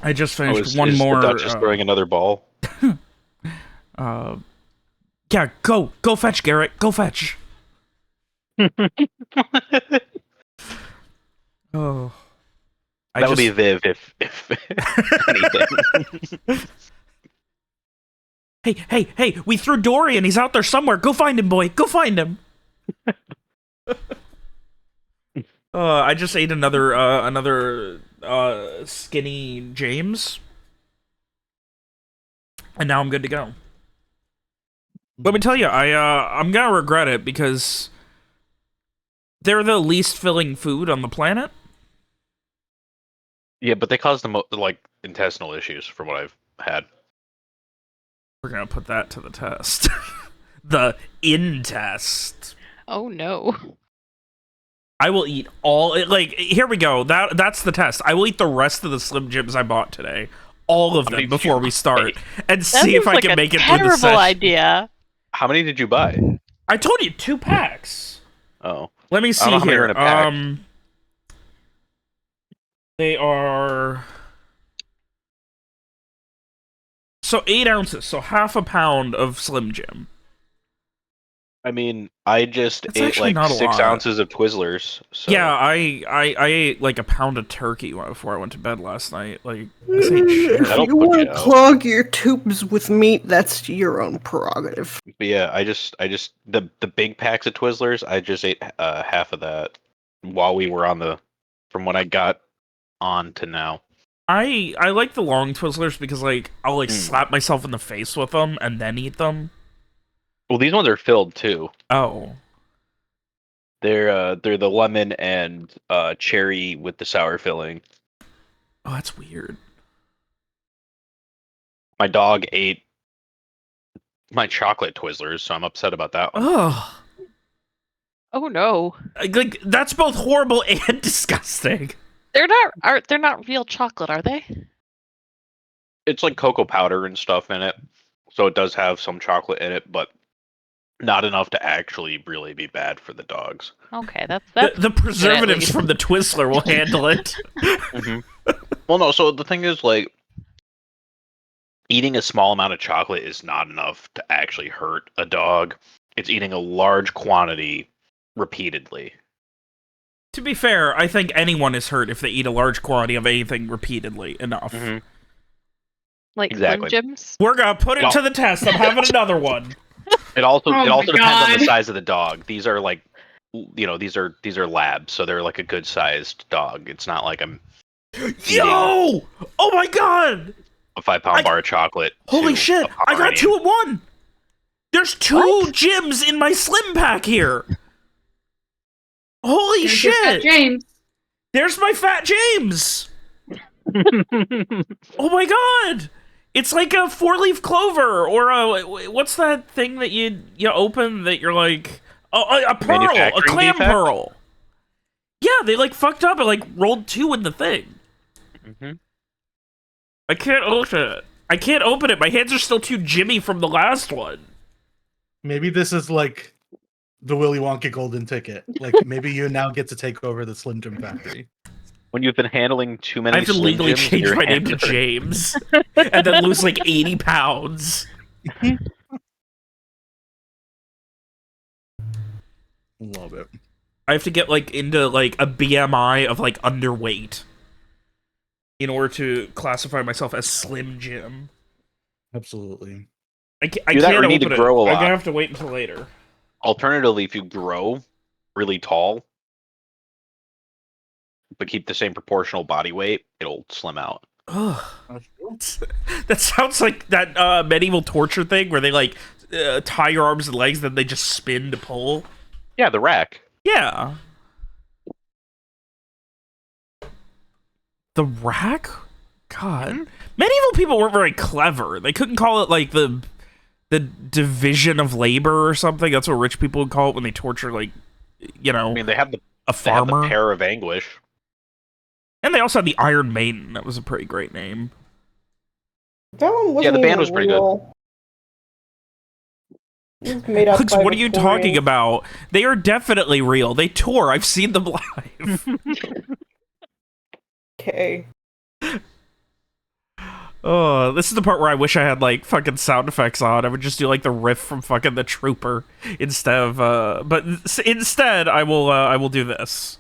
I just Oh, finished is one the more. Duchess throwing another ball? Uh, yeah, go fetch, Garrett. Go fetch. That Oh, I would be just. Viv if anything. Hey! We threw Dorian. He's out there somewhere. Go find him, boy. Go find him. I just ate another skinny James, and now I'm good to go. Let me tell you, I'm gonna regret it because they're the least filling food on the planet. Yeah, but they cause the like intestinal issues from what I've had. We're gonna put that to the test. The in test. Oh no. I will eat all. Like, here we go. That's the test. I will eat the rest of the Slim Jims I bought today, all of How many them did before you we start, buy? and That see if seems I like can a make it through the terrible session. idea. How many did you buy? I told you 2 packs. Oh, Let me I don't see know how many are here. in a pack. They are so 8 ounces, so half a pound of Slim Jim. I mean, I just That's ate actually like not a 6 ounces of Twizzlers. So Yeah, I ate like a pound of turkey before I went to bed last night. Like, this ain't shit. If That'll you put want you to out. clog your tubes with meat, that's your own prerogative. But yeah, I just the big packs of Twizzlers. I just ate half of that while we were on the from when I got on to now. I like the long Twizzlers because like I'll like Mm. slap myself in the face with them and then eat them. Well, these ones are filled too. Oh, They're the lemon and cherry with the sour filling. oh, that's weird. My dog ate my chocolate Twizzlers, so I'm upset about that one. Ugh, Oh no. like that's both horrible and disgusting. They're not real chocolate, are they? It's like cocoa powder and stuff in it, so it does have some chocolate in it, but not enough to actually really be bad for the dogs. Okay, that's The preservatives least. from the Twizzler will handle it. Hmm. Well, no. So the thing is, like, eating a small amount of chocolate is not enough to actually hurt a dog. It's eating a large quantity repeatedly. To be fair, I think anyone is hurt if they eat a large quantity of anything repeatedly enough. Mhm. Like Exactly. Slim Jims. We're gonna put it to the test. I'm having another one. It also Oh it my also depends on the God. size of the dog. These are like, these are labs, so they're like a good sized dog. It's not like I'm Yo! Oh my god! a 5 pound I- bar of chocolate. Holy to shit! a I got Pomeranian. 2 in 1! There's 2 gyms in my Slim pack here! Holy Here's your Fat shit! James. There's my Fat James! Oh my god! It's like a 4-leaf clover, or a what's that thing that you open that you're like a pearl, a Manufacturing clam defect? pearl. Yeah, they like fucked up and like rolled 2 in the thing. Mhm. I can't open it. I can't open it. My hands are still too Jimmy from the last one. Maybe this is like the Willy Wonka golden ticket. Like maybe you now get to take over the Slim Jim factory. When you've been handling too many I have to Slim legally Jims, change your my name to hands are- James and then lose like 80 pounds. Love it. I have to get like into like a BMI of like underweight in order to classify myself as Slim Jim. Absolutely. I Do can't that or open need to it. grow a I'm lot. gonna have to wait until later. Alternatively, if you grow really tall, but keep the same proportional body weight, it'll slim out. Ugh. That sounds like that medieval torture thing where they like tie your arms and legs, then they just spin to pull. Yeah, the rack. Yeah. The rack? God. Medieval people weren't very clever. They couldn't call it like the division of labor or something. That's what rich people would call it when they torture like I mean, they have the a farmer. pair of anguish. And they also had the Iron Maiden. That was a pretty great name. That one wasn't Yeah, the band even was pretty good. real. It was made up Alex, by what are you Victorians. talking about? They are definitely real. They tour. I've seen them live. Okay. Oh, this is the part where I wish I had like fucking sound effects on. I would just do like the riff from fucking The Trooper instead of but instead I will do this.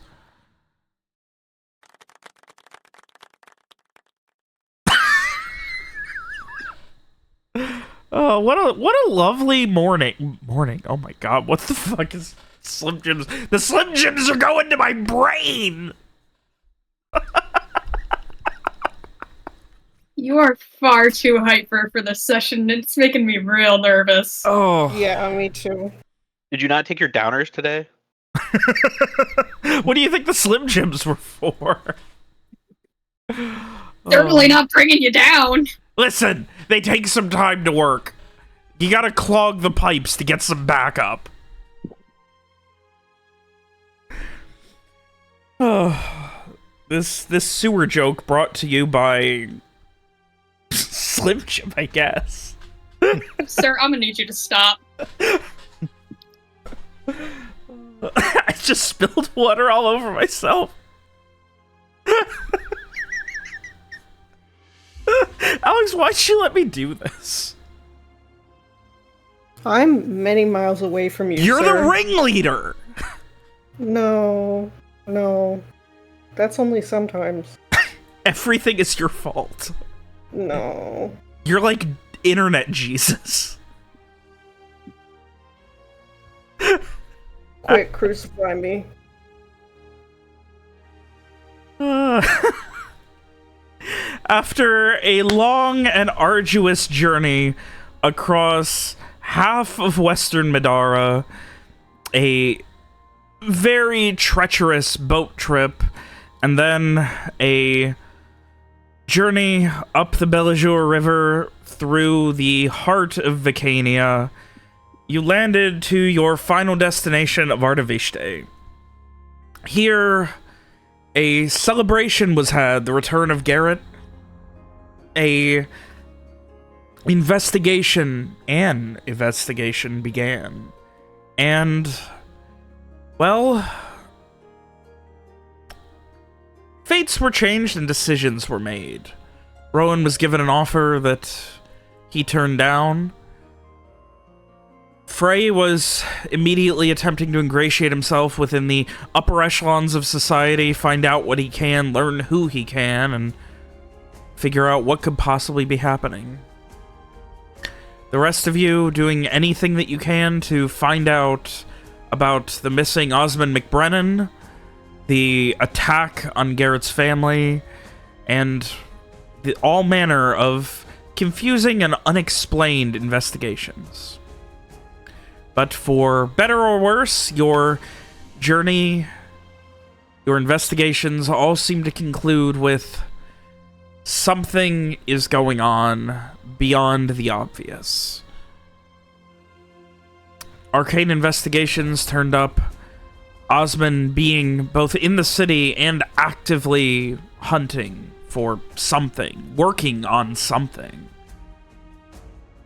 Oh, what a lovely morning. Oh my god, what the fuck is Slim Jims? The Slim Jims are going to my brain. You are far too hyper for this session. It's making me real nervous. Oh. Yeah, me too. Did you not take your downers today? What do you think the Slim Jims were for? They're really not bringing you down. Listen, they take some time to work. You gotta clog the pipes to get some backup. Oh, this sewer joke brought to you by Slim Jim, I guess. Sir, I'm gonna need you to stop. I just spilled water all over myself. Alex, why'd you let me do this? I'm many miles away from you, You're sir. the ringleader! No. That's only sometimes. Everything is your fault. No. You're like internet Jesus. Quick, crucify me. After a long and arduous journey across half of Western Madara, a very treacherous boat trip, and then a journey up the Belazur River through the heart of Vicania, you landed to your final destination of Artavishte. Here, a celebration was had, the return of Garrett. An investigation began. And, well, fates were changed and decisions were made. Rowan was given an offer that he turned down. Frey was immediately attempting to ingratiate himself within the upper echelons of society, find out what he can, learn who he can, and figure out what could possibly be happening. The rest of you doing anything that you can to find out about the missing Osmond McBrennan, the attack on Garrett's family, and all manner of confusing and unexplained investigations. But for better or worse, your journey, your investigations all seem to conclude with something is going on beyond the obvious. Arcane investigations turned up Osmond being both in the city and actively hunting for something, working on something.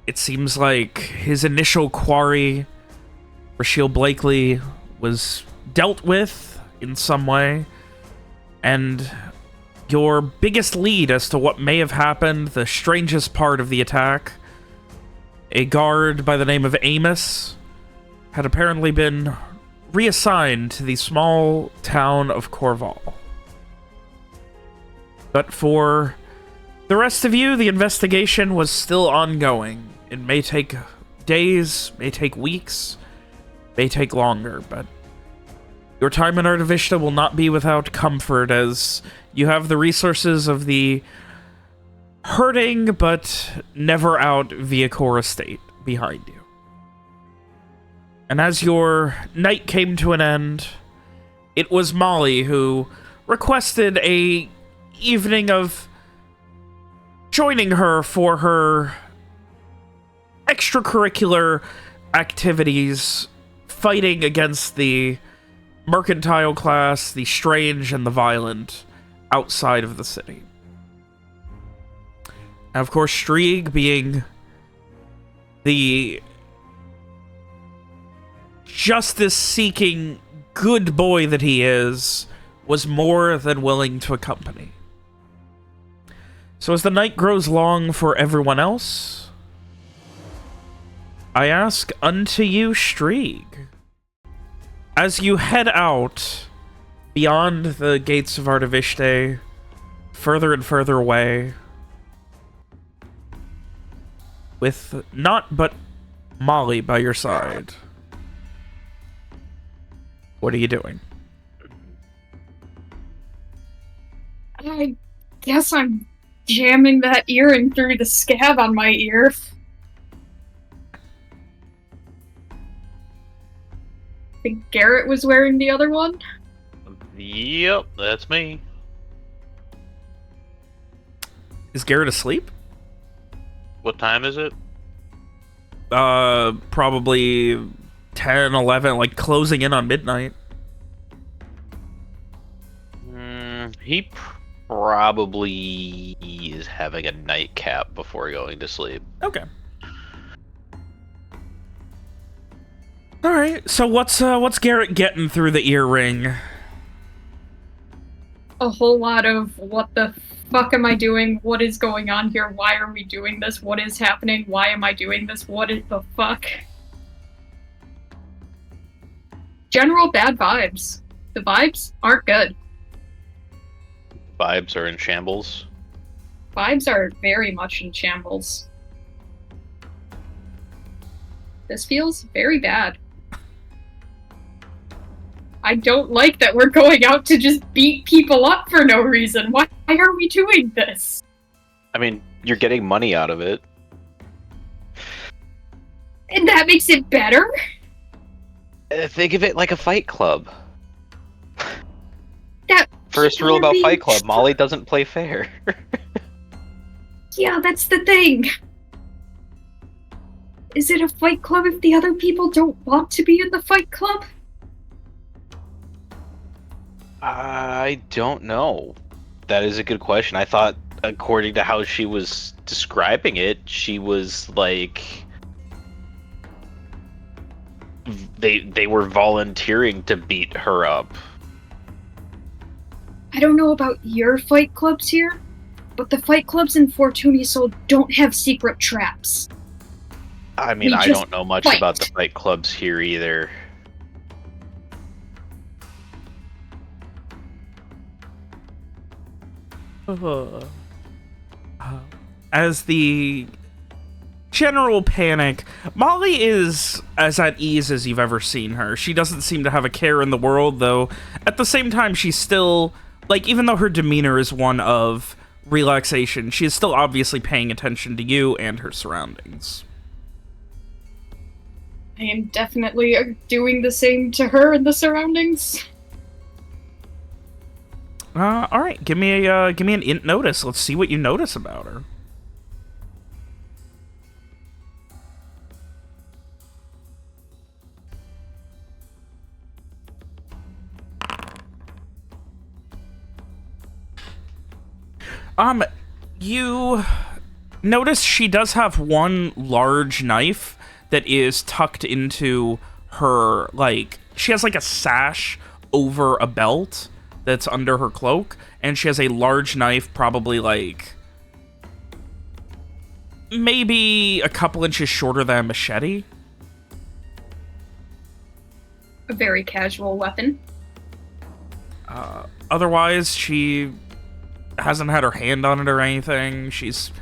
It seems like his initial quarry, Rashiel Blakely, was dealt with in some way, and your biggest lead as to what may have happened, the strangest part of the attack, a guard by the name of Amos, had apparently been reassigned to the small town of Corval. But for the rest of you, the investigation was still ongoing. It may take days, may take weeks, may take longer, but your time in Artavishta will not be without comfort, as you have the resources of the hurting but never out Viacor estate behind you. And as your night came to an end, it was Molly who requested a evening of joining her for her extracurricular activities, fighting against the mercantile class, the strange and the violent outside of the city. And of course, Strieg, being the justice-seeking good boy that he is, was more than willing to accompany. So as the night grows long for everyone else, I ask unto you, Strieg, as you head out beyond the gates of Artavishte, further and further away, with not but Molly by your side, what are you doing? I guess I'm jamming that earring through the scab on my ear. I think Garrett was wearing the other one. Yep, that's me. Is Garrett asleep? What time is it? Probably 10, 11, like closing in on midnight. He probably is having a nightcap before going to sleep. Okay. All right. So what's Garrett getting through the earring? A whole lot of what the fuck am I doing? What is going on here? Why are we doing this? What is happening? Why am I doing this? What is the fuck? General bad vibes. The vibes aren't good. Vibes are in shambles. Vibes are very much in shambles. This feels very bad. I don't like that we're going out to just beat people up for no reason. Why are we doing this? I mean, you're getting money out of it. And that makes it better? Think of it like a fight club. That First rule about Fight Club, Molly doesn't play fair. Yeah, that's the thing. Is it a fight club if the other people don't want to be in the fight club? I don't know. That is a good question. I thought, according to how she was describing it, she was like... They were volunteering to beat her up. I don't know about your fight clubs here, but the fight clubs in Fortunisol don't have secret traps. I mean, We I just don't know much fight. about the fight clubs here either. As the general panic, Molly is as at ease as you've ever seen her. She doesn't seem to have a care in the world, though at the same time she's still, like, even though her demeanor is one of relaxation, she is still obviously paying attention to you and her surroundings. I am definitely doing the same to her and the surroundings. All right, give me an int notice. Let's see what you notice about her. You notice she does have one large knife that is tucked into her, like, she has like a sash over a belt that's under her cloak, and she has a large knife, probably like maybe a couple inches shorter than a machete. A very casual weapon. Otherwise, she hasn't had her hand on it or anything. She's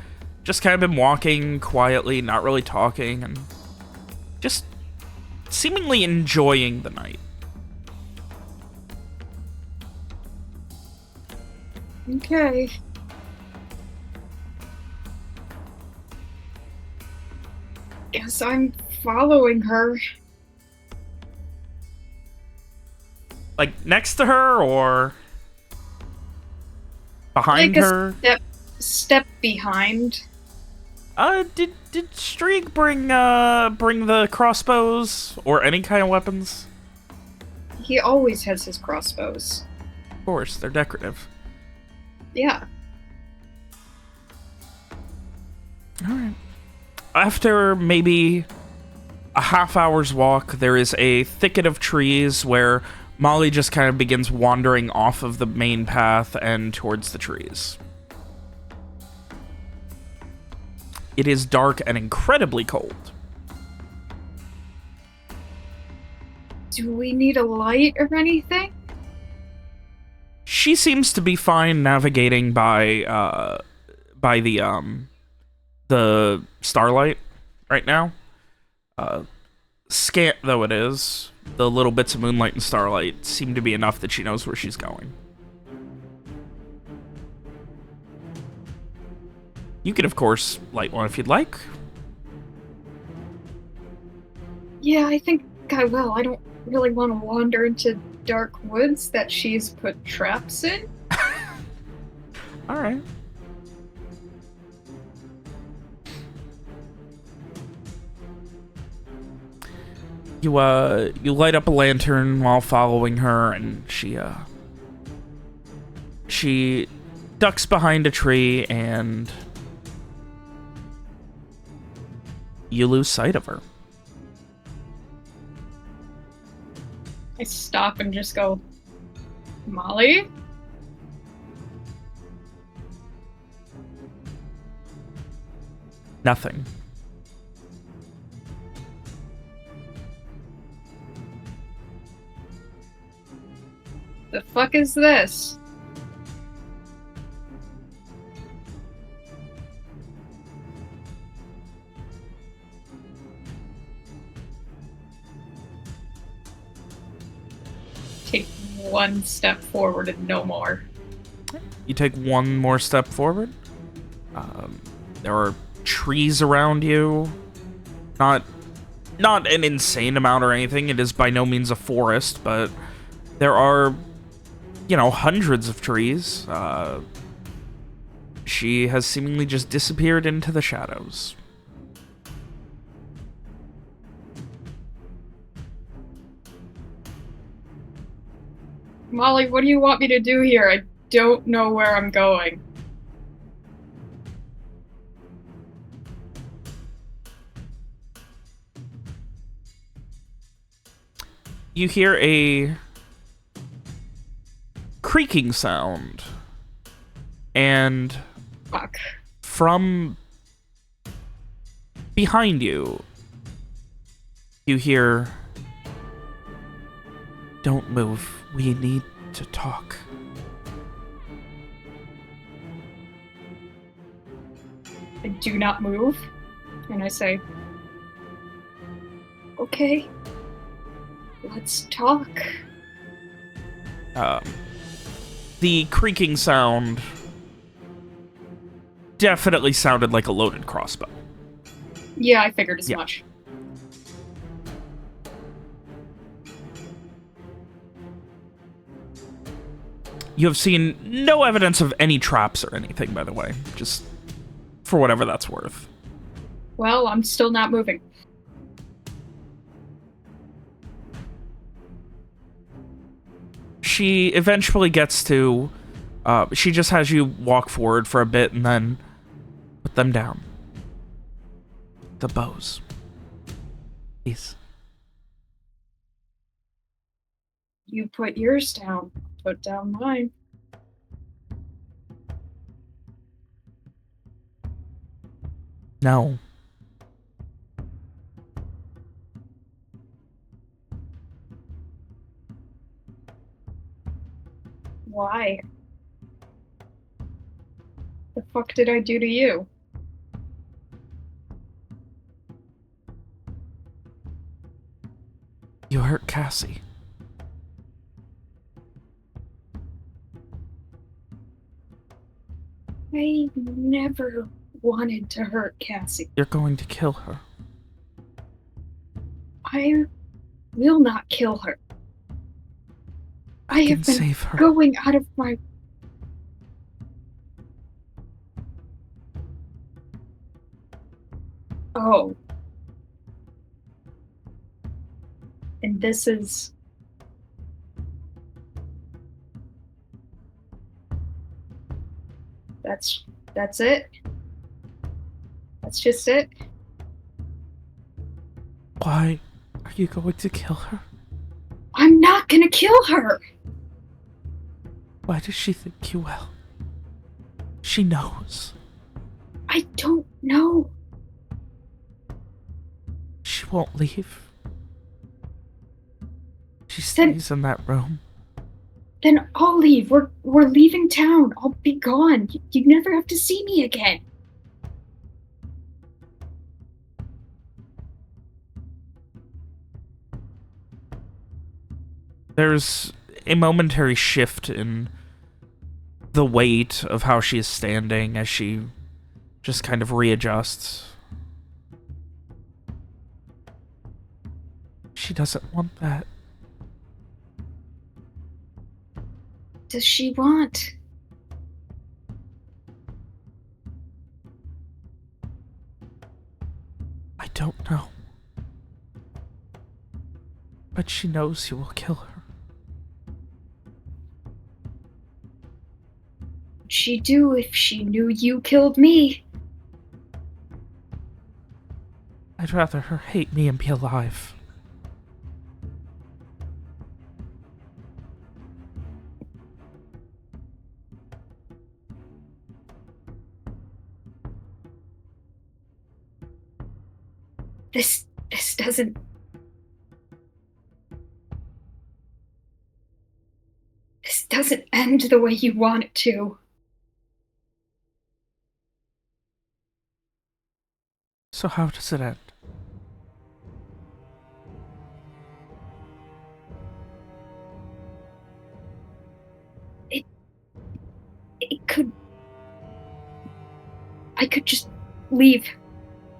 just kind of been walking quietly, not really talking, and just seemingly enjoying the night. Okay. Guess I'm following her. Like, next to her, or behind Like a her? Step behind. Did Strieg bring the crossbows or any kind of weapons? He always has his crossbows. Of course, they're decorative. Yeah. All right. After maybe a half hour's walk, there is a thicket of trees where Molly just kind of begins wandering off of the main path and towards the trees. It is dark and incredibly cold. Do we need a light or anything? She seems to be fine navigating by the starlight right now. Scant though it is, the little bits of moonlight and starlight seem to be enough that she knows where she's going. You could, of course, light one if you'd like. Yeah, I think I will. I don't really want to wander into dark woods that she's put traps in. All right. You light up a lantern while following her, and she ducks behind a tree, and you lose sight of her. I stop and just go, Molly? Nothing. The fuck is this? Take one step forward and no more. You take one more step forward. There are trees around you. Not an insane amount or anything. It is by no means a forest, but there are, hundreds of trees. She has seemingly just disappeared into the shadows. Molly, what do you want me to do here? I don't know where I'm going. You hear a creaking sound, and Fuck. from behind you, you hear, "Don't move. We need to talk." I do not move. And I say, okay, let's talk. The creaking sound definitely sounded like a loaded crossbow. Yeah, I figured as Yeah. much. You have seen no evidence of any traps or anything, by the way. Just for whatever that's worth. Well, I'm still not moving. She eventually gets to... she just has you walk forward for a bit and then put them down. The bows. Please. You put yours down. Put down mine. No. Why? The fuck did I do to you? You hurt Cassie. I never wanted to hurt Cassie. You're going to kill her. I will not kill her. I can have been save her. going out of my... Oh. And this is... That's it? That's just it? Why are you going to kill her? I'm not gonna kill her! Why does she think you will? She knows. I don't know. won't leave. She Then- stays in that room. Then I'll leave. We're leaving town. I'll be gone. You never have to see me again. There's a momentary shift in the weight of how she is standing as she just kind of readjusts. She doesn't want that. Does she want? I don't know. But she knows you will kill her. What'd she do if she knew you killed me? I'd rather her hate me and be alive. This doesn't... This doesn't end the way you want it to. So how does it end? It could... I could just leave.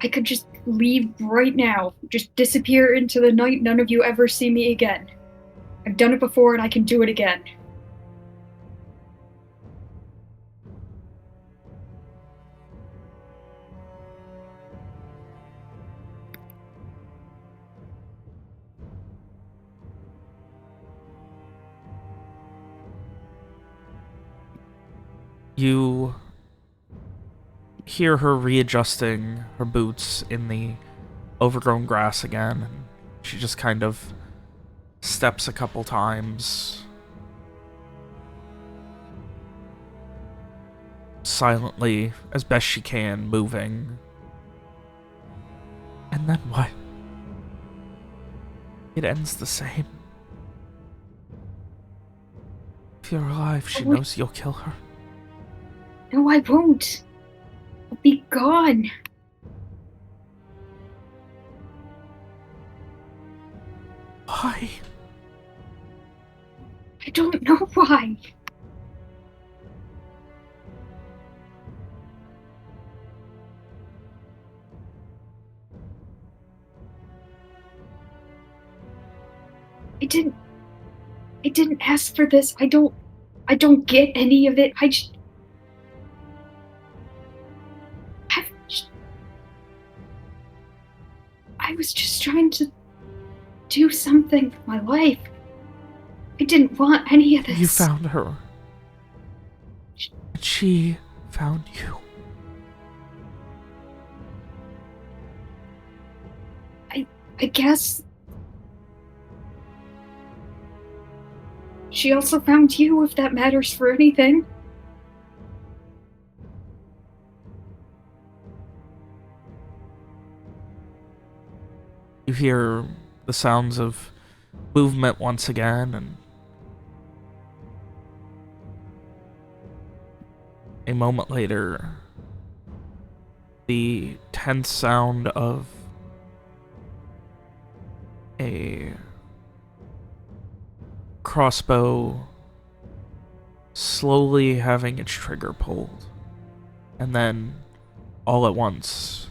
I could just leave right now. Just disappear into the night. None of you ever see me again. I've done it before and I can do it again. You hear her readjusting her boots in the overgrown grass again. And she just kind of steps a couple times. Silently, as best she can, moving. And then what? It ends the same. If you're alive, she knows you'll kill her. No, I won't. I'll be gone. Why? I don't know why. I didn't ask for this. I don't get any of it. I was just trying to do something with my life. I didn't want any of this. You found her. And she found you. I guess. She also found you, if that matters for anything. You hear the sounds of movement once again, and a moment later, the tense sound of a crossbow slowly having its trigger pulled. And then, all at once,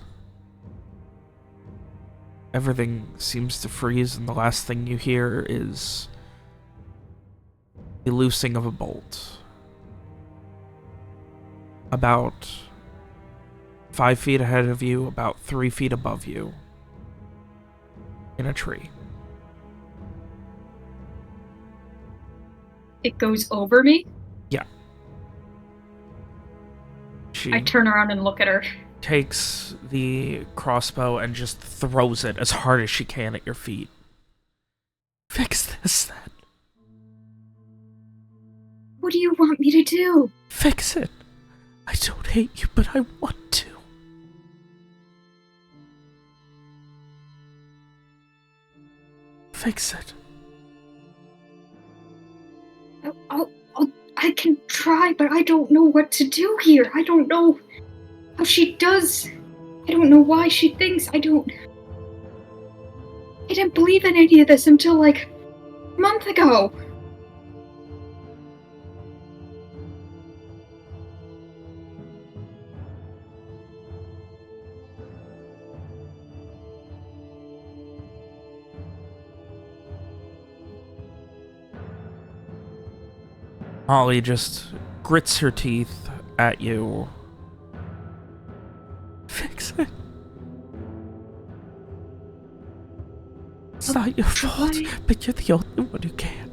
everything seems to freeze, and the last thing you hear is the loosing of a bolt. About 5 feet ahead of you, about 3 feet above you, in a tree. It goes over me. Yeah. She I turn around and look at her. takes the crossbow and just throws it as hard as she can at your feet. Fix this, then. What do you want me to do? Fix it. I don't hate you, but I want to. Fix it. I can try, but I don't know what to do here. I don't know how she does. I don't know why she thinks. I didn't believe in any of this until like a month ago. Molly just grits her teeth at you. Fix it. It's not your fault, but you're the only one who can.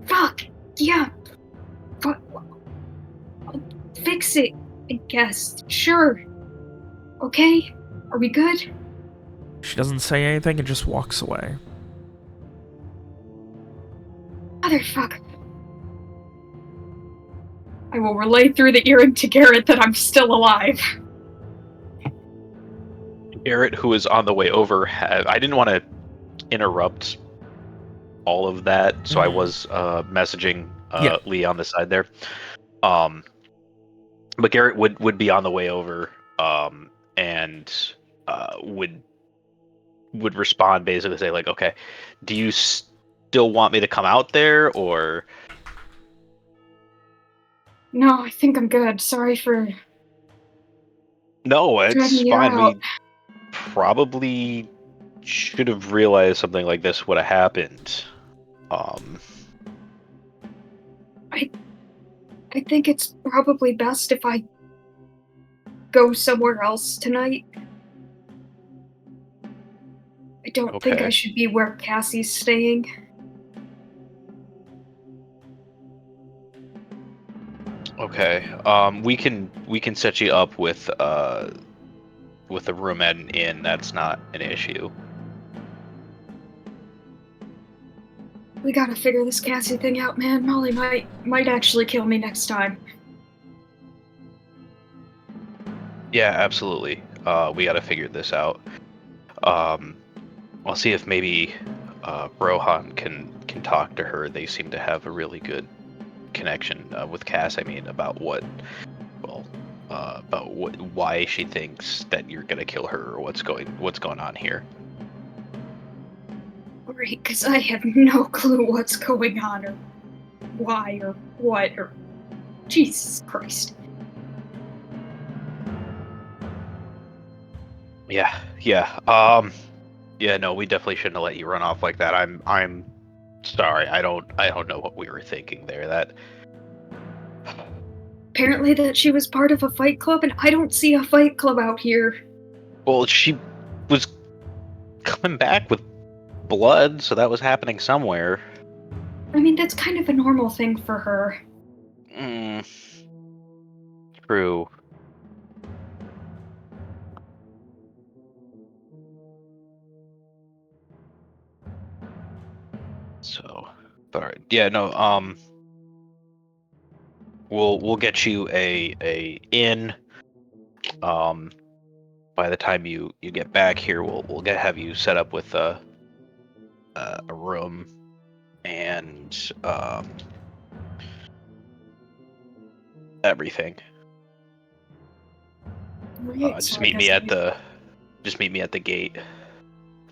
Fuck! Yeah. Fuck. I'll fix it, I guess. Sure. Okay? Are we good? She doesn't say anything and just walks away. Motherfucker. I will relay through the earring to Garrett that I'm still alive. Garrett, who is on the way over, I didn't want to interrupt all of that, so I was messaging Lee on the side there. But Garrett would be on the way over, and would respond basically say like, okay, do you still want me to come out there, or? No, I think I'm good. Sorry for... No, it's dragging you fine. out. We probably should have realized something like this would have happened. I think it's probably best if I go somewhere else tonight. I don't think I Okay. should be where Cassie's staying. Okay. We can set you up with a room at an inn. That's not an issue. We gotta figure this Cassie thing out, man. Molly might actually kill me next time. Yeah, absolutely. We got to figure this out. I'll see if maybe Rohan can talk to her. They seem to have a really good connection with Cass. I mean, about why she thinks that you're gonna kill her, or what's going on here. Great, because I have no clue what's going on, or why, or what, or... Jesus Christ. Yeah. Yeah, no, we definitely shouldn't have let you run off like that. I'm sorry. I don't know what we were thinking there. That Apparently that she was part of a fight club, and I don't see a fight club out here. well, she was coming back with blood, so that was happening somewhere. I mean, that's kind of a normal thing for her. True. So, all right. Yeah, no. We'll get you a inn. By the time you get back here, we'll have you set up with a room, and everything. Right, Just so I meet me guess at the gate,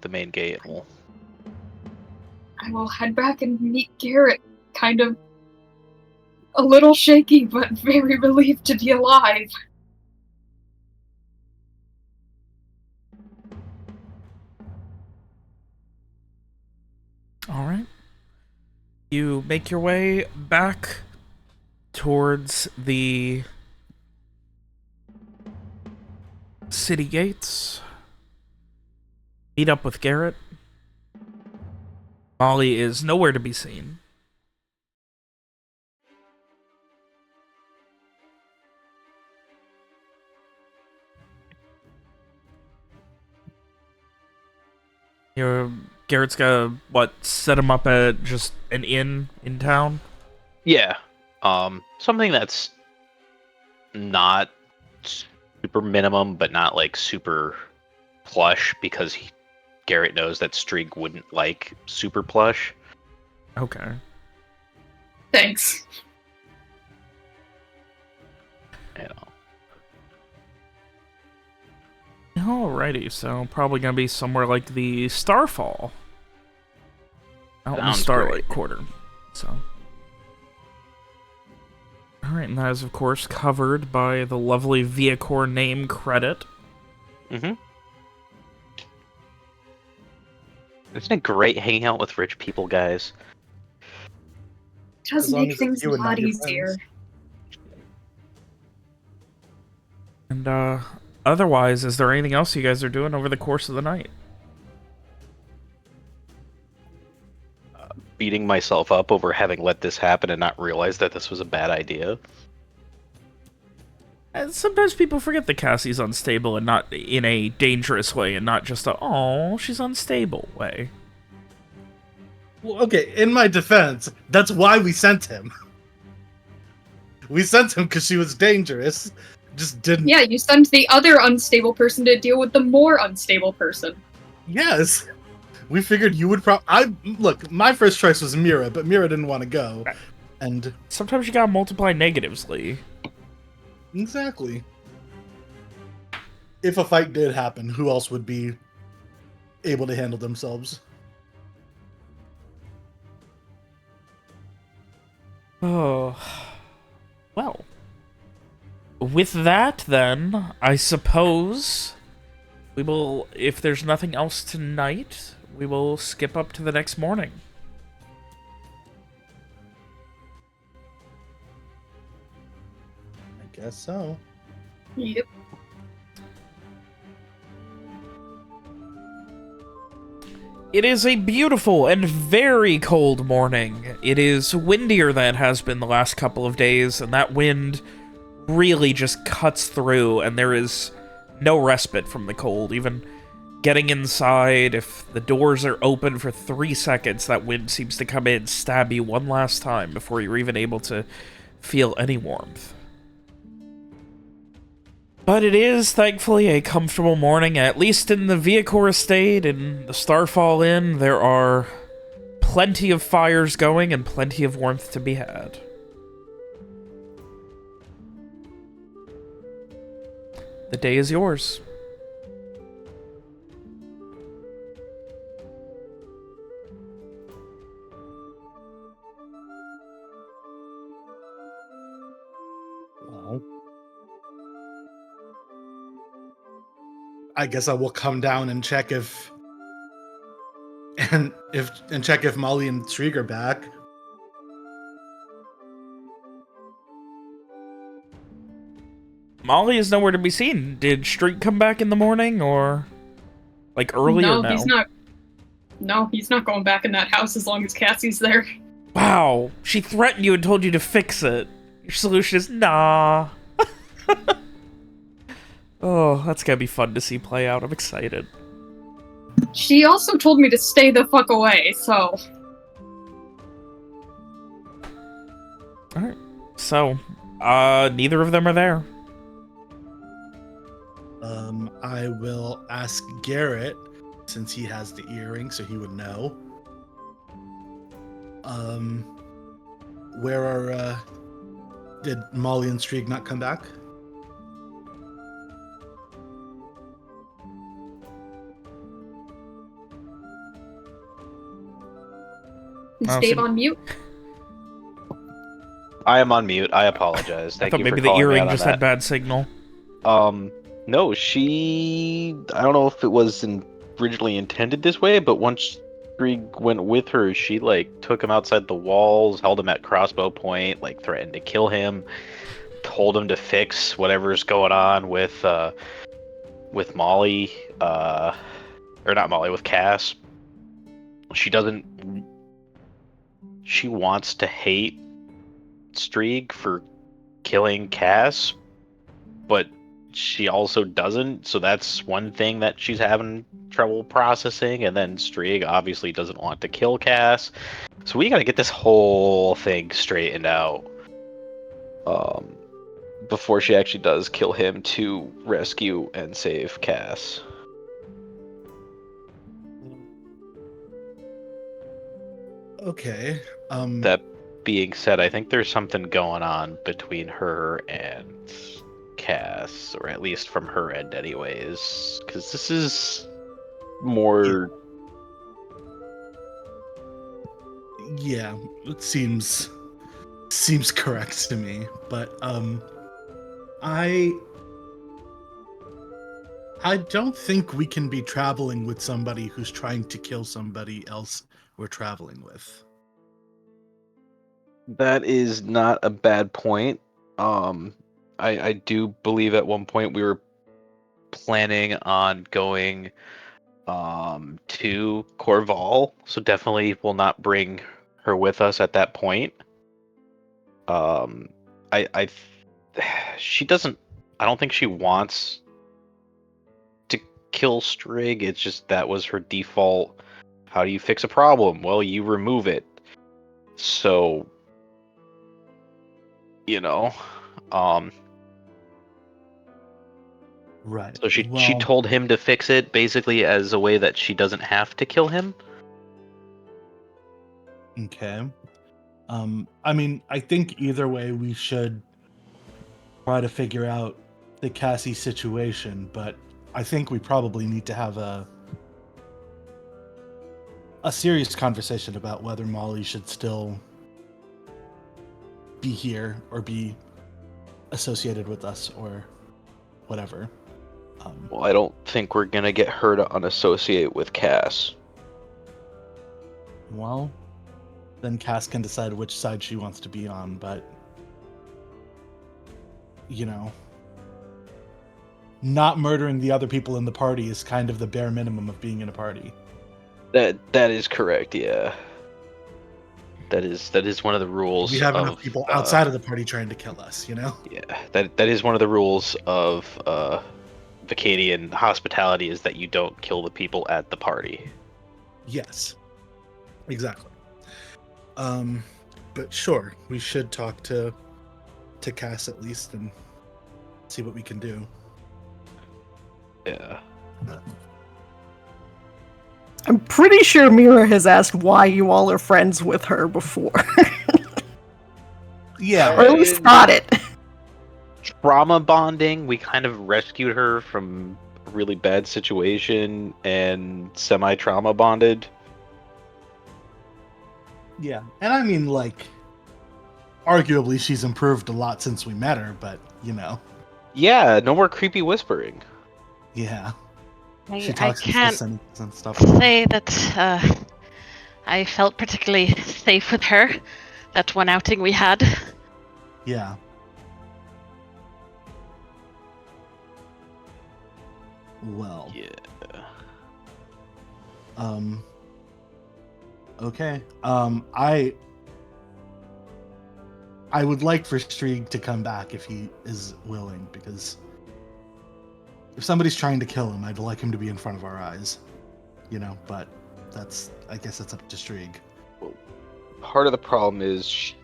the main gate. And I will head back and meet Garrett, kind of a little shaky, but very relieved to be alive. All right. You make your way back towards the city gates. Meet up with Garrett. Molly is nowhere to be seen. Garrett's gonna, set him up at just an inn in town? yeah, something that's not super minimum, but not like super plush because Garrett knows that Strieg wouldn't like super plush. Okay. Thanks. You know. Alrighty, so probably gonna be somewhere like the Starfall. Out in the Sounds Starlight great. Quarter. So. Alright, and that is, of course, covered by the lovely Viacor name credit. Mm-hmm. Isn't it great hanging out with rich people, guys? It does As long make as it's things you a and not lot your easier. friends. And, otherwise, is there anything else you guys are doing over the course of the night? Beating myself up over having let this happen and not realize that this was a bad idea. And sometimes people forget that Cassie's unstable and not in a dangerous way and not just a, oh, she's unstable way. Well, okay, in my defense, that's why we sent him. We sent him because she was dangerous. Just didn't. Yeah, you send the other unstable person to deal with the more unstable person. Yes. We figured you would look, my first choice was Mira, but Mira didn't want to go. Right. And Sometimes you gotta multiply negatives, Lee. exactly. If a fight did happen, who else would be able to handle themselves? Oh. Well. With that, then, I suppose we will, if there's nothing else tonight, we will skip up to the next morning. I guess so. Yep. It is a beautiful and very cold morning. It is windier than it has been the last couple of days, and that wind really just cuts through, and there is no respite from the cold. Even getting inside, if the doors are open for 3 seconds, that wind seems to come in and stab you one last time before you're even able to feel any warmth. But it is, thankfully, a comfortable morning. At least in the Viacor estate and the Starfall Inn, there are plenty of fires going and plenty of warmth to be had. The day is yours. Well, I guess I will come down and check if Molly and Strieg are back. Molly is nowhere to be seen. Did Streak come back in the morning, or like early or no? He's not. No, he's not going back in that house as long as Cassie's there. Wow, she threatened you and told you to fix it. Your solution is nah. Oh, that's gonna be fun to see play out. I'm excited. She also told me to stay the fuck away, so... Alright, so, neither of them are there. I will ask Garrett, since he has the earring, so he would know. Where are, did Molly and Strieg not come back? Is Oh, Dave so- on mute? I am on mute. I apologize. I Thank thought you maybe for the calling me earring out on just had bad signal. that. No, I don't know if it was originally intended this way, but once Strieg went with her, she like took him outside the walls, held him at crossbow point, like threatened to kill him, told him to fix whatever's going on with Molly, or not Molly, with Cass. She wants to hate Strieg for killing Cass, but she also doesn't, so that's one thing that she's having trouble processing. And then Strieg obviously doesn't want to kill Cass, so we gotta get this whole thing straightened out. before she actually does kill him to rescue and save Cass. Okay. That being said, I think there's something going on between her and Cass, or at least from her end, anyways. Because this is more. Yeah, it seems correct to me, but I don't think we can be traveling with somebody who's trying to kill somebody else we're traveling with. That is not a bad point. I do believe at one point we were planning on going to Corval, so definitely will not bring her with us at that point. She doesn't. I don't think she wants to kill Strig. It's just that was her default. How do you fix a problem? Well, you remove it. So, you know, Right. so she Well, told him to fix it basically as a way that she doesn't have to kill him. Okay. I mean, I think either way we should try to figure out the Cassie situation, but I think we probably need to have a serious conversation about whether Molly should still be here or be associated with us or whatever. Well, I don't think we're gonna get her to unassociate with Cass. Well, then Cass can decide which side she wants to be on, but you know, not murdering the other people in the party is kind of the bare minimum of being in a party. That is correct. Yeah. That is one of the rules. We have of, enough people outside of the party trying to kill us, you know? Yeah, that is one of the rules of Vacadian hospitality is that you don't kill the people at the party. Yes. Exactly. But sure, we should talk to Cass at least and see what we can do. Yeah. I'm pretty sure Mira has asked why you all are friends with her before. Yeah. Or at least thought it. Trauma bonding. We kind of rescued her from a really bad situation and semi-trauma bonded. Yeah. And I mean, like, arguably she's improved a lot since we met her, but, you know. Yeah, no more creepy whispering. Yeah. She I talks in can't sentence and stuff. say that I felt particularly safe with her. That one outing we had. Yeah. Well. Yeah. Okay. I would like for Strieg to come back if he is willing, because if somebody's trying to kill him, I'd like him to be in front of our eyes. You know, but I guess that's up to Strieg. Part of the problem is she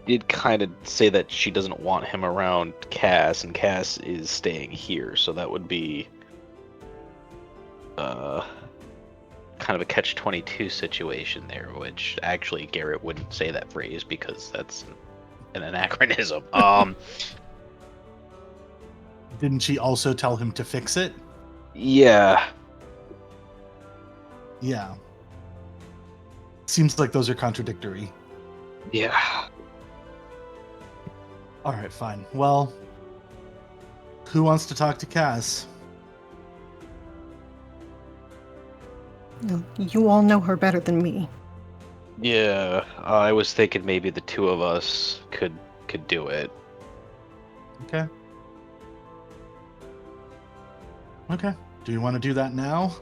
did kind of say that she doesn't want him around Cass, and Cass is staying here, so that would be kind of a catch-22 situation there, which actually Garrett wouldn't say that phrase because that's an anachronism. Didn't she also tell him to fix it? Yeah. Yeah. Seems like those are contradictory. Yeah. Alright, fine. Well, who wants to talk to Cass? You all know her better than me. Yeah, I was thinking maybe the two of us could do it. Okay. Okay. Do you want to do that now?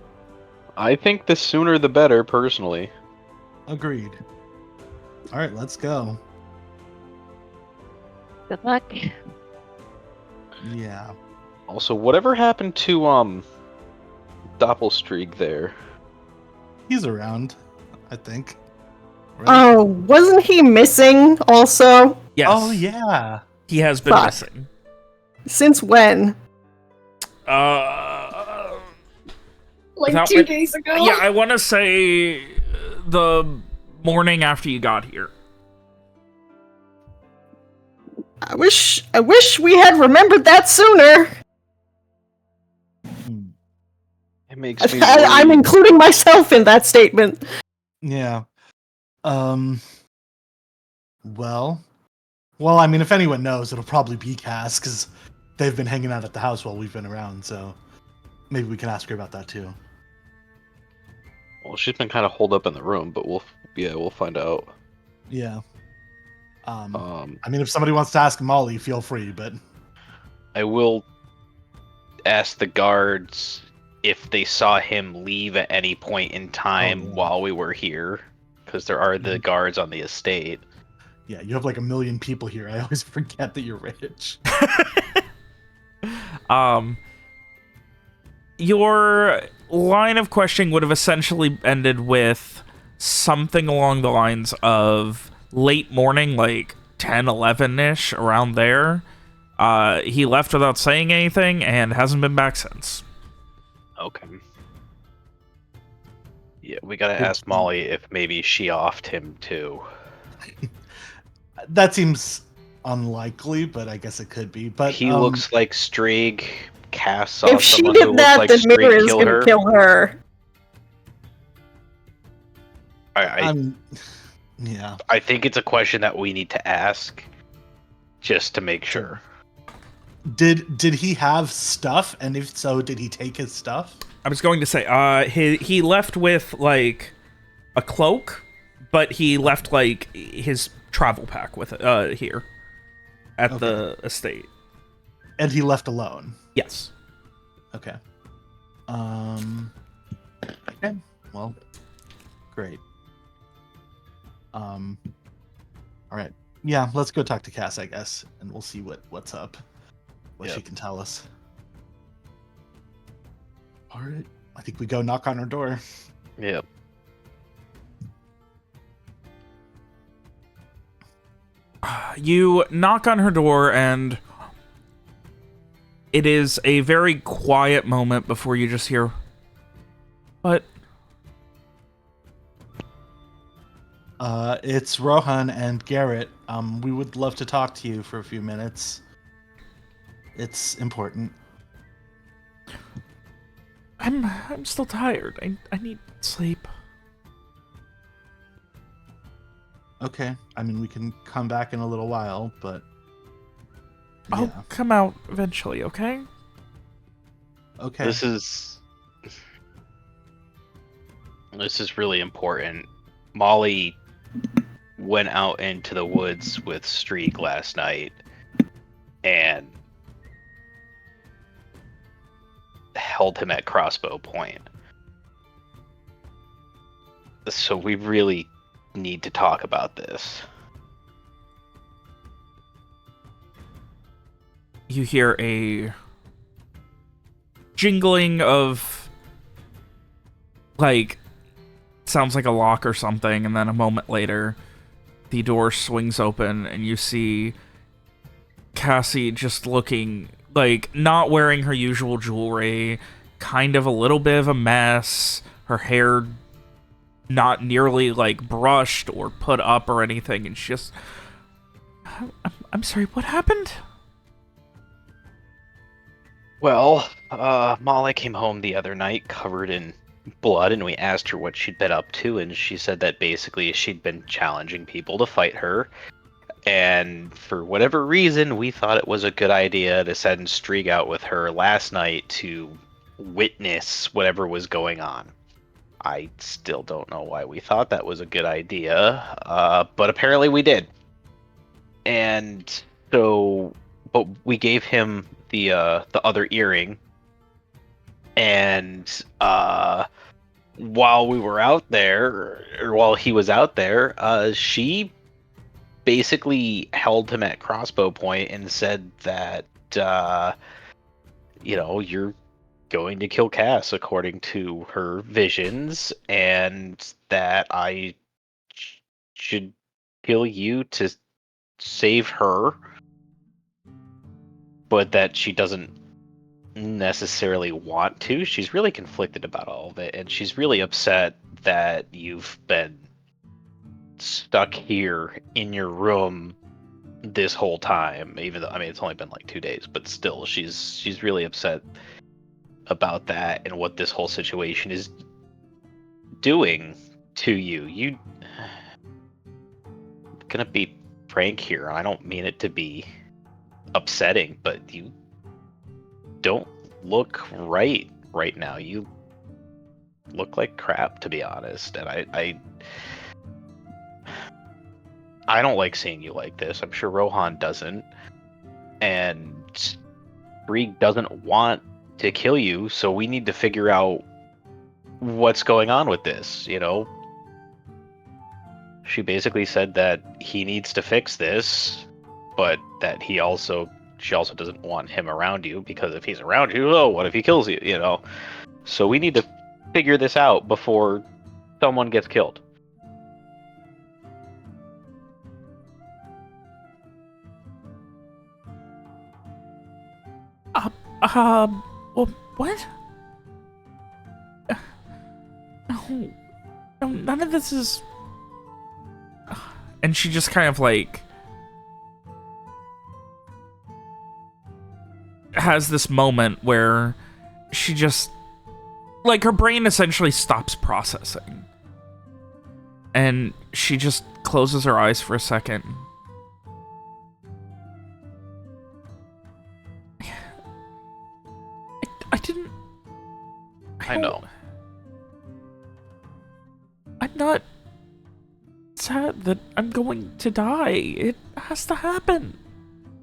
I think the sooner the better, personally. Agreed. Alright, let's go. Good luck. Yeah. Also, whatever happened to Doppelstreak there? He's around, I think. Right? Oh, wasn't he missing also? Yes. Oh, yeah. He has been Fuck. missing. Since when? Like Without 2 my- days ago. Yeah, I want to say the morning after you got here. I wish we had remembered that sooner. It makes me I'm worry. including myself in that statement. Yeah. Well, I mean, if anyone knows, it'll probably be Cass, because they've been hanging out at the house while we've been around, so maybe we can ask her about that too. Well, she's been kind of holed up in the room, but we'll find out. Yeah. I Um, mean, if somebody wants to ask Molly, feel free, but I will ask the guards if they saw him leave at any point in time yeah. while we were here, because there are the guards on the estate. yeah, you have like 1 million people here. I always forget that you're rich. Your line of questioning would have essentially ended with something along the lines of late morning, like 10, 11-ish, around there. He left without saying anything and hasn't been back since. Okay. Yeah, we gotta ask Molly if maybe she offed him too. That seems unlikely, but I guess it could be. But He looks like Strigg. Cass saw If she someone who did looked that, like then Strigg Mira is kill gonna her. kill her. yeah. I think it's a question that we need to ask, just to make sure. Did he have stuff? And if so, did he take his stuff? I was going to say, he left with, like, a cloak, but he left, like, his travel pack with it, here at the estate. And he left alone. Yes. Okay. Okay. Well, great. All right. Yeah, let's go talk to Cass, I guess, and we'll see what's up. What she can tell us. All right. I think we go knock on her door. Yep. You knock on her door, and it is a very quiet moment before you just hear, "What?" It's Rohan and Garrett. We would love to talk to you for a few minutes. It's important. I'm still tired. I need sleep. Okay. I mean, we can come back in a little while, but I'll come out eventually, okay? Okay. This is really important. Molly went out into the woods with Streak last night and held him at crossbow point. So we really need to talk about this. You hear a jingling of, like, sounds like a lock or something, and then a moment later, the door swings open, and you see Cassie just looking, like, not wearing her usual jewelry, kind of a little bit of a mess, her hair not nearly, like, brushed or put up or anything, and she's just... I'm sorry, what happened? Well, Molly came home the other night covered in blood, and we asked her what she'd been up to, and she said that basically she'd been challenging people to fight her, and for whatever reason, we thought it was a good idea to send Streak out with her last night to witness whatever was going on. I still don't know why we thought that was a good idea, but apparently we did. And so, but we gave him the other earring, and while we were out there, or while he was out there, she basically held him at crossbow point and said that you're going to kill Cass according to her visions, and that I should kill you to save her. but that she doesn't necessarily want to. She's really conflicted about all of it, and she's really upset that you've been stuck here in your room this whole time, even though, I mean, it's only been like 2 days, but still, she's really upset about that and what this whole situation is doing to you. You gonna be frank here, I don't mean it to be upsetting, but you don't look right now. You look like crap, to be honest, and I don't like seeing you like this. I'm sure Rohan doesn't, and Shriek doesn't want to kill you, so we need to figure out what's going on with this, you know? She basically said that he needs to fix this, but that she also doesn't want him around you, because if he's around you, oh, what if he kills you, you know? So we need to figure this out before someone gets killed. Well, what? No, none of this is... And she just kind of, like, has this moment where she just... Like, her brain essentially stops processing. And she just closes her eyes for a second. I didn't... I know. I'm not sad that I'm going to die. It has to happen.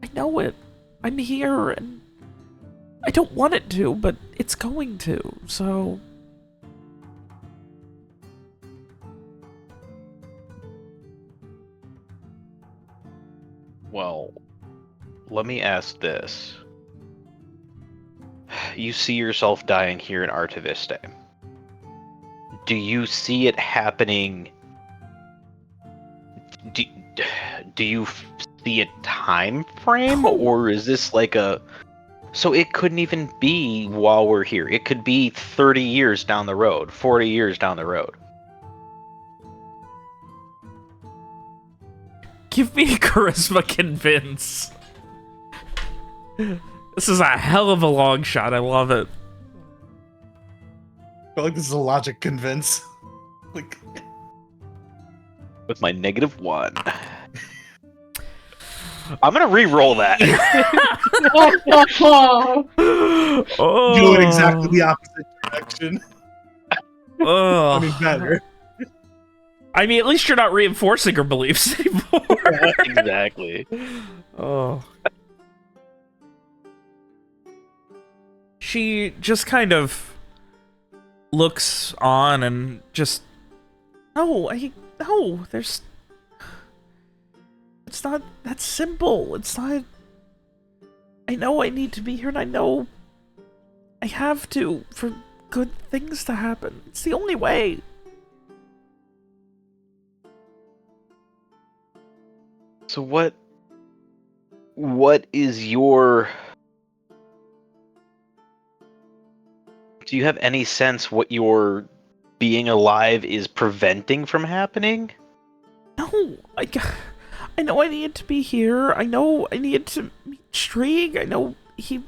I know it. I'm here, and I don't want it to, but it's going to, so... Well, let me ask this. You see yourself dying here in Artaviste. Do you see it happening? Do you see a time frame, or is this like a... So it couldn't even be while we're here. It could be 30 years down the road, 40 years down the road. Give me charisma convince. This is a hell of a long shot. I love it. I feel like this is a logic convince. Like, With my -1. I'm gonna re-roll that. Oh. do it exactly the opposite direction. Oh. I mean, better. I mean, at least you're not reinforcing her beliefs anymore. Exactly. Oh. She just kind of looks on and just... No, there's... It's not that simple. It's not... I know I need to be here, and I know I have to for good things to happen. It's the only way. So what is your... Do you have any sense what your being alive is preventing from happening? No, I know I need to be here. I know I need to meet Shriek. I know he's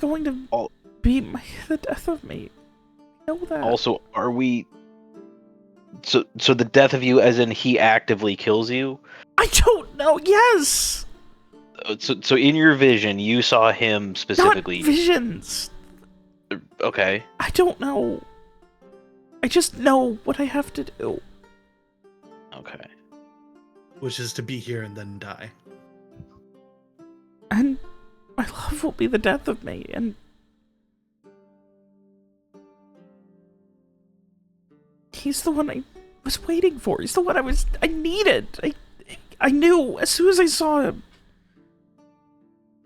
going to be the death of me. I know that. Also, are we... So the death of you as in he actively kills you? I don't know. Yes. So in your vision, you saw him specifically... Not visions. Okay. I don't know. I just know what I have to do. Okay. Which is to be here and then die. And my love will be the death of me, and... He's the one I was waiting for. He's the one I needed. I knew as soon as I saw him.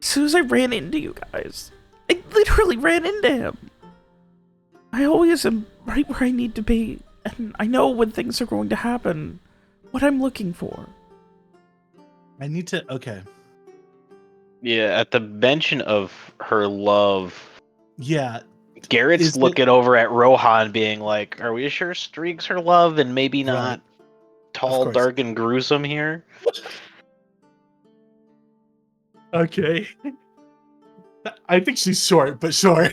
As soon as I ran into you guys. I literally ran into him. I always am right where I need to be, and I know when things are going to happen, what I'm looking for. I need to... Okay. Yeah, at the mention of her love, Yeah. Garrett's Is it- looking over at Rohan being like, are we sure Streak's her love and maybe not Right. tall, course. dark, and gruesome here? Okay. I think she's short, but sure.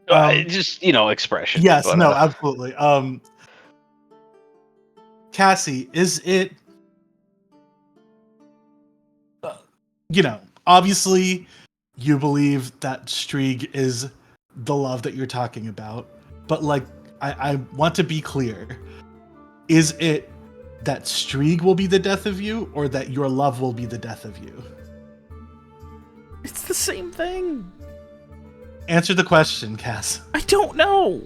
Just, expression. Yes, but, no, absolutely. Cassie, is it obviously you believe that Strieg is the love that you're talking about, but like I want to be clear. Is it that Strieg will be the death of you, or that your love will be the death of you? It's the same thing. Answer the question, Cass. I don't know.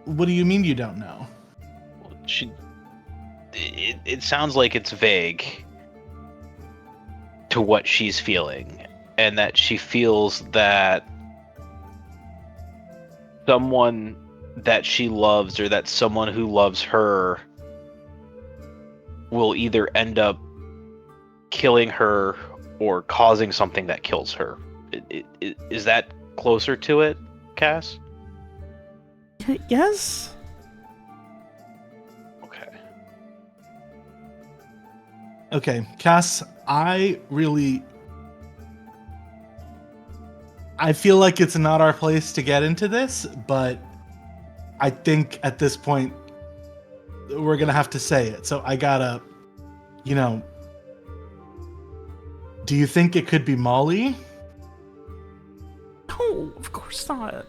What do you mean you don't know? it sounds like it's vague to what she's feeling, and that she feels that someone that she loves, or that someone who loves her, will either end up killing her or causing something that kills her. Is that closer to it, Cass? Yes? Okay, Cass, I feel like it's not our place to get into this, but I think at this point we're gonna have to say it. So I gotta, do you think it could be Molly? No, of course not.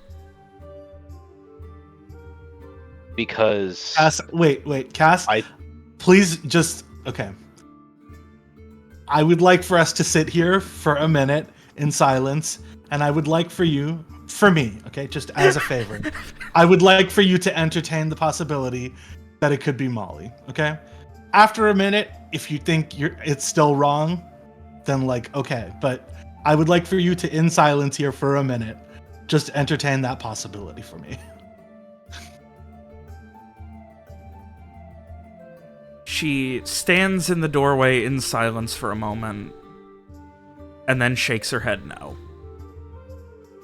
Because Cass, wait, Cass, please just, okay. I would like for us to sit here for a minute in silence, and I would like for me, okay, just as a favor, I would like for you to entertain the possibility that it could be Molly, okay? After a minute, if you think it's still wrong, then okay, but I would like for you to, in silence here for a minute, just entertain that possibility for me. She stands in the doorway in silence for a moment, and then shakes her head no.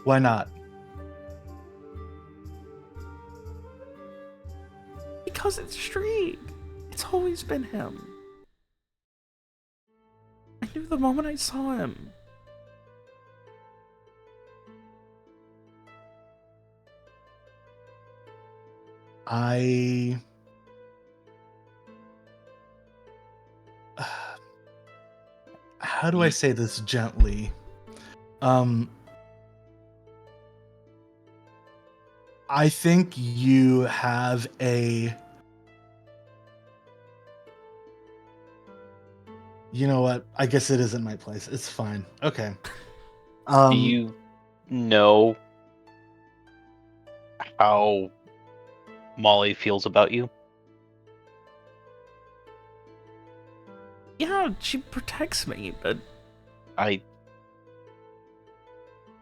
Why not? Because it's Strieg. It's always been him. I knew the moment I saw him. How do I say this gently? I think you have you know what? I guess it isn't my place. It's fine. Okay. Do you know how Molly feels about you? Yeah, she protects me, but... I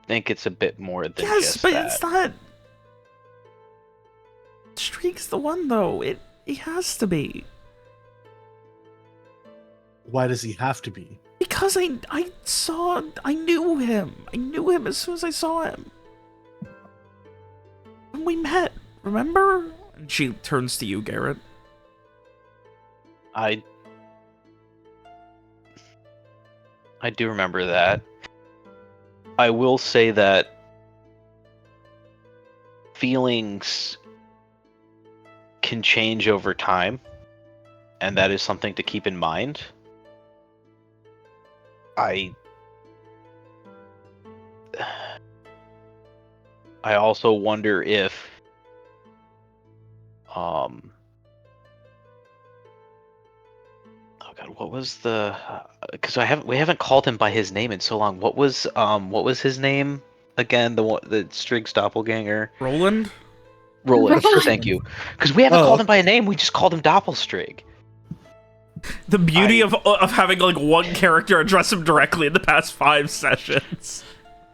think it's a bit more than yes, just but that. it's not... Strieg's the one, though. He has to be. Why does he have to be? Because I knew him. I knew him as soon as I saw him. When we met, remember? And she turns to you, Garrett. I do remember that. I will say that feelings can change over time, and that is something to keep in mind. I also wonder if oh god, what was the because we haven't called him by his name in so long. What was his name again? The Strieg's doppelganger? Roland? Roland. Thank you. Because we haven't called him by a name, we just called him Doppelstrig. The beauty of having one character address him directly in the past 5 sessions.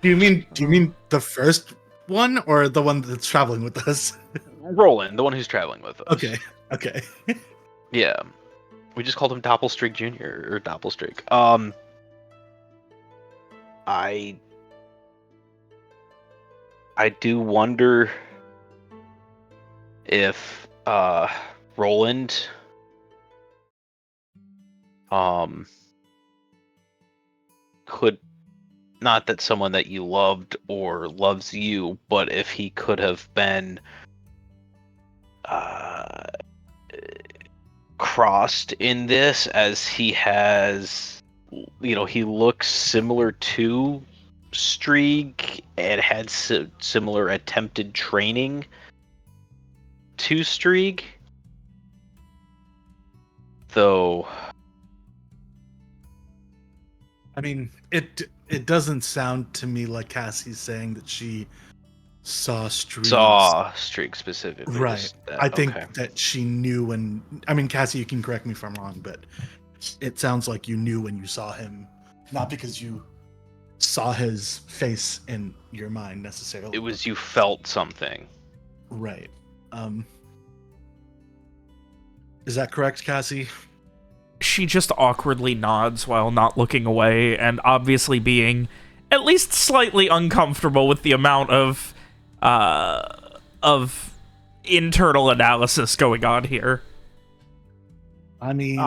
Do you mean the first one, or the one that's traveling with us? Roland, the one who's traveling with us. Okay. Yeah. We just called him Doppelstrig Jr. or Doppelstrig. I do wonder if Roland could, not that someone that you loved or loves you, but if he could have been crossed in this, as he has, he looks similar to Strieg and had similar attempted training to Strieg, though. I mean, it doesn't sound to me like Cassie's saying that she saw Strieg specifically. Right. I think that she knew when. I mean, Cassie, you can correct me if I'm wrong, but it sounds like you knew when you saw him, not because you saw his face in your mind necessarily. It was you felt something. Right. Is that correct, Cassie? She just awkwardly nods while not looking away and obviously being at least slightly uncomfortable with the amount of internal analysis going on here. I mean,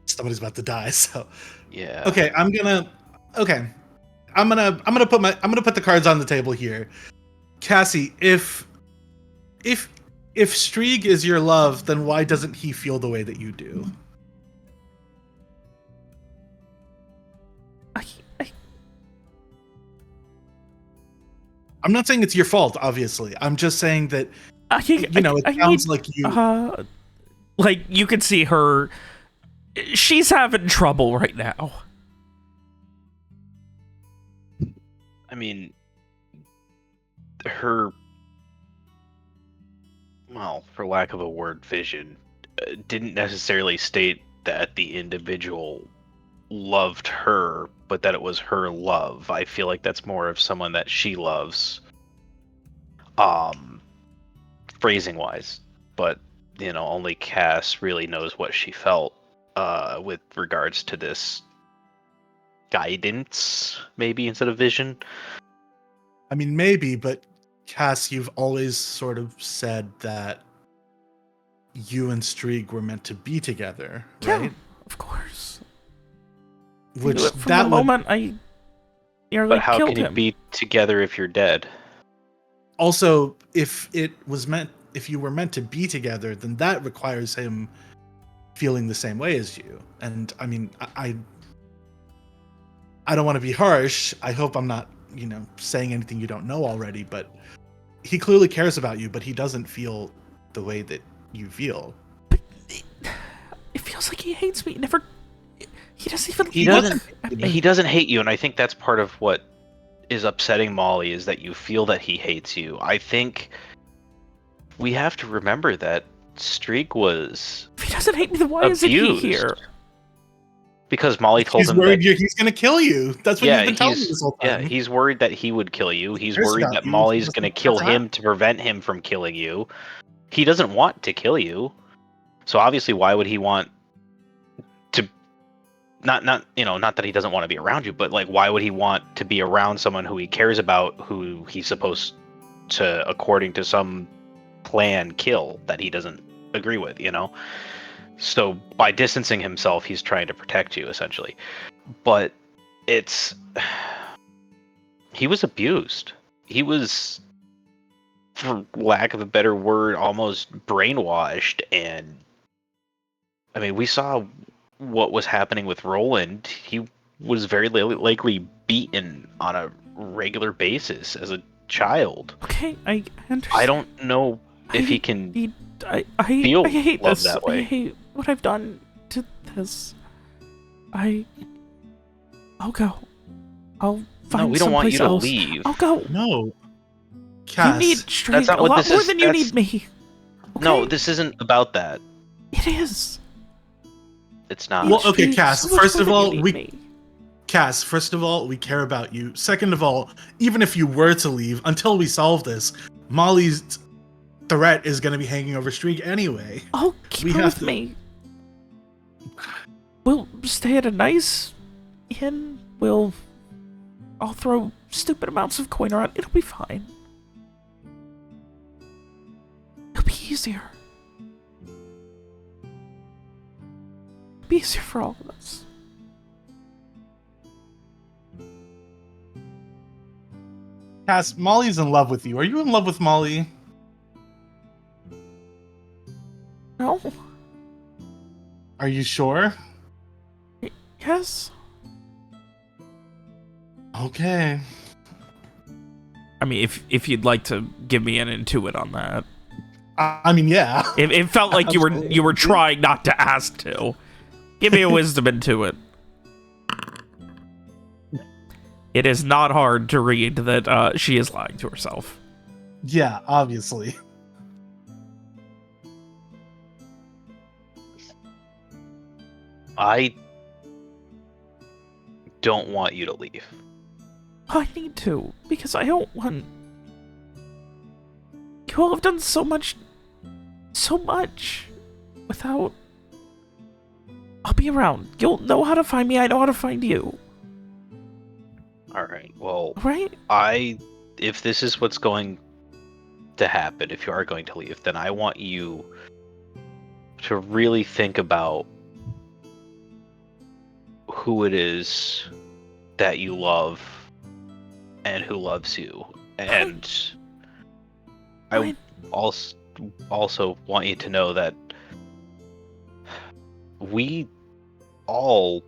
somebody's about to die, so yeah. Okay, I'm gonna put the cards on the table here. Cassie, if Strieg is your love, then why doesn't he feel the way that you do? I'm not saying it's your fault, obviously. I'm just saying that, it sounds like you... like, you can see her... She's having trouble right now. I mean, her... well, for lack of a word, vision didn't necessarily state that the individual loved her, but that it was her love. I feel like that's more of someone that she loves, phrasing wise, but only Cass really knows what she felt with regards to this guidance, maybe instead of vision. I mean, maybe, but Cass, you've always sort of said that you and Strieg were meant to be together, right? Yeah, of course. Which from the moment I nearly but how killed can you him. be together if you're dead? Also, if you were meant to be together, then that requires him feeling the same way as you. And I mean, I don't want to be harsh. I hope I'm not, saying anything you don't know already, but he clearly cares about you, but he doesn't feel the way that you feel. But it feels like he hates me. He doesn't even... He doesn't hate you, and I think that's part of what is upsetting Molly, is that you feel that he hates you. I think we have to remember that Strieg was If he doesn't hate me, then why abused. isn't he here? Because Molly told He's him worried that he's going to kill you. That's what you've been telling me this whole yeah, time. he's worried that he would kill you. He's Cares worried about that you. Molly's He going to doesn't kill care him to prevent him from killing you. He doesn't want to kill you. So obviously, why would he want to... Not that he doesn't want to be around you, but like, why would he want to be around someone who he cares about, who he's supposed to, according to some plan, kill that he doesn't agree with, So by distancing himself, he's trying to protect you, essentially. But he was abused. He was, for lack of a better word, almost brainwashed. And I mean, we saw what was happening with Roland. He was very likely beaten on a regular basis as a child. Okay, I understand. I don't know if he can I feel hate love this. that way. I hate what I've done to this. I'll go. I'll find No, we don't want you someplace to else. leave. I'll go. No. Cass, You need Strieg that's not a what lot this more is. than you That's- need me. Okay? No, this isn't about that. It is. It's not. Well, okay, Strieg, Cass, so much first more of than you all, need me. we care about you. Second of all, even if you were to leave, until we solve this, Molly's threat is going to be hanging over Strieg anyway. Oh, keep We her have with to- me. We'll stay at a nice inn. I'll throw stupid amounts of coin around. It'll be fine. It'll be easier. It'll be easier for all of us. Cass, Molly's in love with you. Are you in love with Molly? No? Are you sure? Yes? Okay. I mean, if you'd like to give me an intuit on that. I mean, yeah. It felt like you were trying not to ask to. Give me a wisdom intuit. It is not hard to read that she is lying to herself. Yeah, obviously. I don't want you to leave. I need to, because I don't want... You all have done so much without... I'll be around. You'll know how to find me, I know how to find you. Alright, well, Right? if this is what's going to happen, if you are going to leave, then I want you to really think about who it is that you love and who loves you. And I also want you to know that we all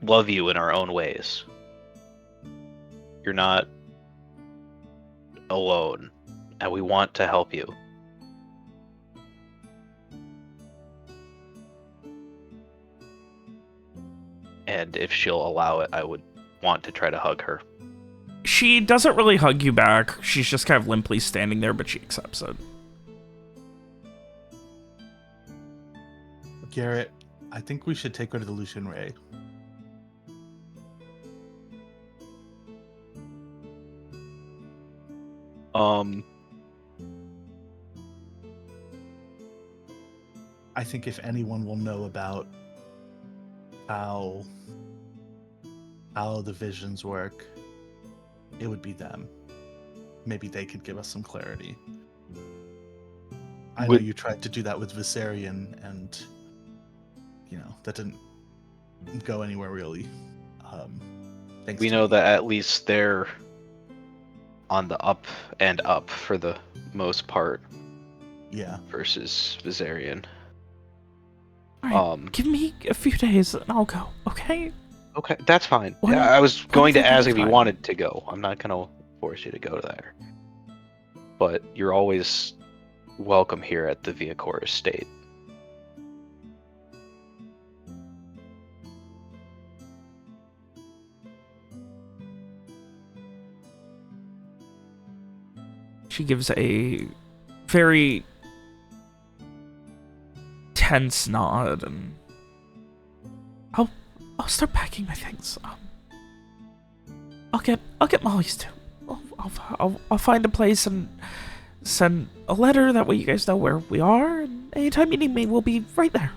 love you in our own ways. You're not alone, and we want to help you. And if she'll allow it, I would want to try to hug her. She doesn't really hug you back. She's just kind of limply standing there, but she accepts it. Garrett, I think we should take her to the Lucian Ray. I think if anyone will know about how the visions work, it would be them. Maybe they could give us some clarity. I know you tried to do that with Viserion, and that didn't go anywhere really. We know that at least they're on the up and up for the most part. Yeah. Versus Viserion. Alright, give me a few days and I'll go, okay? Okay, that's fine. Well, I was going to ask if you fine. wanted to go. I'm not going to force you to go there. But you're always welcome here at the Viacor estate. She gives a very tense nod, and I'll start packing my things. I'll get Molly's too. I'll find a place and send a letter. That way you guys know where we are. And anytime you need me, we'll be right there.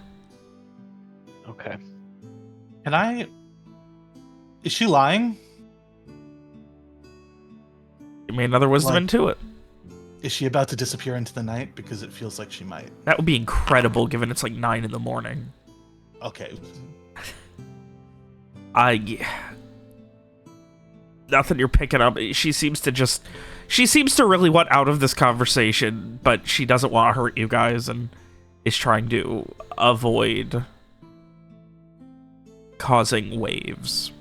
Okay. Is she lying? Give me another wisdom into it. Is she about to disappear into the night? Because it feels like she might. That would be incredible, given it's like 9 in the morning. Okay. Nothing you're picking up. She seems to really want out of this conversation, but she doesn't want to hurt you guys and is trying to avoid causing waves.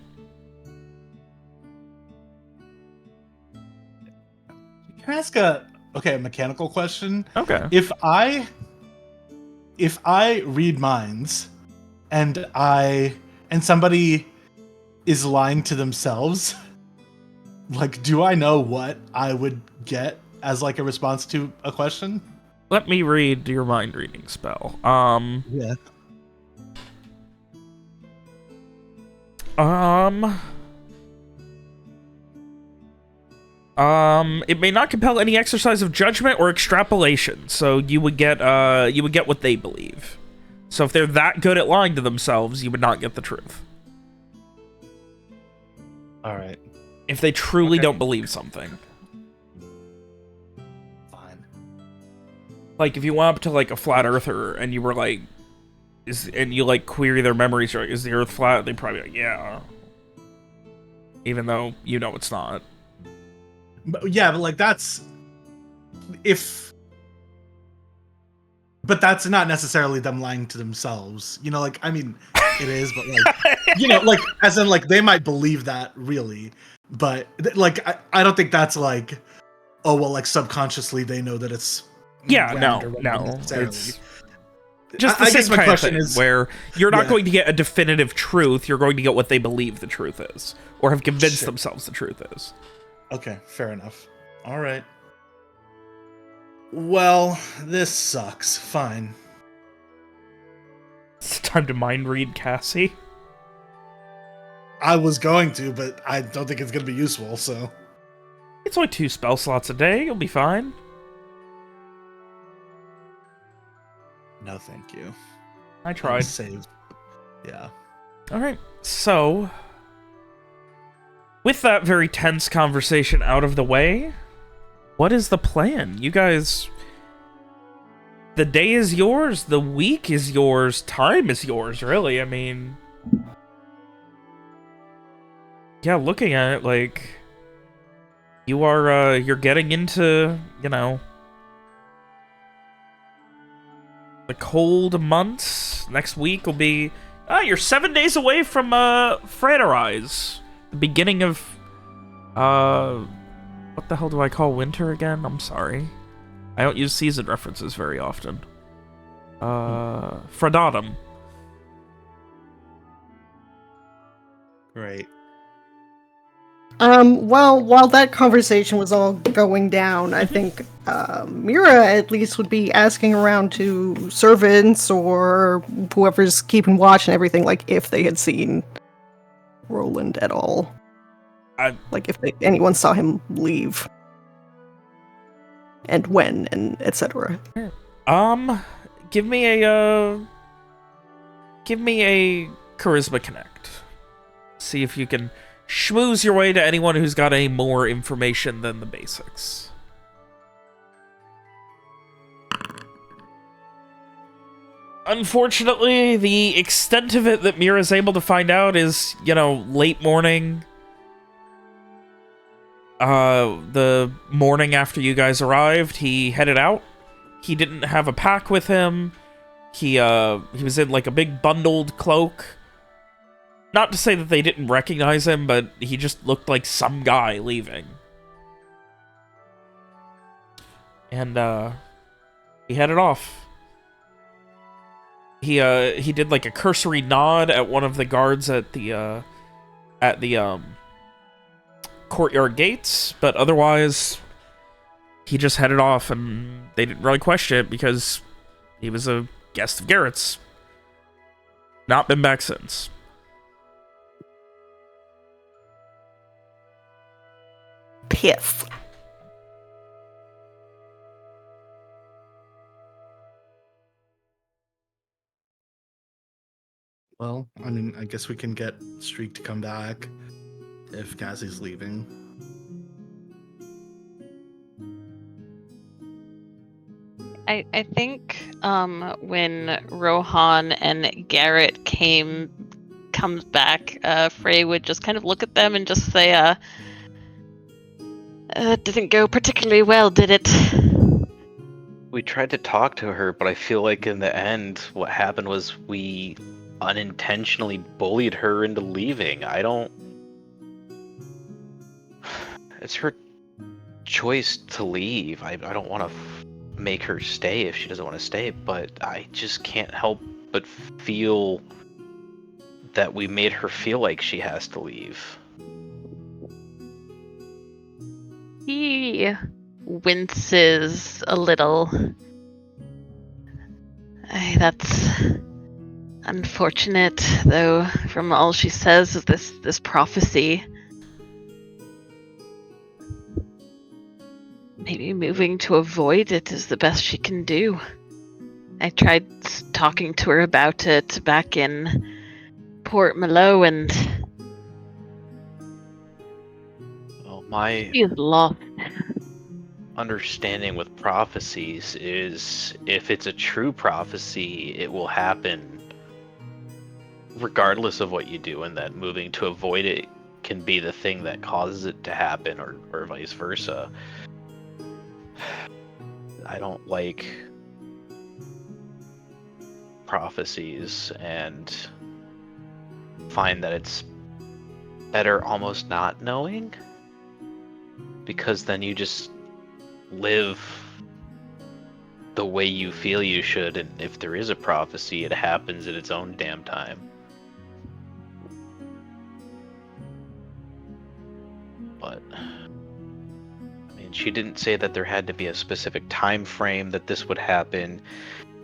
Can I ask a mechanical question? Okay. If I read minds and somebody is lying to themselves, like, do I know what I would get as like a response to a question? Let me read your mind reading spell. Yeah. It may not compel any exercise of judgment or extrapolation, so you would get what they believe. So if they're that good at lying to themselves, you would not get the truth. All right. If they truly Okay. don't believe something. Fine. Like, if you went up to, like, a flat earther and you were like, and you, like, query their memories, like, is the earth flat? They'd probably be like, yeah. Even though you know it's not. But, yeah, but like that's if. But that's not necessarily them lying to themselves. You know, like, I mean, it is, but like, you know, like, as in, like, they might believe that really, but like, I don't think that's like, oh, well, like, subconsciously they know that it's. Yeah, round or no. whatever necessarily. It's just the I same guess my kind question of thing, is- where you're not yeah. going to get a definitive truth, you're going to get what they believe the truth is. Or have convinced Shit. themselves the truth is. Okay, fair enough. All right. Well, this sucks. Fine. It's time to mind read Cassie. I was going to, but I don't think it's going to be useful, so. It's only 2 spell slots a day, you'll be fine. No, thank you. I tried. Save. Yeah. Alright, so... with that very tense conversation out of the way, what is the plan? You guys... the day is yours, the week is yours, time is yours, really. I mean... yeah, looking at it, like... you are, you're getting into, you know... the cold months. Next week will be... you're 7 days away from, Fraterize. The beginning of, what the hell do I call winter again? I'm sorry. I don't use season references very often. Fredatum. Great. Well, while that conversation was all going down, I think Mira at least would be asking around to servants or whoever's keeping watch and everything, like if they had seen Roland at all. Like if anyone saw him leave. And when, and etc. Give me a Charisma Connect. See if you can schmooze your way to anyone who's got any more information than the basics. Unfortunately, the extent of it that Mira's able to find out is, you know, late morning. The morning after you guys arrived, he headed out. He didn't have a pack with him. He was in, like, a big bundled cloak. Not to say that they didn't recognize him, but he just looked like some guy leaving. And, he headed off. He did, like, a cursory nod at one of the guards at the courtyard gates, but otherwise, he just headed off, and they didn't really question it because he was a guest of Garrett's. Not been back since. Piss. Well, I mean, I guess we can get Streak to come back if Cassie's leaving. I think when Rohan and Garrett comes back, Frey would just kind of look at them and just say, didn't go particularly well, did it? We tried to talk to her, but I feel like in the end, what happened was we unintentionally bullied her into leaving. It's her choice to leave. I don't want to make her stay if she doesn't want to stay, but I just can't help but feel that we made her feel like she has to leave. He winces a little. That's unfortunate, though, from all she says of this prophecy. Maybe moving to avoid it is the best she can do. I tried talking to her about it back in Port Malo, and Well, my she is lost. understanding with prophecies is if it's a true prophecy, it will happen regardless of what you do, and that moving to avoid it can be the thing that causes it to happen, or vice versa. I don't like prophecies and find that it's better almost not knowing, because then you just live the way you feel you should, and if there is a prophecy, it happens at its own damn time. But I mean, she didn't say that there had to be a specific time frame that this would happen,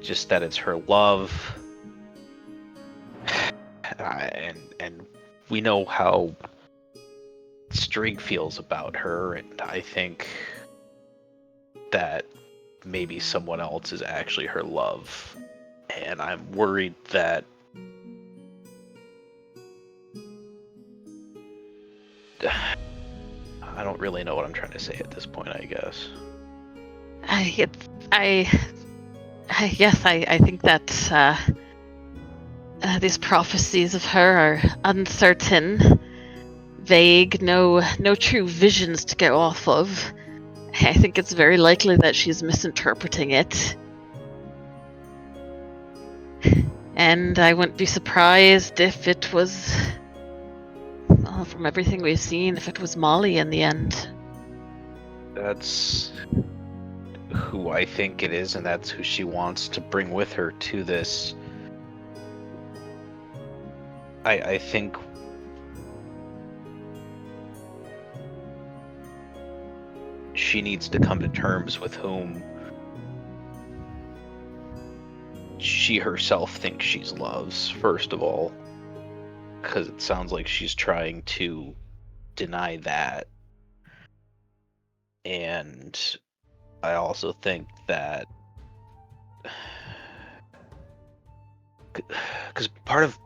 just that it's her love. And we know how Strig feels about her, and I think that maybe someone else is actually her love, and I'm worried that I don't really know what I'm trying to say at this point, I guess. I think that these prophecies of her are uncertain, vague, no true visions to go off of. I think it's very likely that she's misinterpreting it. And I wouldn't be surprised if it was, well, from everything we've seen, if it was Molly in the end. That's who I think it is, and that's who she wants to bring with her to this. I think she needs to come to terms with whom she herself thinks she loves, first of all, because it sounds like she's trying to deny that. And I also think that, because part of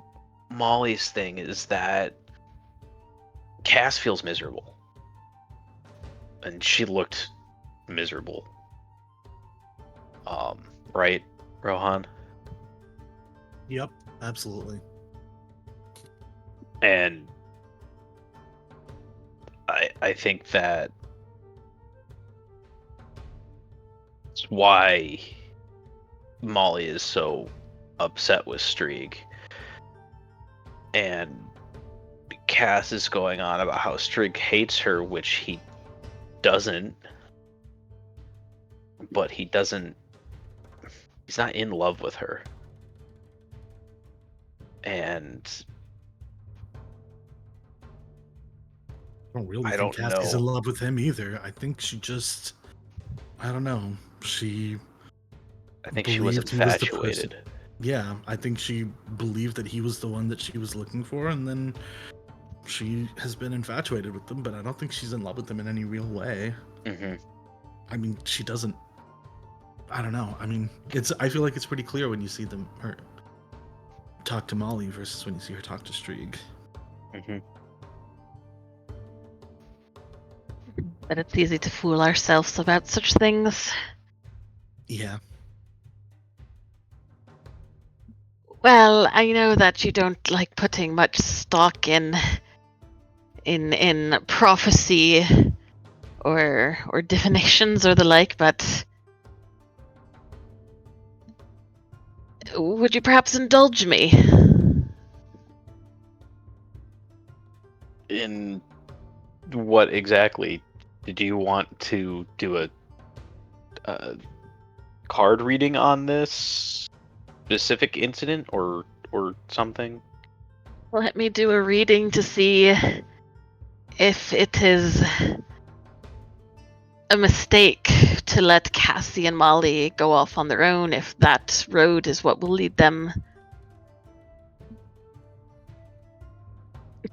Molly's thing is that Cass feels miserable, and she looked miserable. Right, Rohan? Yep, absolutely. And I think that it's why Molly is so upset with Streak. And Cass is going on about how Streak hates her, which he doesn't. But he's not in love with her. And I don't really I think don't Cassie's know. in love with him either. I think she just, I don't know. I think she was believed he was the person. infatuated. Yeah, I think she believed that he was the one that she was looking for, and then she has been infatuated with him, but I don't think she's in love with him in any real way. Mm-hmm. I mean, she doesn't. I don't know. I mean, I feel like it's pretty clear when you see her talk to Molly versus when you see her talk to Streak. Mm-hmm. But it's easy to fool ourselves about such things. Yeah. Well, I know that you don't like putting much stock in prophecy or divinations or the like, but would you perhaps indulge me? In what exactly? Did you want to do a card reading on this specific incident or something? Let me do a reading to see if it is a mistake to let Cassie and Molly go off on their own, if that road is what will lead them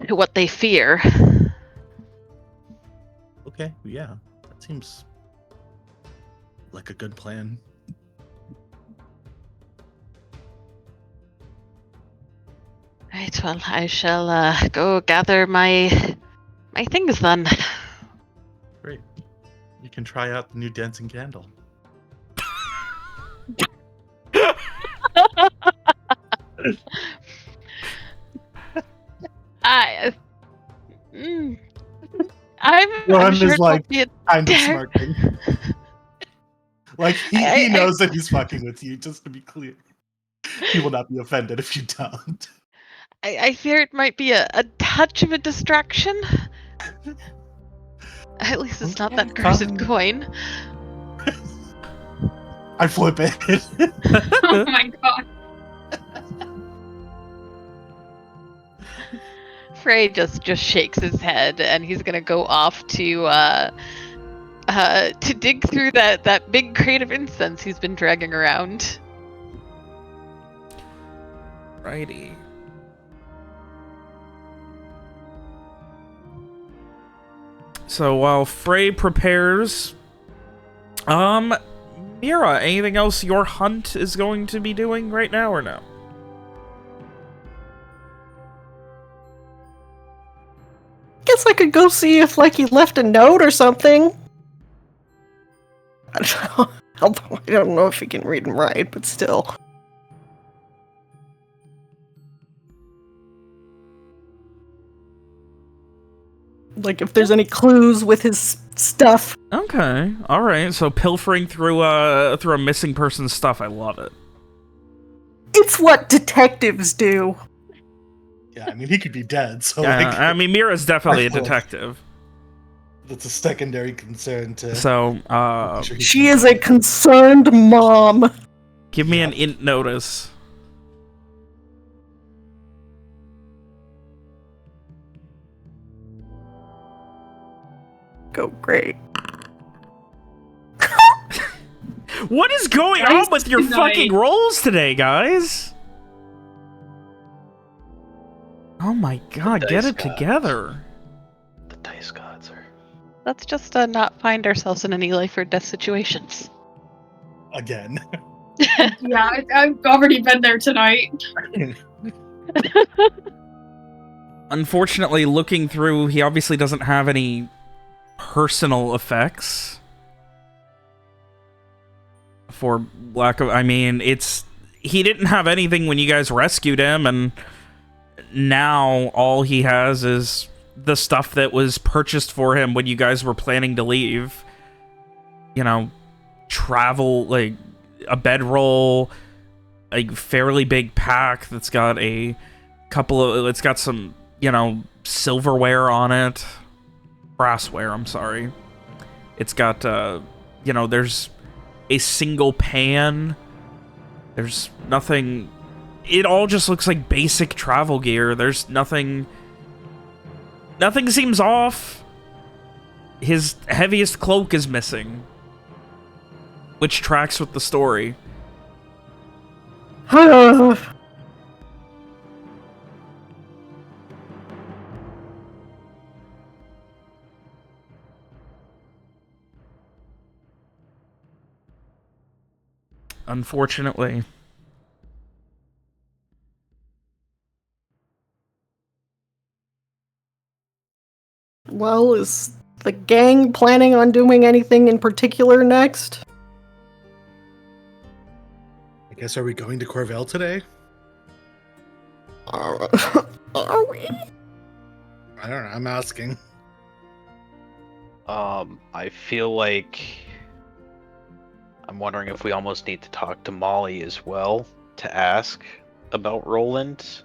to what they fear. Okay, yeah. That seems like a good plan. Right, well, I shall go gather my things then. Great. You can try out the new dancing candle. I, mm, I'm Rohan sure is it like won't be a kind of ter- smirking. Like he I- knows that he's fucking with you, just to be clear. He will not be offended if you don't. I fear it might be a touch of a distraction. At least it's not that cursed Fine. coin. I flip it. Oh my god. Frey just shakes his head, and he's gonna go off to dig through that big crate of incense he's been dragging around. Righty. So while Frey prepares, Mira, anything else your hunt is going to be doing right now or no? Guess I could go see if, like, he left a note or something. I don't know. Although I don't know if he can read and write, but still. Like, if there's any clues with his stuff. Okay, all right. So pilfering through a missing person's stuff, I love it. It's what detectives do. Yeah, I mean he could be dead, so Yeah, like I mean Mira's definitely a I feel like- detective. that's a secondary concern to. So make sure he She can- is a concerned mom. give me an Yeah. int notice. Go great. What is going Nice on with your tonight. fucking rolls today, guys? Oh my god, get dice it gods. together. The dice gods are. Let's just not find ourselves in any life or death situations. again. Yeah, I've already been there tonight. Unfortunately, looking through, he obviously doesn't have any personal effects. For lack of, I mean, he didn't have anything when you guys rescued him, and now all he has is the stuff that was purchased for him when you guys were planning to leave. You know, travel, like a bedroll, a fairly big pack that's got a couple of, it's got some, you know, silverware on it. Brassware, I'm sorry. It's got, you know, there's a single pan. There's nothing. It all just looks like basic travel gear. There's nothing. Nothing seems off. His heaviest cloak is missing, which tracks with the story. Unfortunately. Well, is the gang planning on doing anything in particular next? I guess are we going to Corvell today? Are we? I don't know. I'm asking. I feel like I'm wondering if we almost need to talk to Molly as well to ask about Roland.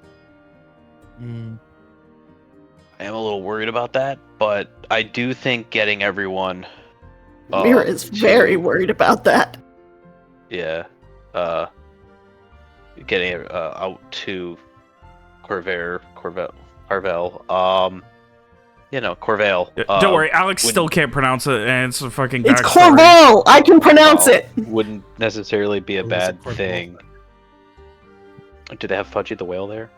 Mm, I am a little worried about that, but I do think getting everyone. Mira is very worried about that. Yeah. Getting out to Corvell. You know, Corvell. Don't worry, Alex wouldn't- still can't pronounce it, and it's a fucking It's backstory. Corval! I can pronounce it! Wouldn't necessarily be a Who is bad it, Corvell? thing. Do they have Fudgy the Whale there?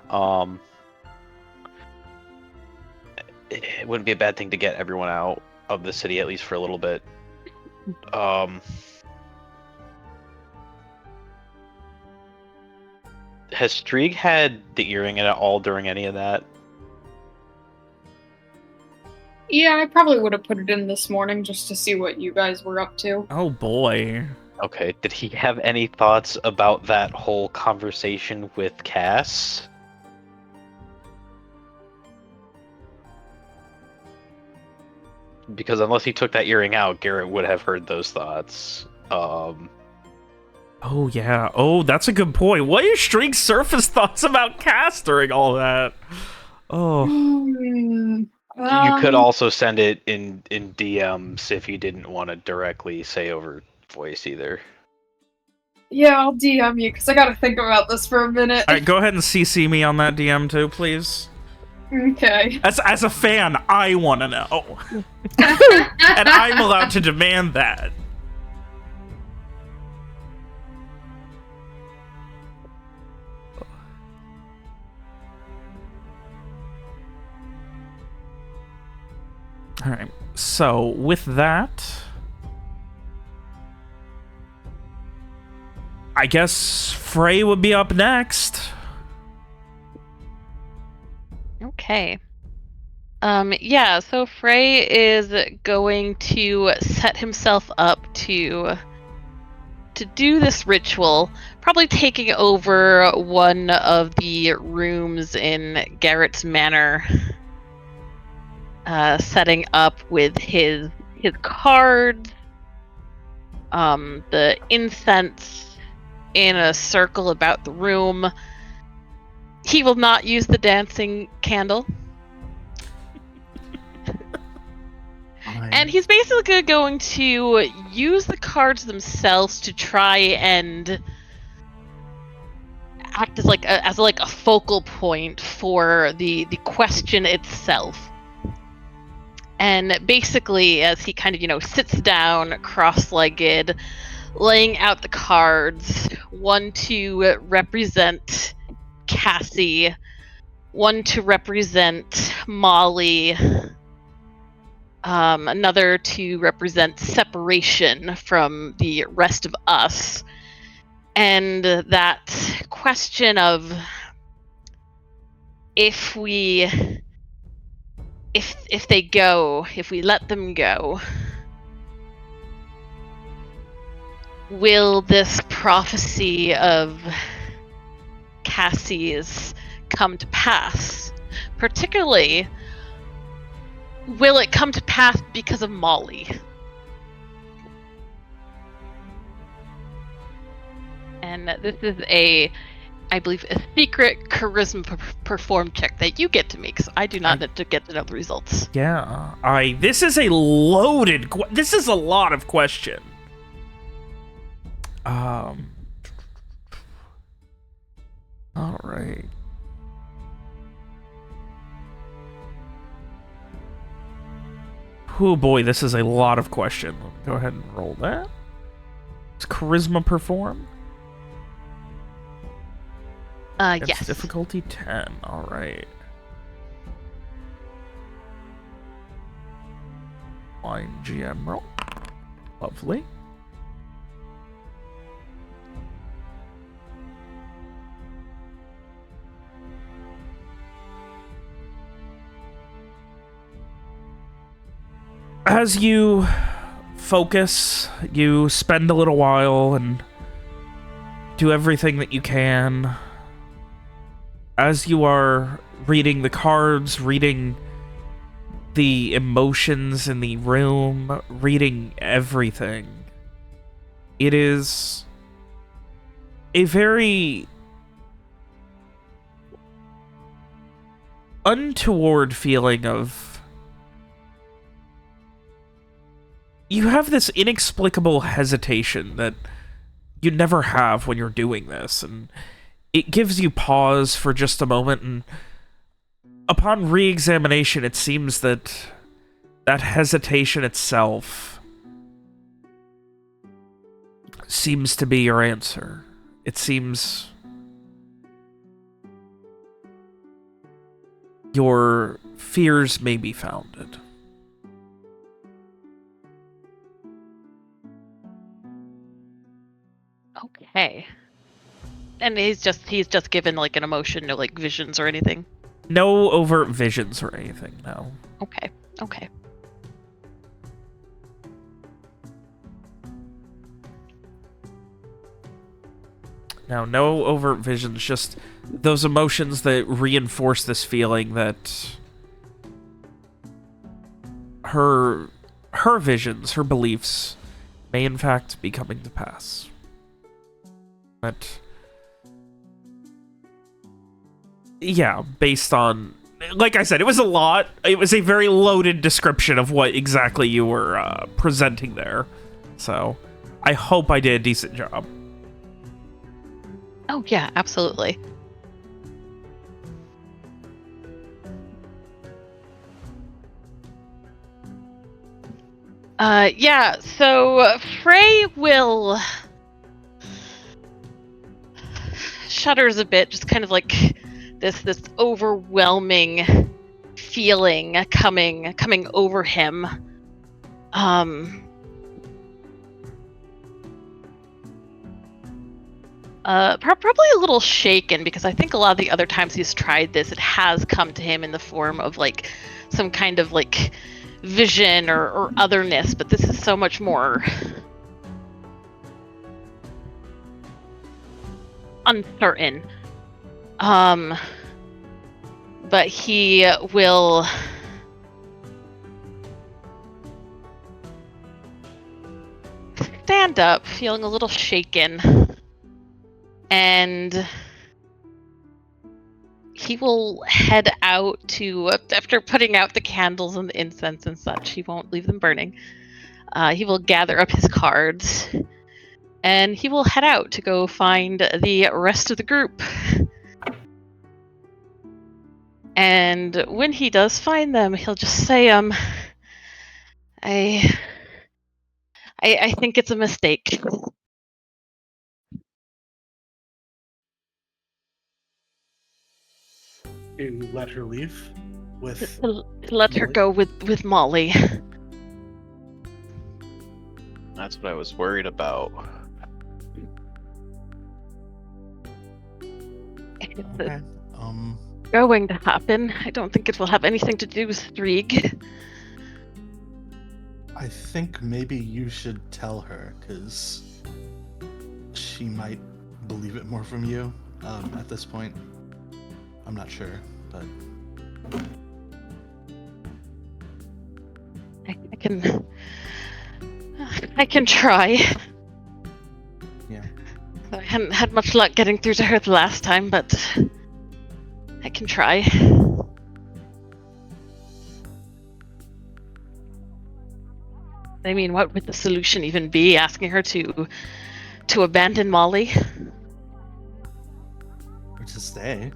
It wouldn't be a bad thing to get everyone out of the city at least for a little bit. has Strieg had the earring at all during any of that? Yeah, I probably would have put it in this morning just to see what you guys were up to. Oh boy. Okay, did he have any thoughts about that whole conversation with Cass? Because unless he took that earring out, Garrett would have heard those thoughts. Oh yeah. Oh, that's a good point. What are Strieg's surface thoughts about Cass during all that? Oh. You could also send it in DMs if you didn't want to directly say over voice either. Yeah, I'll DM you because I gotta think about this for a minute. All right, go ahead and CC me on that DM too, please. Okay. As a fan, I want to know, and I'm allowed to demand that. All right. So with that, I guess Frey would be up next. Okay. Yeah, so Frey is going to set himself up to do this ritual, probably taking over one of the rooms in Garrett's manor, setting up with his cards, the incense in a circle about the room. He will not use the dancing candle. And he's basically going to use the cards themselves to try and act as a focal point for the question itself. And basically, as he kind of, sits down cross-legged, laying out the cards, one to represent Cassie, one to represent Molly, another to represent separation from the rest of us. And that question of if they go, if we let them go, will this prophecy of Cassie's come to pass? Particularly, will it come to pass because of Molly? And this is I believe, a secret charisma perform check that you get to make, so I do not get to know the results. Yeah, this is a loaded. This is a lot of question. All right. Oh boy, this is a lot of question. Go ahead and roll that. It's charisma perform. Yes. Difficulty 10. All right. Line GM roll. Lovely. As you focus, you spend a little while and do everything that you can. As you are reading the cards, reading the emotions in the room, reading everything, it is a very untoward feeling of... You have this inexplicable hesitation that you never have when you're doing this, and it gives you pause for just a moment, and upon re-examination, it seems that that hesitation itself seems to be your answer. It seems your fears may be founded. Okay. And And he's just given like an emotion, no like visions or anything. No overt visions or anything, no. Okay. Okay. No overt visions, just those emotions that reinforce this feeling that her visions, her beliefs may in fact be coming to pass. But yeah, based on, like I said, it was a lot. It was a very loaded description of what exactly you were presenting there. So I hope I did a decent job. Oh yeah, absolutely. Yeah, so Frey will shudders a bit, just kind of like this overwhelming feeling coming over him. Probably a little shaken, because I think a lot of the other times he's tried this, it has come to him in the form of like some kind of like vision or otherness, but this is so much more uncertain. But he will stand up, feeling a little shaken, and he will head out to, after putting out the candles and the incense and such, he won't leave them burning. He will gather up his cards, and he will head out to go find the rest of the group. And when he does find them, he'll just say, I think it's a mistake. To let her leave with To let her Molly? go with Molly. That's what I was worried about. It's Okay. going to happen. I don't think it will have anything to do with Strieg. I think maybe you should tell her, because she might believe it more from you at this point. I'm not sure, but I can try. yeah. I hadn't had much luck getting through to her the last time, but I can try. I mean, what would the solution even be? Asking her to abandon Molly? Or to stay.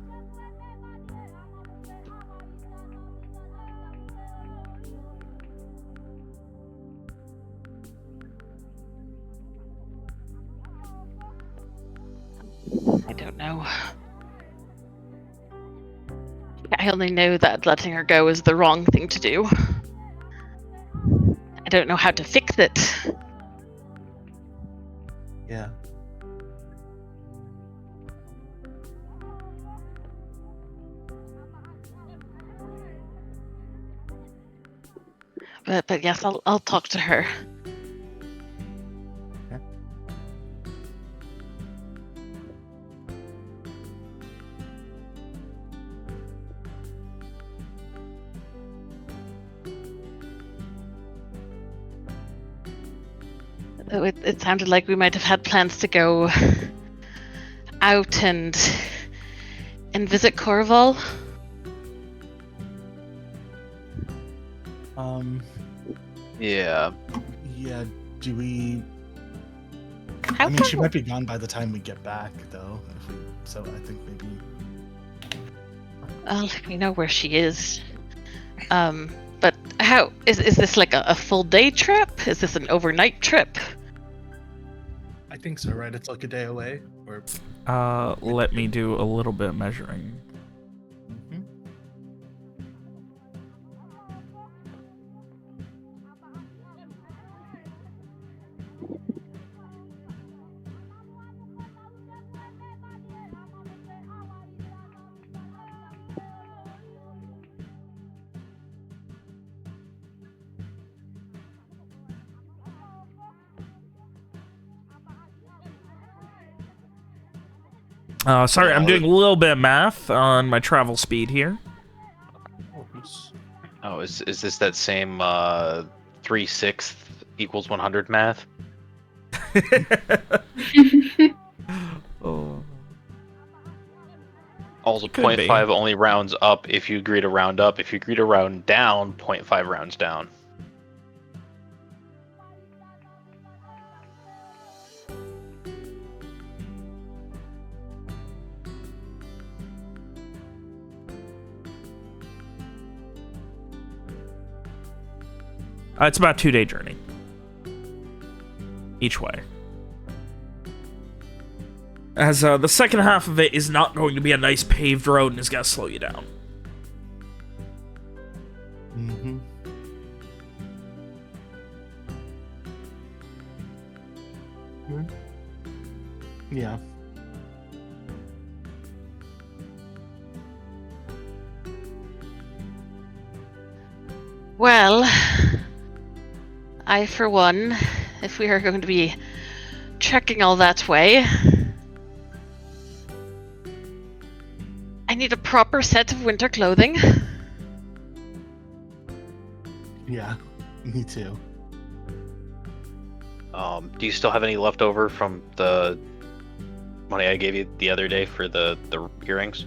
I don't know. I only know that letting her go is the wrong thing to do. I don't know how to fix it. Yeah. But yes, I'll talk to her. Okay. It sounded like we might have had plans to go out and visit Corval. Yeah. Yeah, do we... How I mean, far- she might be gone by the time we get back, though. So I think maybe... Well, we know where she is. But how is this like a full day trip? Is this an overnight trip? I think so, right? It's like a day away? Or... Let me do a little bit of measuring. Mhm. Sorry, I'm doing a little bit of math on my travel speed here. Oh, is this that same 3/6 equals 100 math? Oh. Also, Could be. 0.5 only rounds up if you agree to round up. If you agree to round down, 0.5 rounds down. It's about a 2-day journey. Each way. As the second half of it is not going to be a nice paved road and is going to slow you down. Mm-hmm. Yeah. Well, I, for one, if we are going to be trekking all that way, I need a proper set of winter clothing. Yeah. Me too. Do you still have any left over from the money I gave you the other day for the earrings?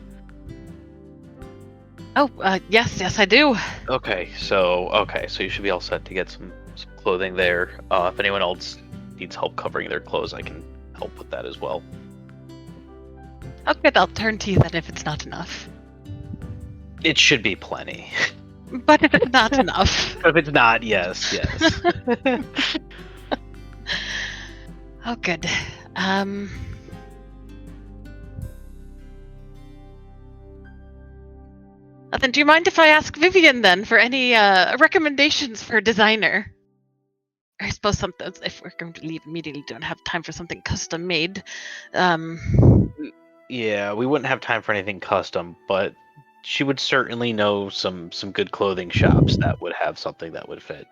Oh, yes, I do. Okay, so you should be all set to get some clothing there. If anyone else needs help covering their clothes, I can help with that as well. Okay, I'll turn to you then if it's not enough. It should be plenty. But if it's not enough. If it's not, yes. Oh, good. Then do you mind if I ask Vivian then for any recommendations for a designer? I suppose something, if we're going to leave immediately, don't have time for something custom made. Yeah, we wouldn't have time for anything custom, but she would certainly know some good clothing shops that would have something that would fit.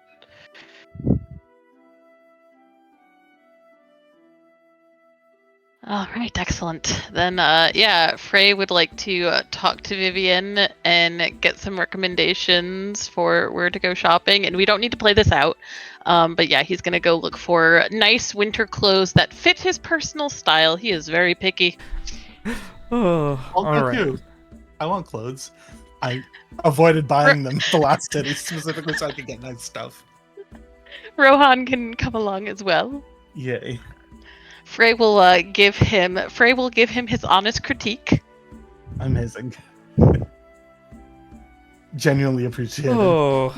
All right, excellent. Then, yeah, Frey would like to talk to Vivian and get some recommendations for where to go shopping. And we don't need to play this out. But yeah, he's going to go look for nice winter clothes that fit his personal style. He is very picky. Oh, All right. too. I want clothes. I avoided buying them the last city specifically so I could get nice stuff. Rohan can come along as well. Yay. Frey will give him his honest critique. Amazing. Genuinely appreciated. Oh.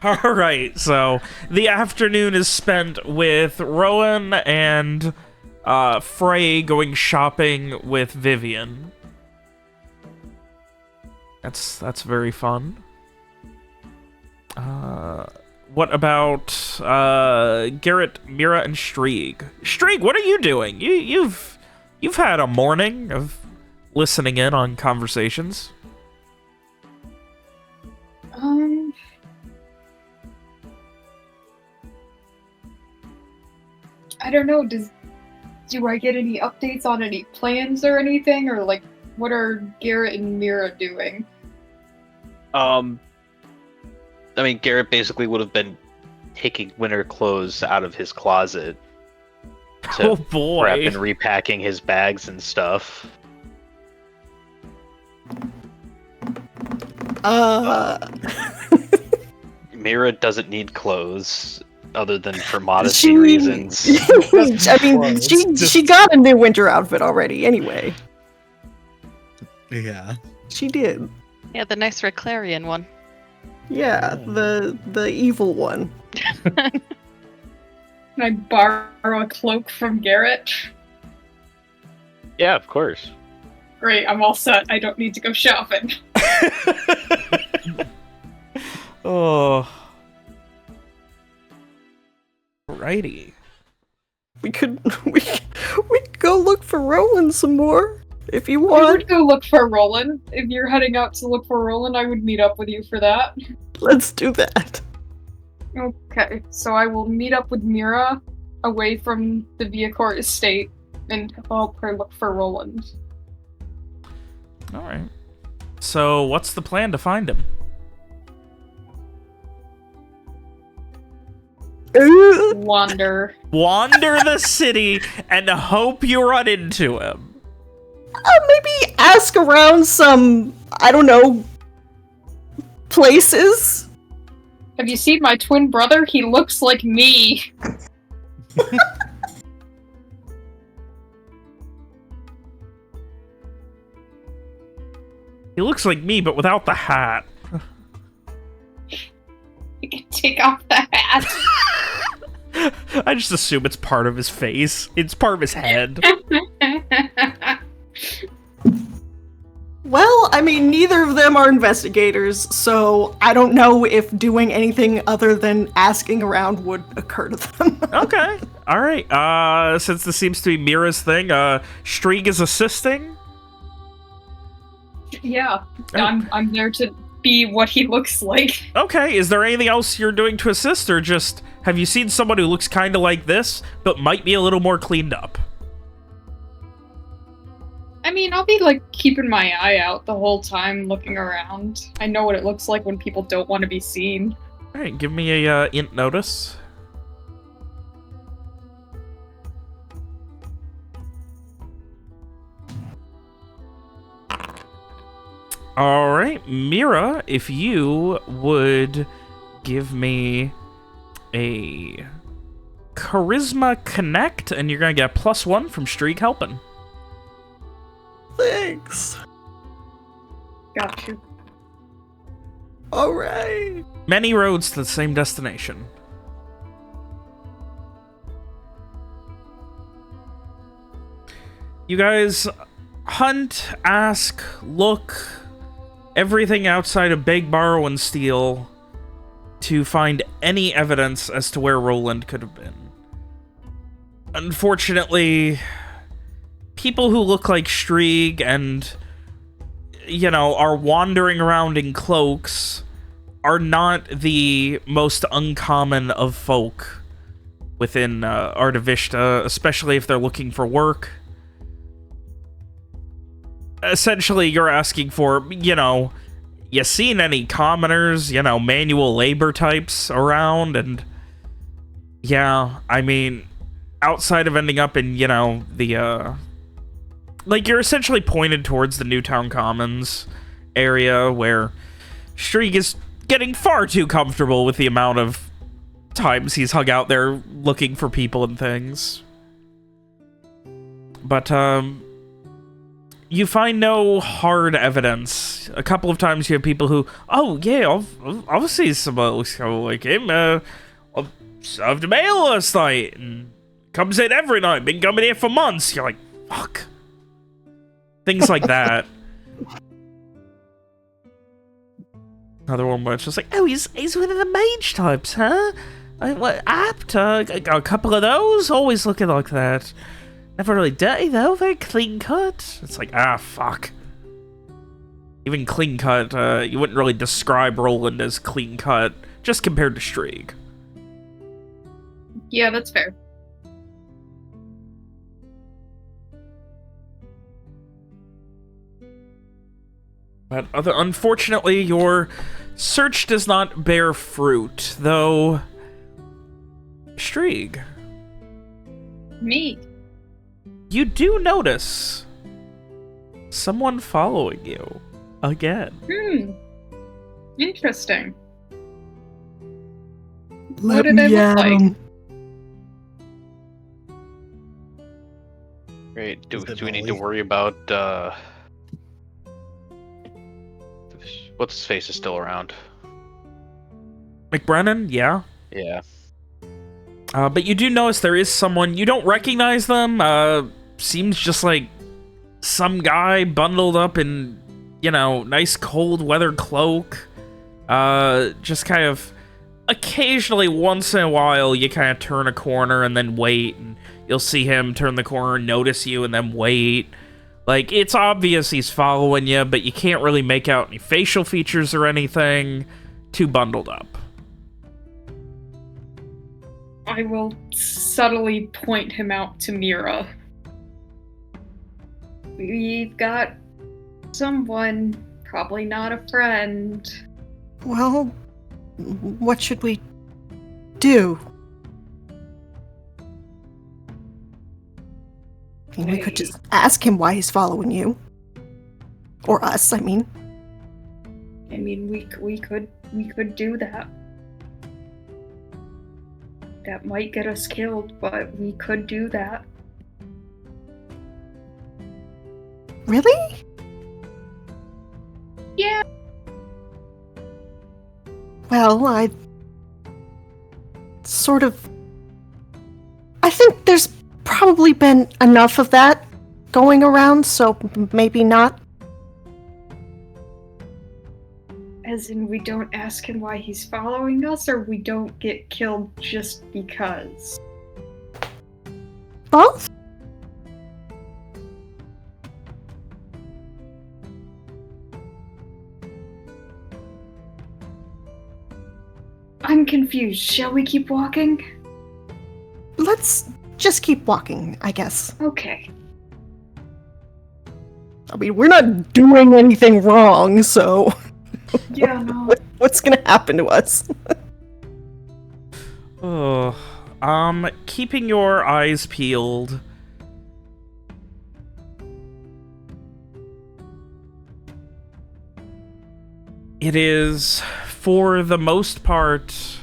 All right, so the afternoon is spent with Rowan and Frey going shopping with Vivian. That's very fun. What about Garrett, Mira, and Strieg? Strieg, what are you doing? You've had a morning of listening in on conversations. I don't know, do I get any updates on any plans or anything, or like what are Garrett and Mira doing? I mean, Garrett basically would have been taking winter clothes out of his closet to Oh boy. prep and repacking his bags and stuff. Mira doesn't need clothes other than for modesty reasons. I mean, she got a new winter outfit already anyway. Yeah. She did. Yeah, the nice red Clarion one. Yeah, the evil one. Can I borrow a cloak from Garrett? Yeah, of course. Great, I'm all set. I don't need to go shopping. Oh. Alrighty. We could go look for Roland some more if you I want. would go look for Roland. If you're heading out to look for Roland, I would meet up with you for that. Let's do that. Okay, so I will meet up with Mira away from the Viacor estate and help her look for Roland. All right. So, what's the plan to find him? Wander. Wander the city and hope you run into him. Maybe ask around some, I don't know, places. Have you seen my twin brother? He looks like me. He looks like me, but without the hat. You can take off the hat. I just assume it's part of his face. It's part of his head. Well, I mean, neither of them are investigators, so I don't know if doing anything other than asking around would occur to them. Okay. All right. Since this seems to be Mira's thing, Strieg is assisting. Yeah, I'm there to be what he looks like. Okay. Is there anything else you're doing to assist, or just have you seen someone who looks kind of like this, but might be a little more cleaned up? I mean, I'll be like keeping my eye out the whole time, looking around. I know what it looks like when people don't want to be seen. All right. Give me a int notice. All right, Mira, if you would give me a Charisma Connect, and you're going to get +1 from Strieg helping. Thanks. Got you. Alright. Many roads to the same destination. You guys hunt, ask, look, everything outside of beg, borrow, and steal to find any evidence as to where Roland could have been. Unfortunately, people who look like Strieg and, you know, are wandering around in cloaks are not the most uncommon of folk within Artavishta, especially if they're looking for work. Essentially, you're asking for, you know, you seen any commoners, you know, manual labor types around, and yeah, I mean, outside of ending up in, you know, the, like, you're essentially pointed towards the Newtown Commons area where Strieg is getting far too comfortable with the amount of times he's hung out there looking for people and things. But, you find no hard evidence. A couple of times you have people who, oh yeah, I've seen somebody looks kind of like him. I served a mail last night and comes in every night. Been coming here for months. You're like, fuck. Things like that. Another one where it's just like, oh, he's one of the mage types, huh? What, apt? A couple of those? Always looking like that. Never really dirty, though. Very clean cut. It's like, ah, fuck. Even clean cut, you wouldn't really describe Roland as clean cut, just compared to Strieg. Yeah, that's fair. But unfortunately, your search does not bear fruit, though... Strieg. Me. You do notice someone following you again. Interesting. Let What did they me look at like? 'em. Great. Do Is it we need to Molly? worry about what's his face is still around? McBrennan, yeah. Yeah. But you do notice there is someone, you don't recognize them, seems just like some guy bundled up in, you know, nice cold weather cloak. Just kind of, occasionally, once in a while, you kind of turn a corner and then wait, and you'll see him turn the corner and notice you and then wait. Like, it's obvious he's following you, but you can't really make out any facial features or anything. Too bundled up. I will subtly point him out to Mira. We've got Someone, probably not a friend. Well, what should we do? I mean, we could just ask him why he's following you. Or us, I mean. I mean, we could do that. That might get us killed, but we could do that. Really? Yeah. Well, I think there's probably been enough of that going around, so maybe not. As in, we don't ask him why he's following us, or we don't get killed just because? Both? I'm confused. Shall we keep walking? Let's just keep walking, I guess. Okay. I mean, we're not doing anything wrong, so Yeah, no. what's gonna happen to us? Oh, keeping your eyes peeled. It is, for the most part,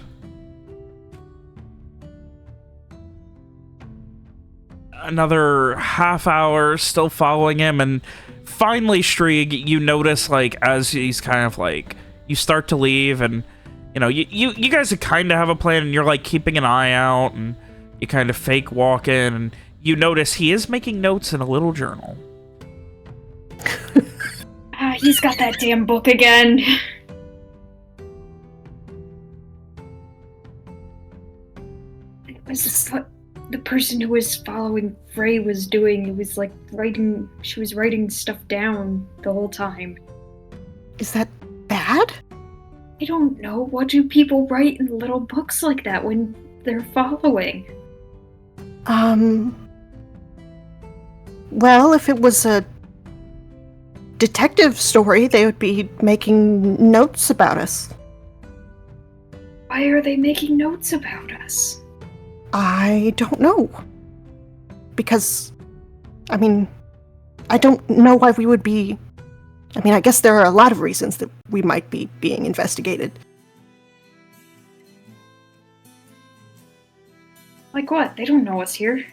another half hour still following him, and finally, Strieg, you notice, like, as he's kind of, like, you start to leave, and, you know, you guys kind of have a plan, and you're, like, keeping an eye out, and you kind of fake walk in, and you notice he is making notes in a little journal. He's got that damn book again. It was what the person who was following Frey was doing. It was like she was writing stuff down the whole time. Is that bad? I don't know. What do people write in little books like that when they're following? Well, if it was a detective story, they would be making notes about us. Why are they making notes about us? I don't know. Because, I mean, I don't know why we would be... I mean, I guess there are a lot of reasons that we might be being investigated. Like what? They don't know us here.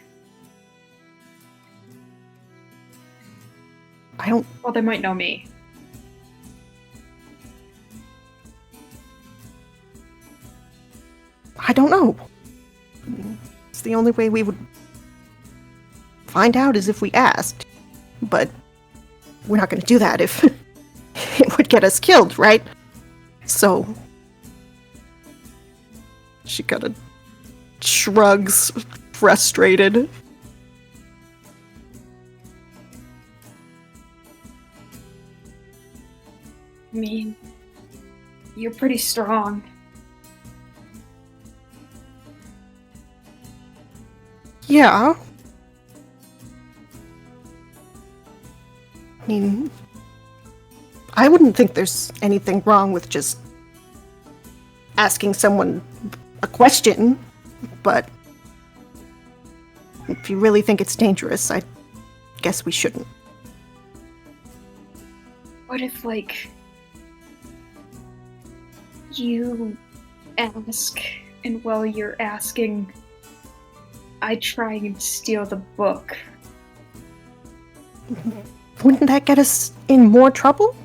Well, they might know me. I don't know. It's the only way we would find out is if we asked. But we're not going to do that if it would get us killed, right? So she kind of shrugs, frustrated. I mean, you're pretty strong. Yeah. I mean, I wouldn't think there's anything wrong with just asking someone a question, but if you really think it's dangerous, I guess we shouldn't. What if, like, you ask, and while you're asking, I try and steal the book? Wouldn't that get us in more trouble?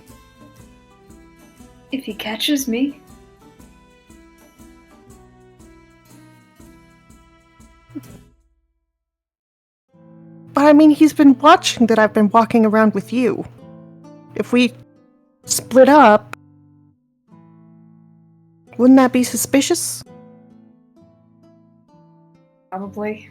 If he catches me. But I mean, he's been watching that I've been walking around with you. If we split up, wouldn't that be suspicious? Probably.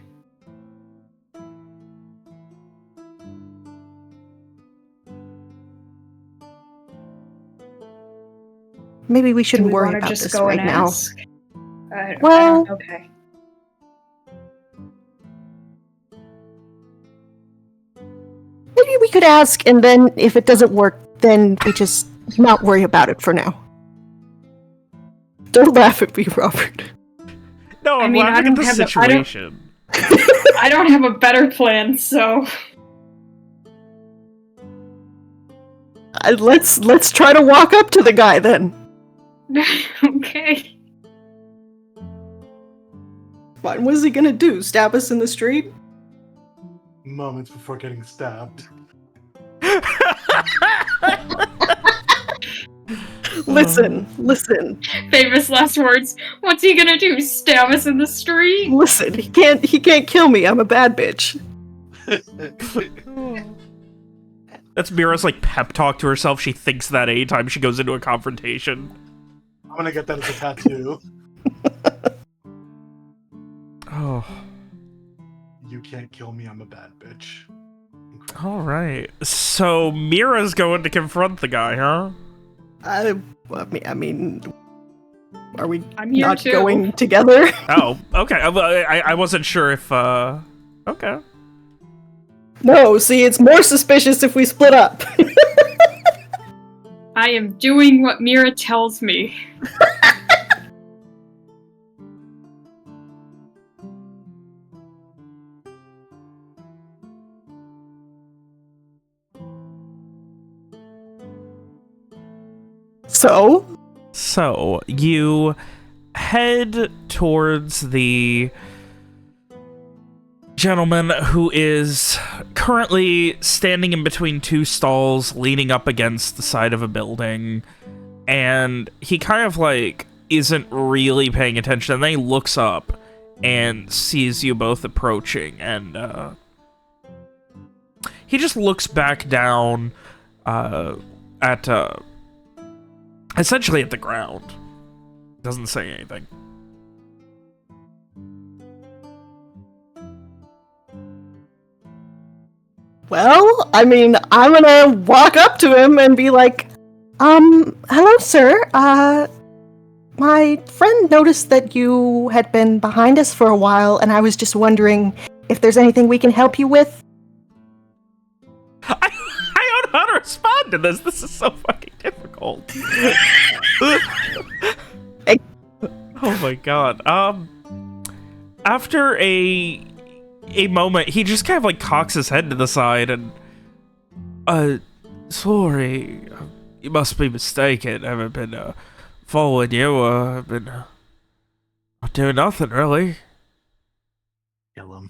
Maybe we Do shouldn't we worry wanna about just this go right and now. ask? Well- okay. Maybe we could ask, and then if it doesn't work, then we just not worry about it for now. Don't laugh at me, Robert. No, I'm laughing at the situation. I don't have a better plan, so Let's try to walk up to the guy then. okay. Fine, what is he gonna do? Stab us in the street? Moments before getting stabbed. Listen. Famous last words. What's he gonna do? Stab us in the street? Listen, he can't kill me. I'm a bad bitch. That's Mira's like pep talk to herself. She thinks that anytime she goes into a confrontation. I'm gonna get that as a tattoo. Oh. You can't kill me, I'm a bad bitch. Incredible. All right. So Mira's going to confront the guy, huh? I mean, are we I'm here not too. going together? Oh, okay. I wasn't sure if, okay. No, see, it's more suspicious if we split up. I am doing what Mira tells me. So, you head towards the gentleman who is currently standing in between two stalls, leaning up against the side of a building, and he kind of like isn't really paying attention, and then he looks up and sees you both approaching, and he just looks back down at essentially at the ground. Doesn't say anything. well, I mean, I'm gonna walk up to him and be like, hello, sir. My friend noticed that you had been behind us for a while, and I was just wondering if there's anything we can help you with. I don't know how to respond to this. This is so fucking difficult. Oh my god. After a moment, he just kind of like cocks his head to the side and, sorry, you must be mistaken. I haven't been following you. I've been not doing nothing really. Kill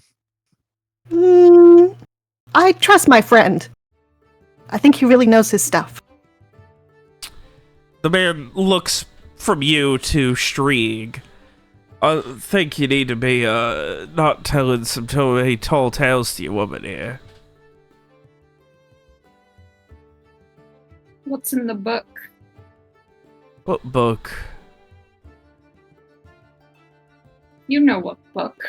him. I trust my friend. I think he really knows his stuff. The man looks from you to Strieg. I think you need to be, not telling some too tall tales to your woman here. What's in the book? What book? You know what book.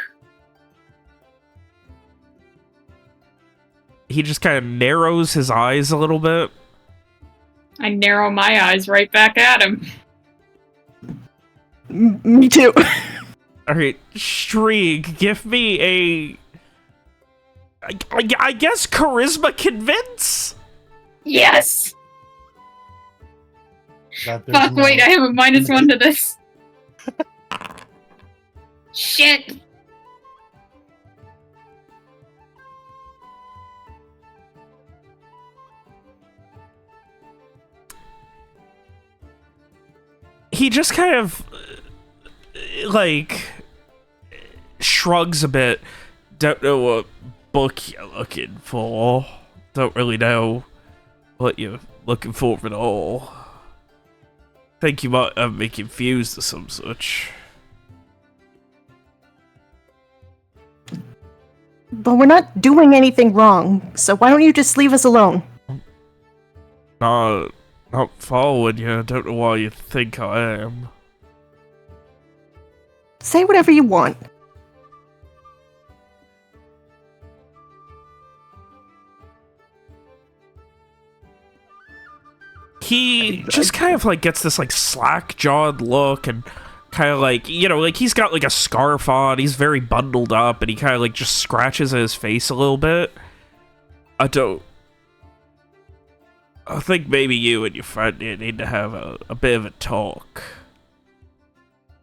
He just kind of narrows his eyes a little bit. I narrow my eyes right back at him. Me too. Alright, Strieg, give me I guess charisma convince? Yes! That there's Fuck, no- wait, I have a -1 to this. Shit! He just kind of, like, shrugs a bit. Don't know what book you're looking for. Don't really know what you're looking for at all. Think you might have me confused or some such. But we're not doing anything wrong, so why don't you just leave us alone? Not following you. I don't know why you think I am. Say whatever you want. He just kind of like gets this like slack-jawed look and kind of like, you know, like he's got like a scarf on, he's very bundled up, and he kind of like just scratches at his face a little bit. I don't... I think maybe you and your friend here need to have a bit of a talk.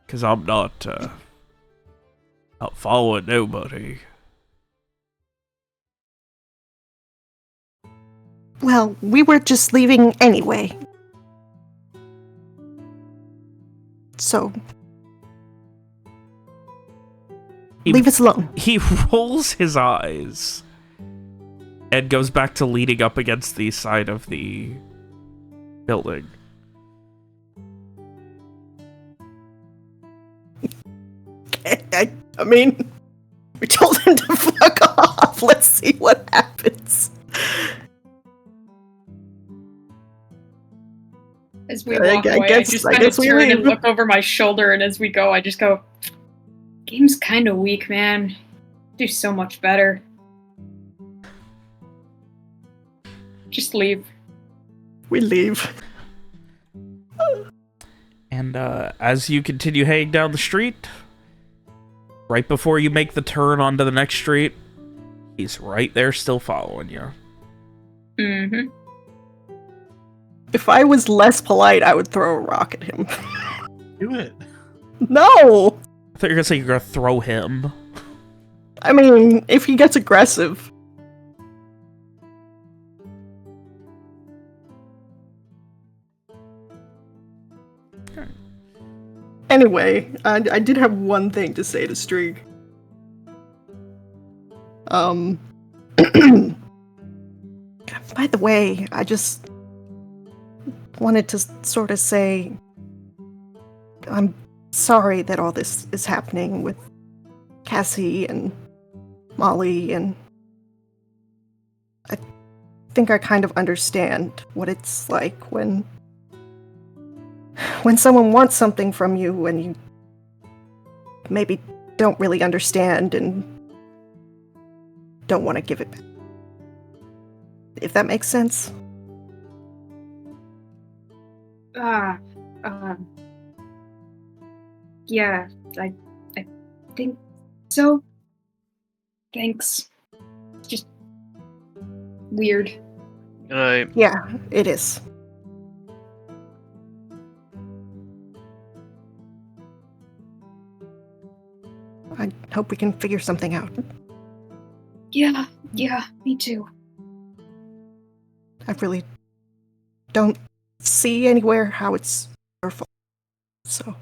Because I'm not following nobody. Well, we were just leaving anyway. So, leave us alone. He rolls his eyes and goes back to leaning up against the side of the building. I mean, we told him to fuck off. Let's see what happens. As we walk away, I just kind of turn and look over my shoulder, and as we go, I just go, game's kind of weak, man. Do so much better. Just leave. We leave. And as you continue heading down the street, right before you make the turn onto the next street, he's right there still following you. Mm-hmm. If I was less polite, I would throw a rock at him. Do it. No! I thought you were gonna say you're gonna throw him. I mean, if he gets aggressive. Anyway, I did have one thing to say to Streak. By the way, I just wanted to sort of say I'm sorry that all this is happening with Cassie and Molly, and I think I kind of understand what it's like when someone wants something from you and you maybe don't really understand and don't want to give it back. If that makes sense. Yeah, I think so. Thanks. It's just weird. Yeah, it is. I hope we can figure something out. Yeah, me too. I really don't see anywhere how it's your fault. So.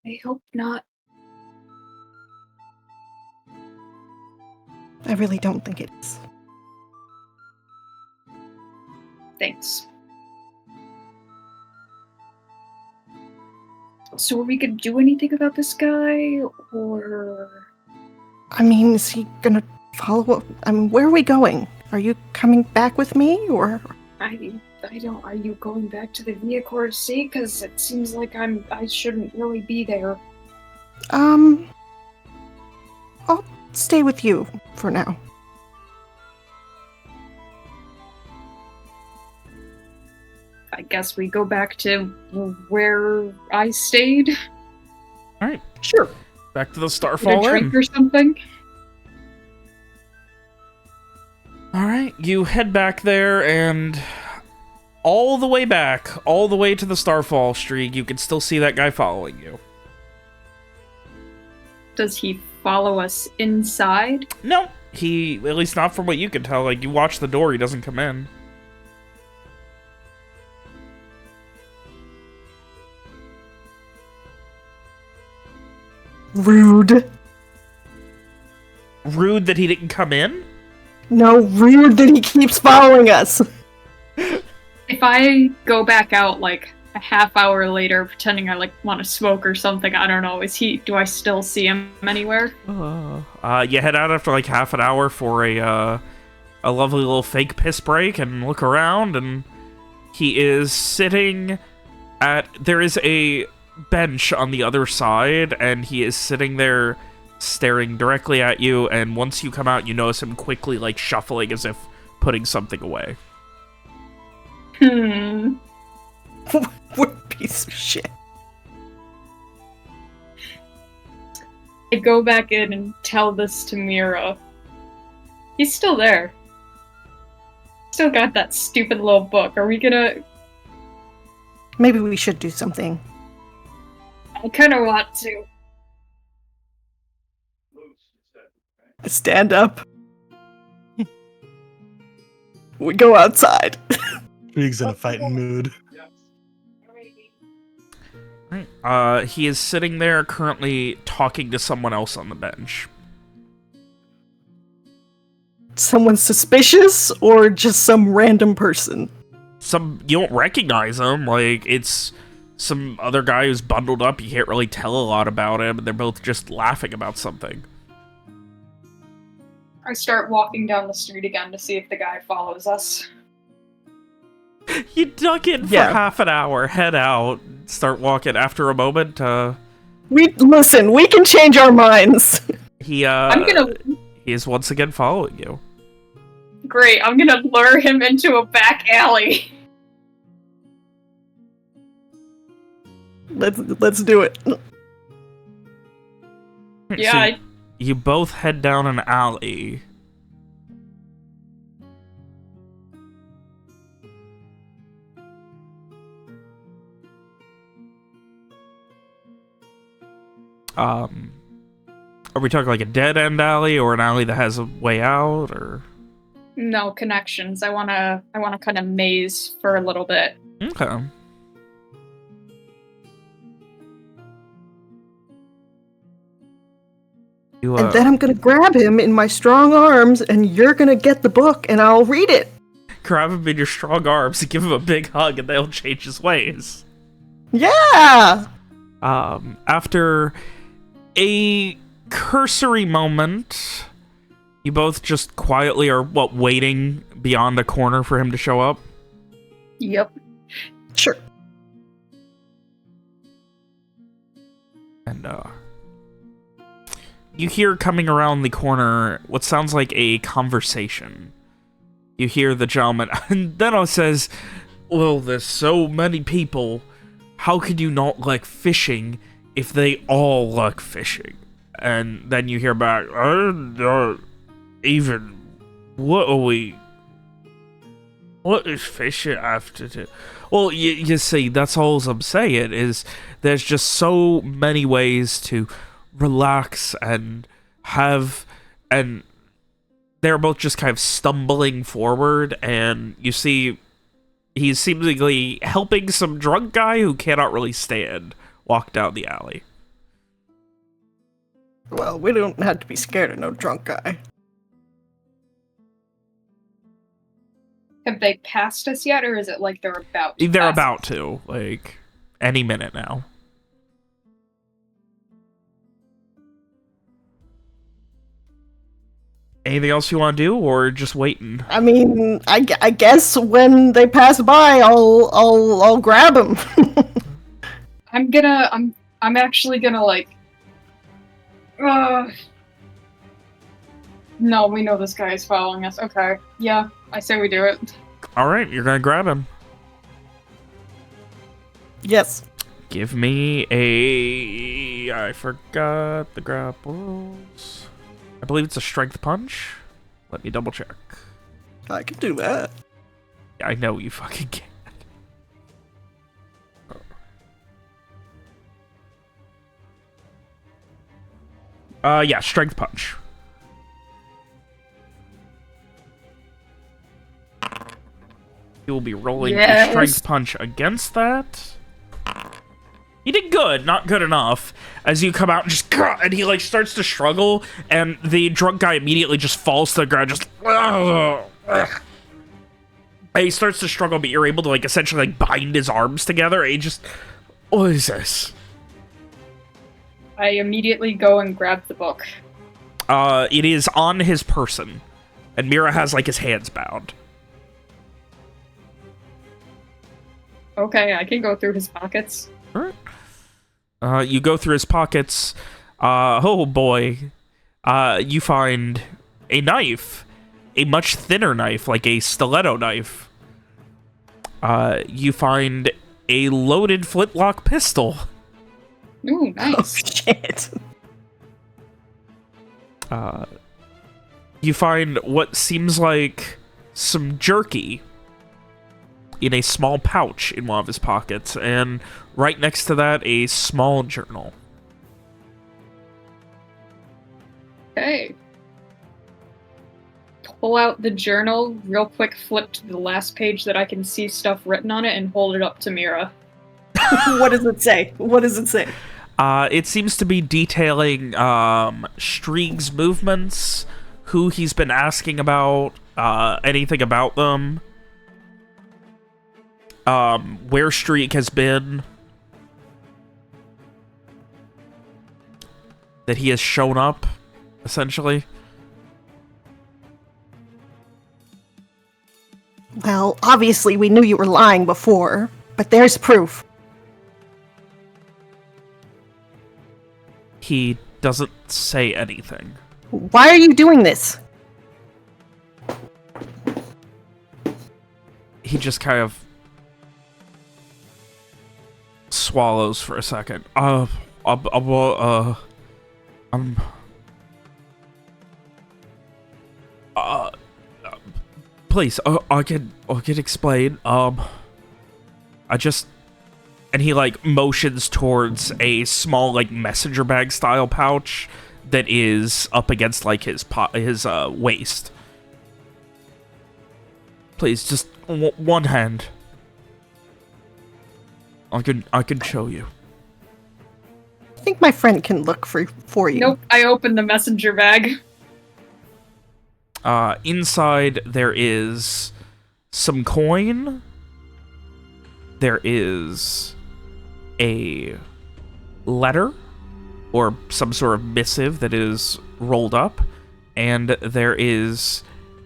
I hope not. I really don't think it is. Thanks. So are we gonna do anything about this guy, or... I mean, is he gonna follow up? I mean, where are we going? Are you coming back with me, or...? I don't... Are you going back to the Via Corsi? Because it seems like I shouldn't really be there. I'll stay with you for now. I guess we go back to where I stayed. Alright. Sure. Back to the Get a Starfall drink Inn. or something. Alright, you head back there, and all the way back, all the way to the Starfall Streak, you can still see that guy following you. Does he follow us inside? No, he, at least not from what you can tell, like, you watch the door, he doesn't come in. Rude. Rude that he didn't come in? No, rude that he keeps following us. If I go back out like a half hour later, pretending I like want to smoke or something, I don't know. Do I still see him anywhere? You head out after like half an hour for a lovely little fake piss break and look around, and he is sitting at, there is a bench on the other side, and he is sitting there staring directly at you, and once you come out, you notice him quickly like shuffling as if putting something away. What a piece of shit. I go back in and tell this to Mira. He's still there. Still got that stupid little book. Are we gonna... Maybe we should do something. I kinda want to. Stand up. We go outside. Streeg's in a fighting mood. He is sitting there currently talking to someone else on the bench. Someone suspicious or just some random person? You don't recognize him. Like, it's some other guy who's bundled up. You can't really tell a lot about him, and they're both just laughing about something. I start walking down the street again to see if the guy follows us. You duck in for half an hour, head out, start walking. After a moment, we can change our minds. He is once again following you. Great, I'm gonna lure him into a back alley. Let's do it. Yeah. So you both head down an alley. Are we talking like a dead-end alley or an alley that has a way out, or? No connections. I wanna kind of maze for a little bit. Okay. And then I'm gonna grab him in my strong arms, and you're gonna get the book, and I'll read it. Grab him in your strong arms and give him a big hug, and they'll change his ways. Yeah! After a cursory moment, you both just quietly are, waiting beyond a corner for him to show up? Yep. Sure. And, you hear coming around the corner what sounds like a conversation. You hear the gentleman, and then says, well, there's so many people. How could you not like fishing if they all like fishing? And then you hear back, even, what are we? What is fishing after to? Well, you see, that's all I'm saying is there's just so many ways to relax and have, and they're both just kind of stumbling forward, and you see he's seemingly helping some drunk guy who cannot really stand walk down the alley. Well, we don't have to be scared of no drunk guy. Have they passed us yet, or is it like they're about to? They're about to, like, any minute now. Anything else you want to do, or just waiting? I mean, I guess when they pass by, I'll grab them. I'm actually gonna like. No, we know this guy is following us. Okay, yeah, I say we do it. All right, you're gonna grab him. Yes. Give me a. I forgot the grapples. I believe it's a strength punch. Let me double check. I can do that. I know you fucking can. Yeah, strength punch. You will be rolling a strength punch against that. You did good, not good enough. As you come out and just, and he like starts to struggle, and the drunk guy immediately just falls to the ground, just, and he starts to struggle, but you're able to like essentially like bind his arms together, and he just, what is this? I immediately go and grab the book. It is on his person, and Mira has like his hands bound. Okay, I can go through his pockets. All right. You go through his pockets. Oh boy. You find a knife. A much thinner knife, like a stiletto knife. You find a loaded flintlock pistol. Ooh, nice. Oh, shit. You find what seems like some jerky in a small pouch in one of his pockets, and right next to that, a small journal. Okay. Pull out the journal, real quick flip to the last page that I can see stuff written on it, and hold it up to Mira. What does it say? What does it say? It seems to be detailing Strieg's movements, who he's been asking about, anything about them, where Strieg has been, that he has shown up, essentially. Well, obviously we knew you were lying before, but there's proof. He doesn't say anything. Why are you doing this? He just kind of swallows for a second. Please, I can explain. I just, and he like motions towards a small like messenger bag style pouch that is up against like his waist. Please, just one hand. I can show you. I think my friend can look for you. Nope, I opened the messenger bag. Inside there is some coin. There is a letter or some sort of missive that is rolled up, and there is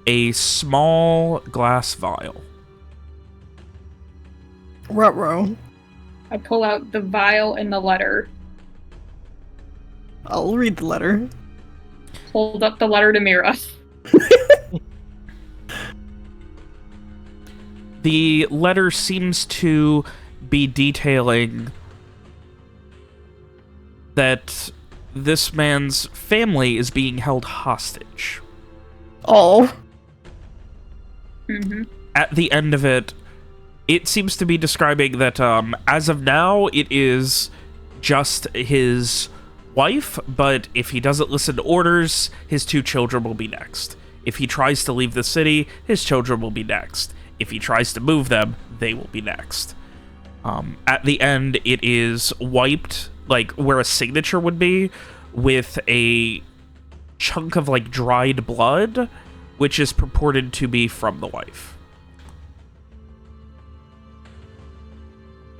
a small glass vial. Ruh-roh. I pull out the vial and the letter. I'll read the letter. Hold up the letter to Mira. The letter seems to be detailing that this man's family is being held hostage. Oh. Mm-hmm. At the end of it, it seems to be describing that as of now, it is just his wife, but if he doesn't listen to orders, his 2 children will be next. If he tries to leave the city, his children will be next. If he tries to move them, they will be next. At the end, it is wiped, like where a signature would be, with a chunk of like dried blood, which is purported to be from the wife.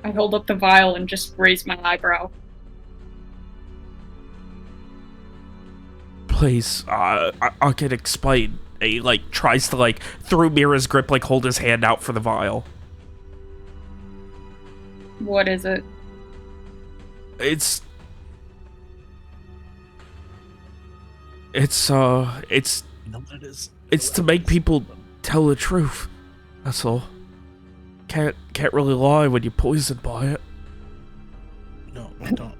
I hold up the vial and just raise my eyebrow. Please, I can explain. He like tries to like through Mira's grip, like hold his hand out for the vial. What is it? It's You know what it is? it's to make people tell the truth. That's all. Can't really lie when you're poisoned by it. No, I don't.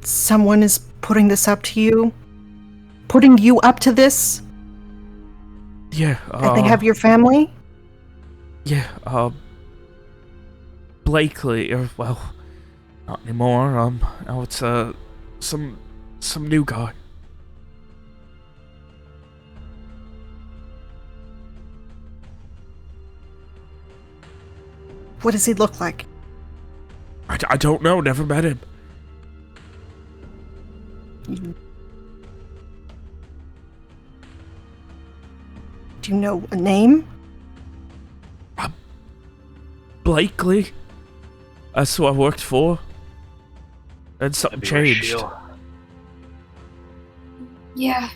Someone is putting this up to you? Putting you up to this? Yeah. And they have your family? Yeah. Blakely. Well, not anymore. Now it's some new guy. What does he look like? I don't know. Never met him. Do you know a name? Blakely. That's who I worked for. And something changed. Yeah.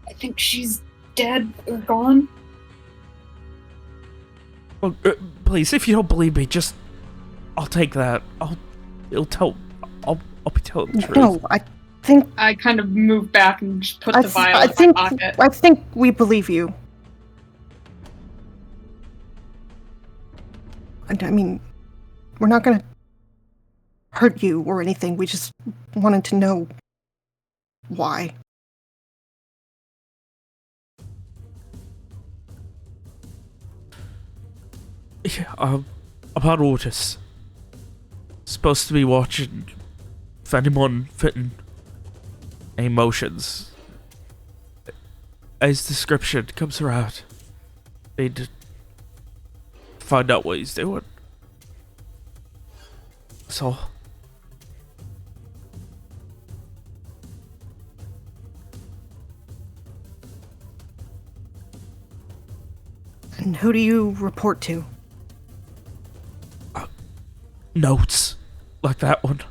I think she's dead or gone. Well, please, if you don't believe me, just I'll take that. I'll be telling the truth. No, I think I kind of move back and just put the vial in think my pocket. I think we believe you. And I mean, we're not gonna hurt you or anything. We just wanted to know why. Yeah, about Otis. Supposed to be watching if anyone fitting any motions. As description comes around, need to find out what he's doing. So. And who do you report to? Notes. Like that one.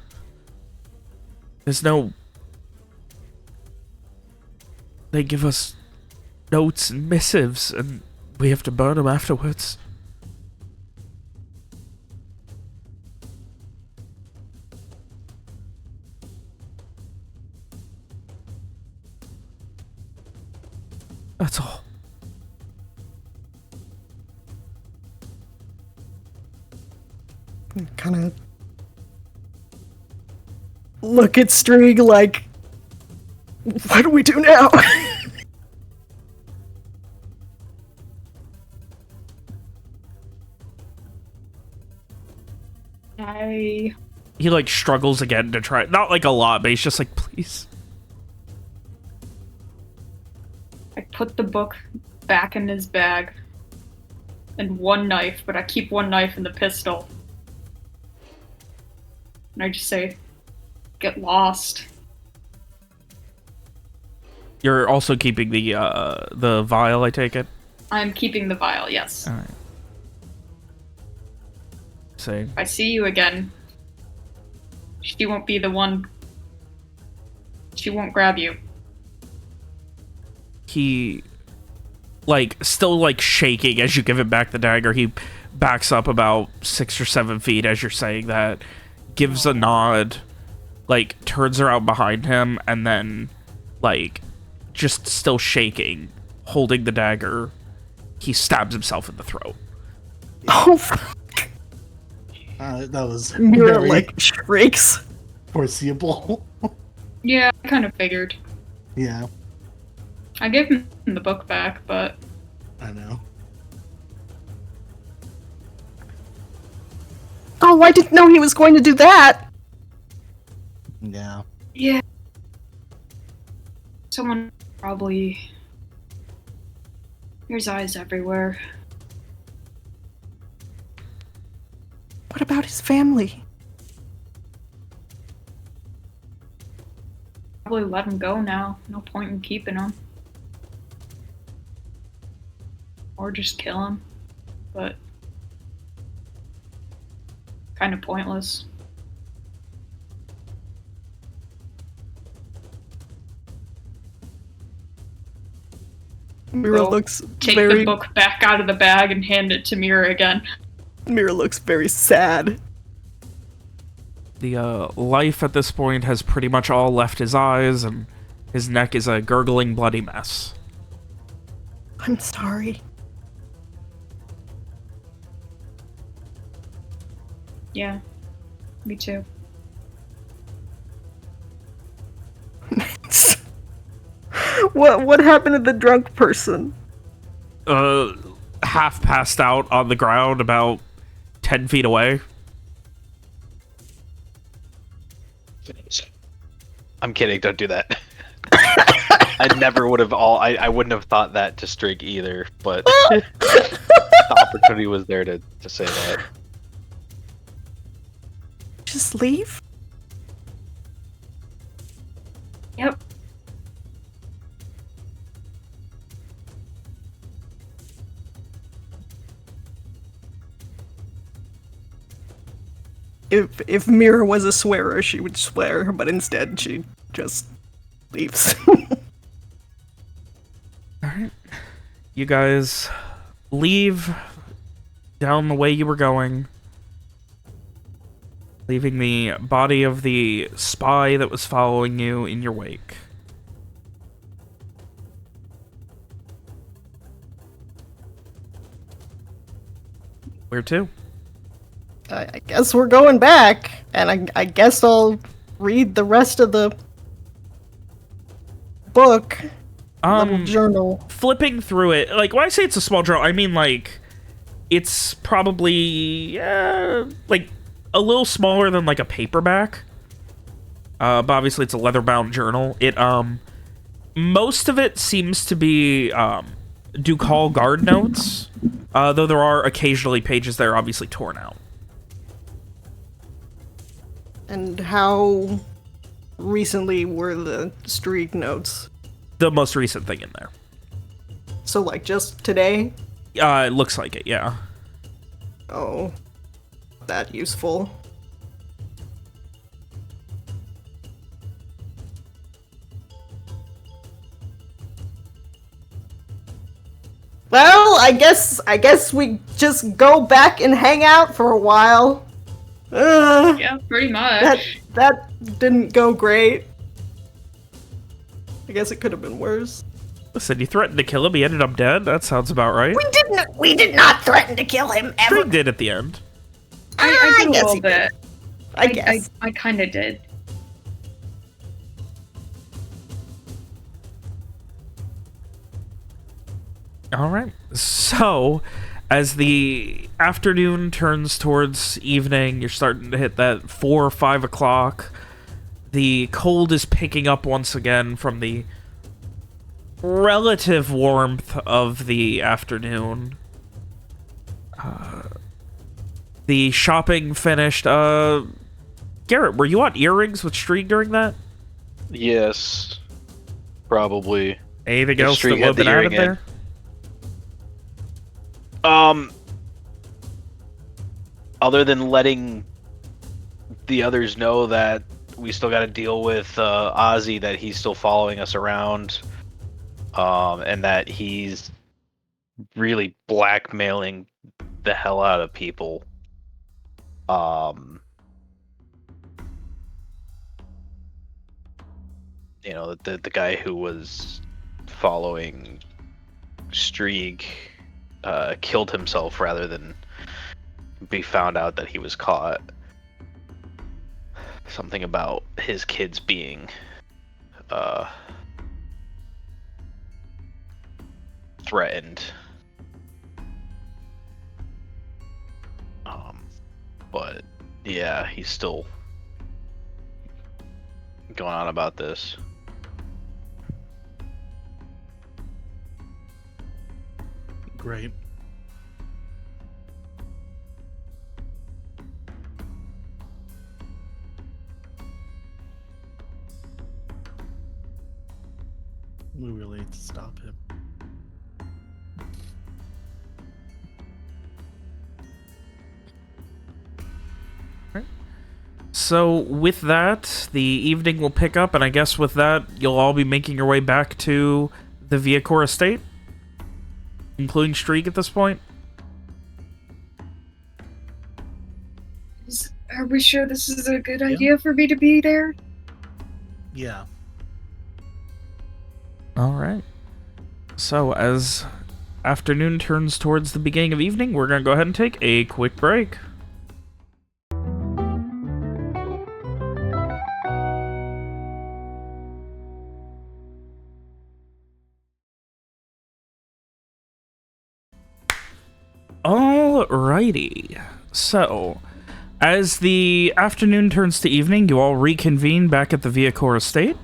There's no... They give us notes and missives, and we have to burn them afterwards. That's all. Kind of look at Strieg like, what do we do now? He like struggles again to try, not like a lot, but he's just like, please. I put the book back in his bag. And one knife, but I keep one knife in the pistol. And I just say, get lost. You're also keeping the vial, I take it? I'm keeping the vial, yes. Alright. Say. If I see you again, she won't be the one. She won't grab you. He, like, still, like, shaking as you give him back the dagger. He backs up about 6 or 7 feet as you're saying that, gives a nod, like, turns around behind him, and then, like, just still shaking, holding the dagger, he stabs himself in the throat. Oh, fuck. That was Mira, very like, shrieks. foreseeable. Yeah, I kind of figured. Yeah, I gave him the book back, but I know. Oh, I didn't know he was going to do that. Yeah. yeah. Someone probably. There's eyes everywhere. What about his family? Probably let him go now. No point in keeping him. Or just kill him. But kind of pointless. Mira Go looks Take very. the book back out of the bag and hand it to Mira again. Mira looks very sad. The life at this point has pretty much all left his eyes, and his neck is a gurgling bloody mess. I'm sorry. Yeah, me too. What happened to the drunk person? Half passed out on the ground about 10 feet away. I'm kidding. Don't do that. I never would have I wouldn't have thought that to Strig either, but the opportunity was there to say that. Just leave? Yep. If Mira was a swearer, she would swear, but instead she just leaves. Alright. You guys leave down the way you were going, leaving the body of the spy that was following you in your wake. Where to? I guess we're going back, and I guess I'll read the rest of the book. Little journal. Flipping through it, like, when I say it's a small journal, I mean, like, It's probably like a little smaller than like a paperback. But obviously it's a leather-bound journal. It most of it seems to be Ducal guard notes, though there are occasionally pages that are obviously torn out. And how recently were the Streak notes? The most recent thing in there. So, like, just today? It looks like it, yeah. Oh, that useful. Well, I guess we just go back and hang out for a while. Yeah, pretty much. That didn't go great. I guess it could have been worse. Listen, you threatened to kill him, he ended up dead. That sounds about right. We did not threaten to kill him ever. Streak did at the end. I did a guess little he bit. I guess. I kind of did. All right. So, as the afternoon turns towards evening, you're starting to hit that 4 or 5 o'clock. The cold is picking up once again from the relative warmth of the afternoon. The shopping finished. Garrett, were you on earrings with Streak during that? Yes, probably. Anything If else that Streak would had have been the added earring in. there? Other than letting the others know that we still got to deal with Ozzy, that he's still following us around, and that he's really blackmailing the hell out of people. You know, the guy who was following Streak killed himself rather than be found out that he was caught. Something about his kids being threatened. But yeah, he's still going on about this. Great. We really need to stop him. So with that, the evening will pick up, and I guess with that, you'll all be making your way back to the Viacor estate, including Streak at this point. Are we sure this is a good idea for me to be there? Yeah. All right. So as afternoon turns towards the beginning of evening, we're going to go ahead and take a quick break. Alrighty. So, as the afternoon turns to evening, you all reconvene back at the Viacor estate.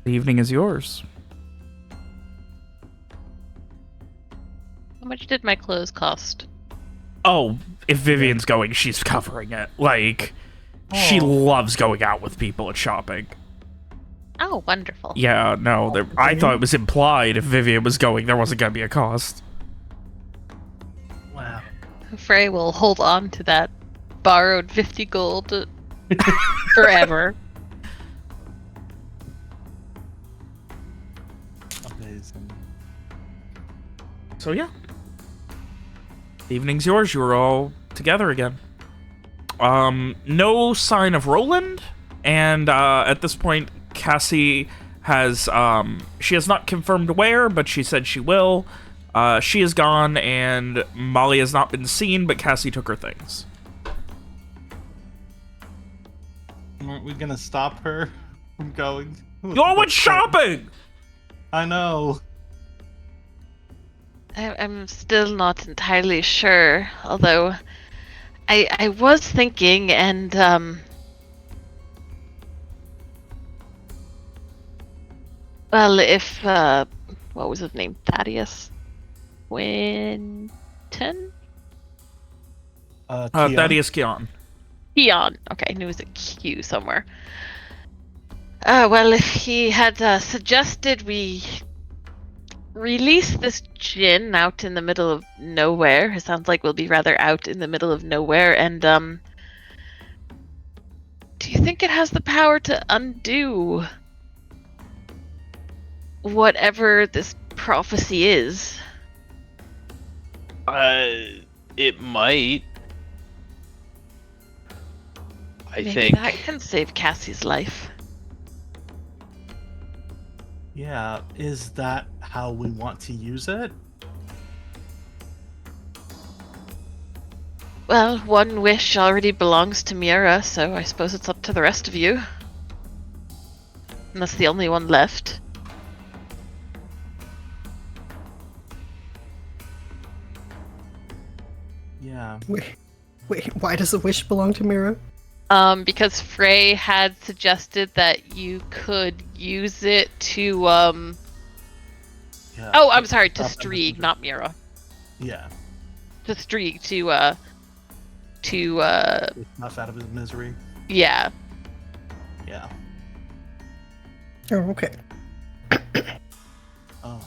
The evening is yours. How much did my clothes cost? Oh, if Vivian's going, she's covering it. Like, she loves going out with people and shopping. Oh, wonderful. Yeah, no, I thought it was implied if Vivian was going, there wasn't going to be a cost. Wow. Frey will hold on to that borrowed 50 gold forever. Amazing. So yeah. The evening's yours, you were all together again. No sign of Roland, and at this point, Cassie has, she has not confirmed where, but she said she will. She is gone, and Molly has not been seen, but Cassie took her things. Aren't we gonna stop her from going? You all went shopping! I know. I'm still not entirely sure, although I was thinking, and well, if what was his name? Thaddeus Winton? Keon? Thaddeus Keon. Keon. Okay, I knew it was a Q somewhere. Well, if he had suggested we release this djinn out in the middle of nowhere, it sounds like we'll be rather out in the middle of nowhere, and do you think it has the power to undo whatever this prophecy is? It might. I Maybe think. that can save Cassie's life. Yeah, is that how we want to use it? Well, one wish already belongs to Miura, so I suppose it's up to the rest of you. And that's the only one left. Yeah. Wait, why does the wish belong to Mira? Because Frey had suggested that you could use it to, Yeah. Oh, I'm sorry, to Stop that Streeg, messenger. not Mira. Yeah. To Streeg, Enough out of his misery. yeah. Yeah. Oh, okay. Um,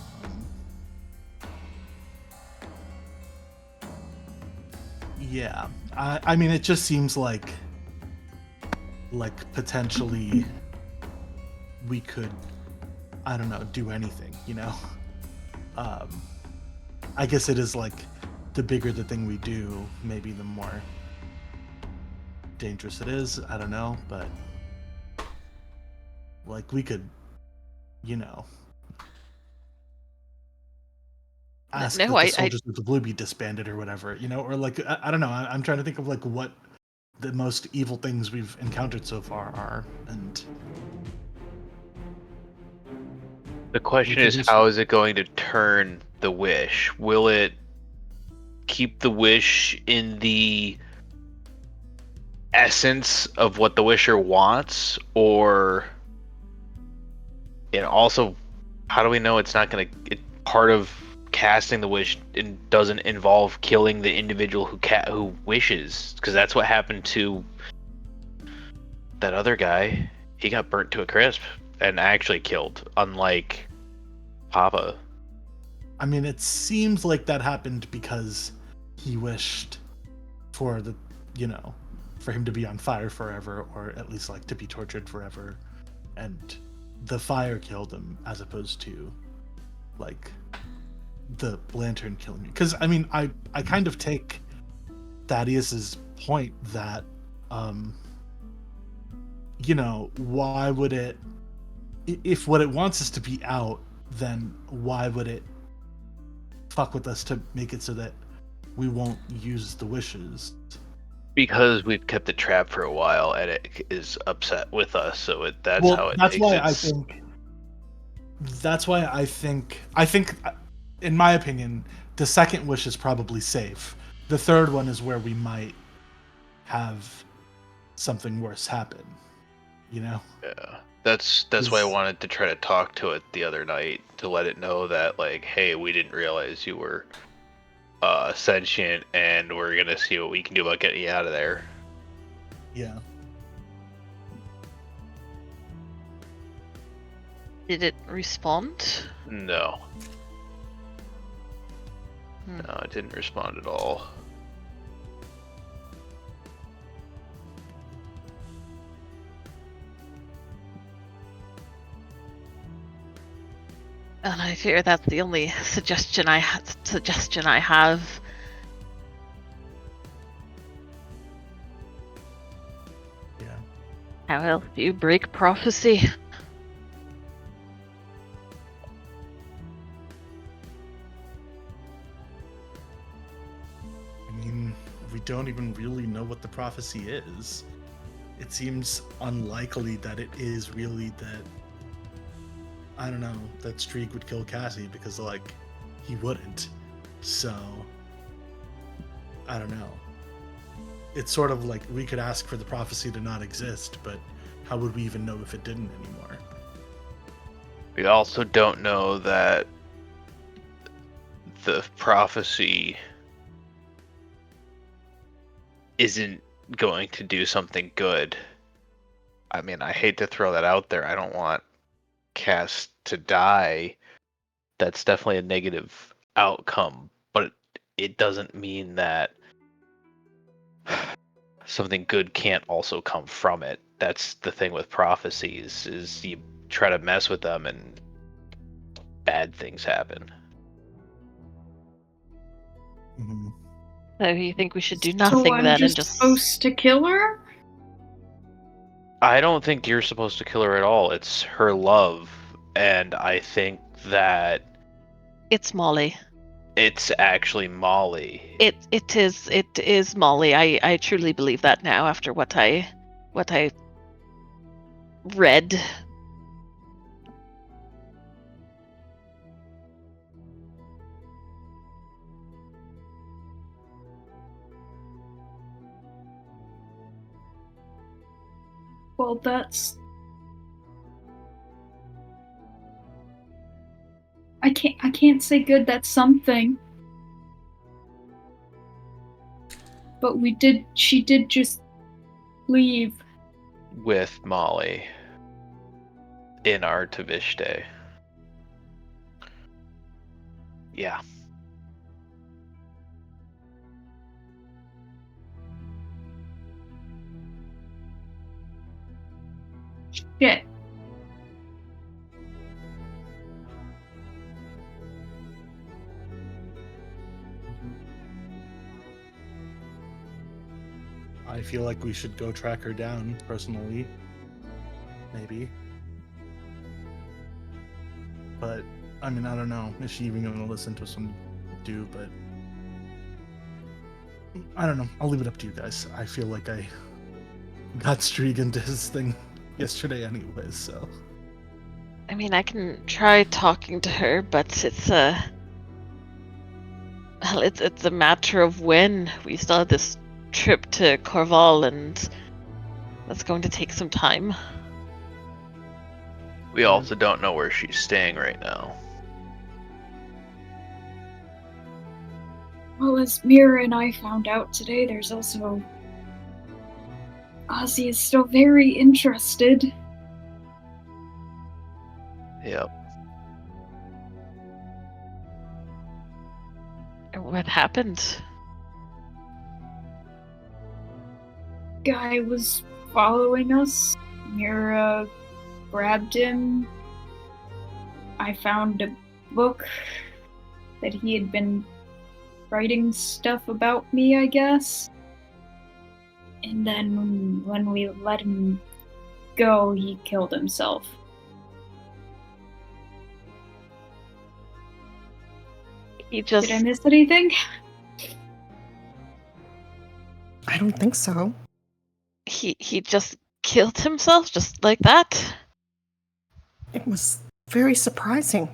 yeah. I mean, it just seems like potentially we could, I don't know, do anything, you know? I guess it is like the bigger the thing we do, maybe the more dangerous it is. I don't know, but like we could, you know, ask No, that I- the Soldiers of the Blue be disbanded or whatever, you know, or like I don't know. I'm trying to think of like what the most evil things we've encountered so far are, and The question could is, do how is it going to turn the wish? Will it keep the wish in the essence of what the wisher wants, or and also, how do we know it's not going to? Part of casting the wish doesn't involve killing the individual who wishes, because that's what happened to that other guy. He got burnt to a crisp and actually killed, unlike Papa. I mean, it seems like that happened because he wished for the, you know, for him to be on fire forever, or at least like to be tortured forever, and the fire killed him as opposed to like the lantern killing me. Because I mean, I kind of take Thaddeus's point that, you know, why would it, if what it wants is to be out, then why would it fuck with us to make it so that we won't use the wishes? Because we've kept it trapped for a while and it is upset with us, so that's how it That's takes why its... I think in my opinion the second wish is probably safe. The third one is where we might have something worse happen, you know? Yeah. That's why I wanted to try to talk to it the other night, to let it know that, like, hey, we didn't realize you were sentient, and we're gonna see what we can do about getting you out of there. Yeah. Did it respond? No. Hmm. No, it didn't respond at all. And I fear that's the only suggestion I have. Yeah. How else do you break prophecy? I mean, we don't even really know what the prophecy is. It seems unlikely that it is really that, I don't know, that Streak would kill Cassie, because, like, he wouldn't. So, I don't know. It's sort of like we could ask for the prophecy to not exist, but how would we even know if it didn't anymore? We also don't know that the prophecy isn't going to do something good. I mean, I hate to throw that out there. I don't want Cass to die. That's definitely a negative outcome, but it doesn't mean that something good can't also come from it. That's the thing with prophecies, is you try to mess with them and bad things happen. Mm-hmm. So you think we should do So nothing I'm then and just just... supposed to kill her? I don't think you're supposed to kill her at all. It's her love, and I think that It's Molly. it's actually Molly. It is Molly. I truly believe that now after what I read. Well, that's... I can't say good, that's something. But she did just leave. With Molly in Artavishte. Yeah. Shit. I feel like we should go track her down, personally. Maybe. But, I mean, I don't know if she's even going to listen to some do, but... I don't know. I'll leave it up to you guys. I feel like I got Strieg into his thing yesterday anyways, so... I mean, I can try talking to her, but it's a matter of when. We still have this trip to Corval, and that's going to take some time. We also don't know where she's staying right now. Well, as Mira and I found out today, there's also... Ozzy is still very interested. Yep. What happened? Guy was following us. Mira grabbed him. I found a book that he had been writing stuff about me, I guess. And then when we let him go, he killed himself. He just... Did I miss anything? I don't think so. He just killed himself just like that? It was very surprising.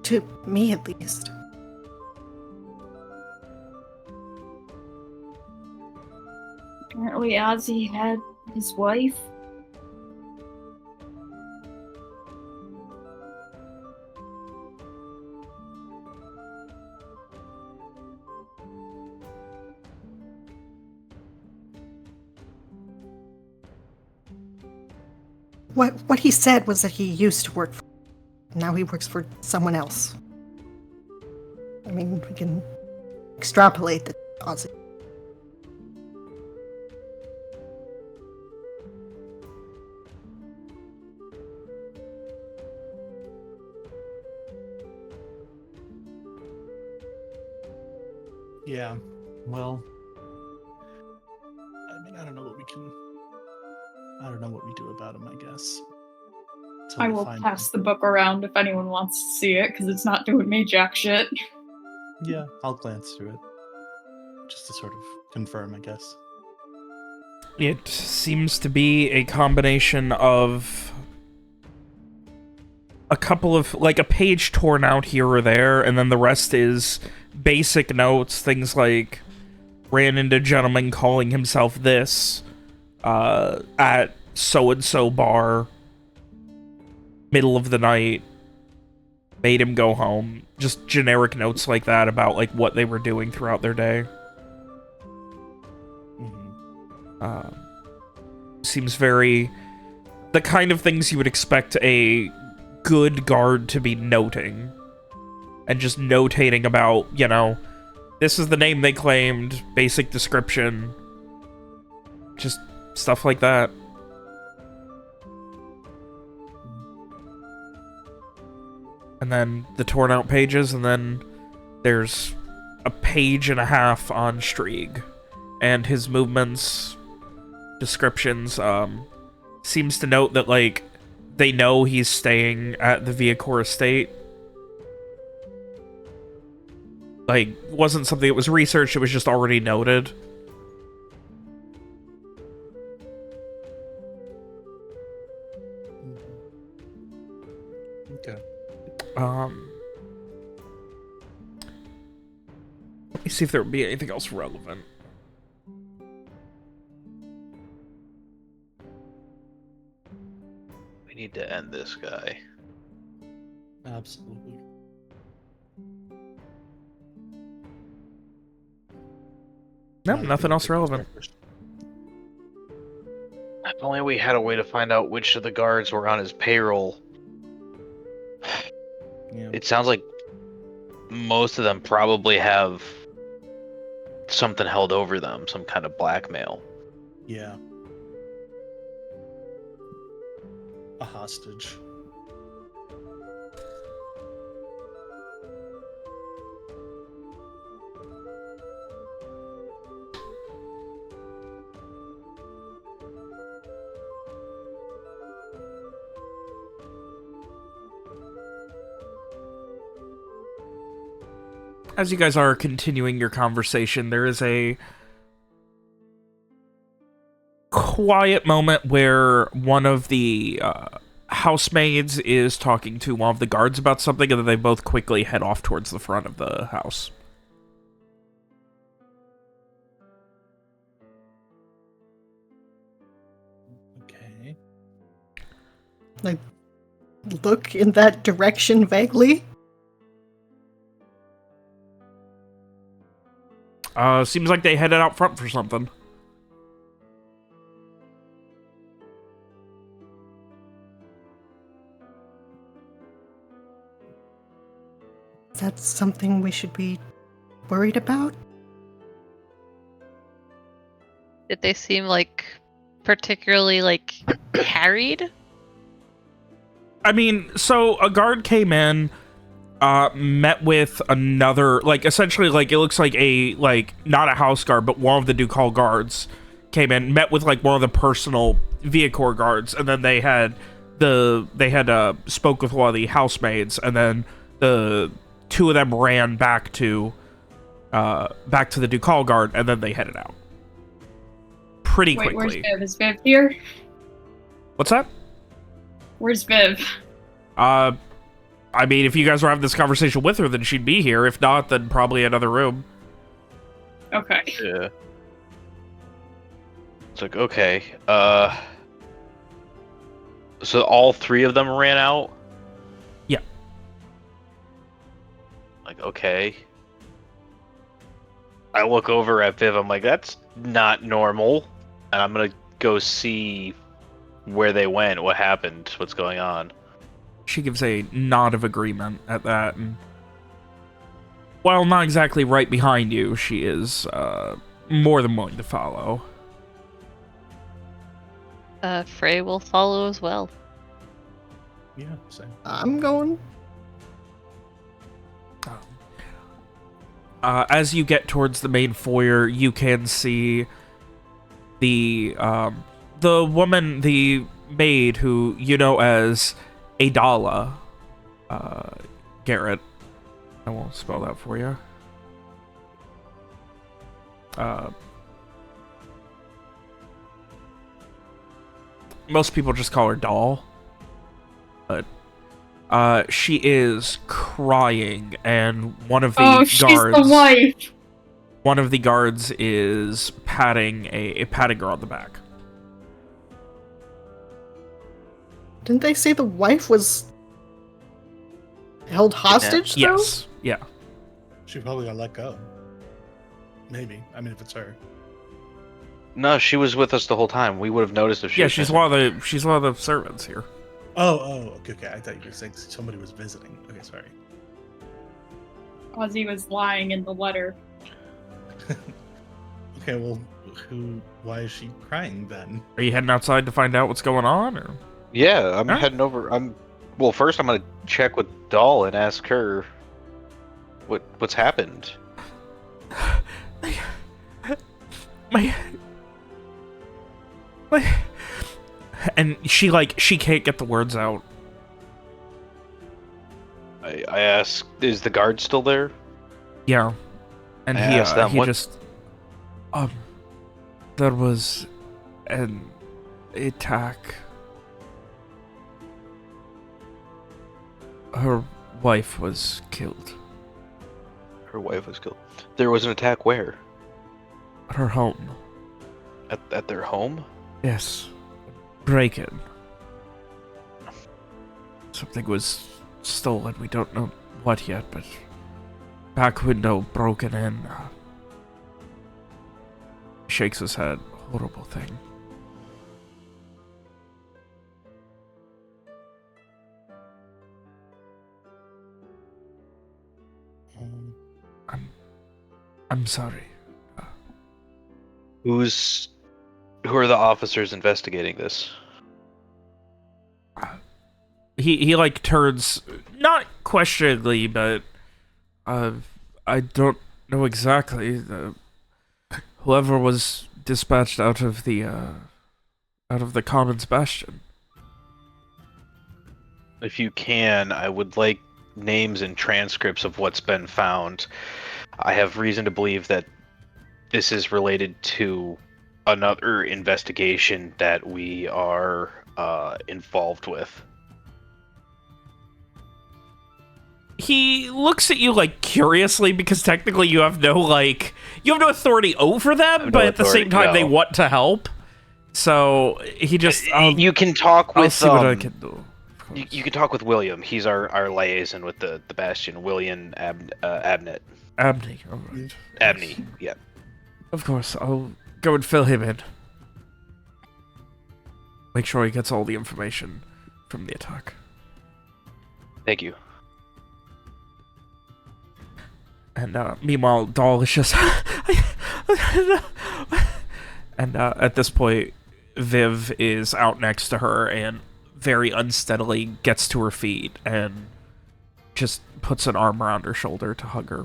To me, at least. Apparently Ozzy had his wife. What he said was that he used to work for... Now he works for someone else. I mean, we can extrapolate that Ozzy... Yeah, well... I mean, I don't know what we can... I don't know what we do about him, I guess. Till I we will find pass him. the book around if anyone wants to see it, because it's not doing me jack shit. Yeah, I'll glance through it. Just to sort of confirm, I guess. It seems to be a combination of a couple of, like, a page torn out here or there, and then the rest is basic notes, things like, ran into gentleman calling himself this, at so-and-so bar, middle of the night, made him go home. Just generic notes like that about, like, what they were doing throughout their day. Seems very... the kind of things you would expect a good guard to be noting. And just notating about, you know, this is the name they claimed, basic description. Just stuff like that. And then the torn out pages, and then there's a page and a half on Strieg. And his movements, descriptions, seems to note that, like, they know he's staying at the Viacor estate. Like, wasn't something that was researched, it was just already noted. Okay. Let me see if there would be anything else relevant. We need to end this guy. Absolutely. No, nothing else relevant. If only we had a way to find out which of the guards were on his payroll. Yeah. It sounds like most of them probably have something held over them, some kind of blackmail. Yeah. A hostage. As you guys are continuing your conversation, there is a quiet moment where one of the housemaids is talking to one of the guards about something, and then they both quickly head off towards the front of the house. Okay. Like, look in that direction vaguely. Seems like they headed out front for something. Is that something we should be worried about? Did they seem like particularly like harried? I mean, so a guard came in, met with another, like, essentially, like, it looks like a, like, not a house guard, but one of the Ducal guards came in, met with, like, one of the personal Viacor guards, and then they had spoke with one of the housemaids, and then the two of them ran back to the Ducal guard, and then they headed out. Pretty Wait, quickly. where's Viv? Is Viv here? What's that? Where's Viv? I mean, if you guys were having this conversation with her, then she'd be here. If not, then probably another room. Okay. Yeah. It's like, okay, so all three of them ran out? Yeah. Like, okay. I look over at Viv, I'm like, that's not normal. And I'm gonna go see where they went, what happened, what's going on. She gives a nod of agreement at that, and while not exactly right behind you, she is more than willing to follow. Frey will follow as well. Yeah, same. I'm going. As you get towards the main foyer, you can see the woman, the maid, who you know as Adala, Garrett. I won't spell that for you. Most people just call her Doll, but She is crying, and one of the Oh, she's guards... the wife! One of the guards is patting patting her on the back. Didn't they say the wife was held hostage, though? Yes. Yeah. She probably got let go. Maybe. I mean, if it's her. No, she was with us the whole time. We would have noticed if she. Yeah, was she's missing. one of the servants here. Oh, okay. I thought you were saying somebody was visiting. Okay, sorry. Ozzy was lying in the letter. Okay, well, why is she crying then? Are you heading outside to find out what's going on, or? Yeah, I'm Huh? heading over. Well, first I'm gonna check with Doll and ask her what's happened. My and she can't get the words out. I asked, is the guard still there? Yeah, and I asked them, he what- just there was an attack. Her wife was killed. Her wife was killed. There was an attack where? At her home. At their home? Yes. Break-in. Something was stolen. We don't know what yet, but back window broken in. Shakes his head. Horrible thing. I'm sorry. Who are the officers investigating this? He like turns, not questioningly, but I don't know exactly. Whoever was dispatched out of the Commons Bastion. If you can, I would like names and transcripts of what's been found. I have reason to believe that this is related to another investigation that we are involved with. He looks at you like curiously because technically you have no authority over them, no but at the same authority, time they no. want to help. So he just You can talk I'll with see what I can do. Of you, course. you can talk with William. He's our liaison with the Bastion. William Abnett. Abney, all right. Abney, yeah. Of course, I'll go and fill him in. Make sure he gets all the information from the attack. Thank you. And meanwhile, Doll is just... and at this point, Viv is out next to her and very unsteadily gets to her feet and just puts an arm around her shoulder to hug her.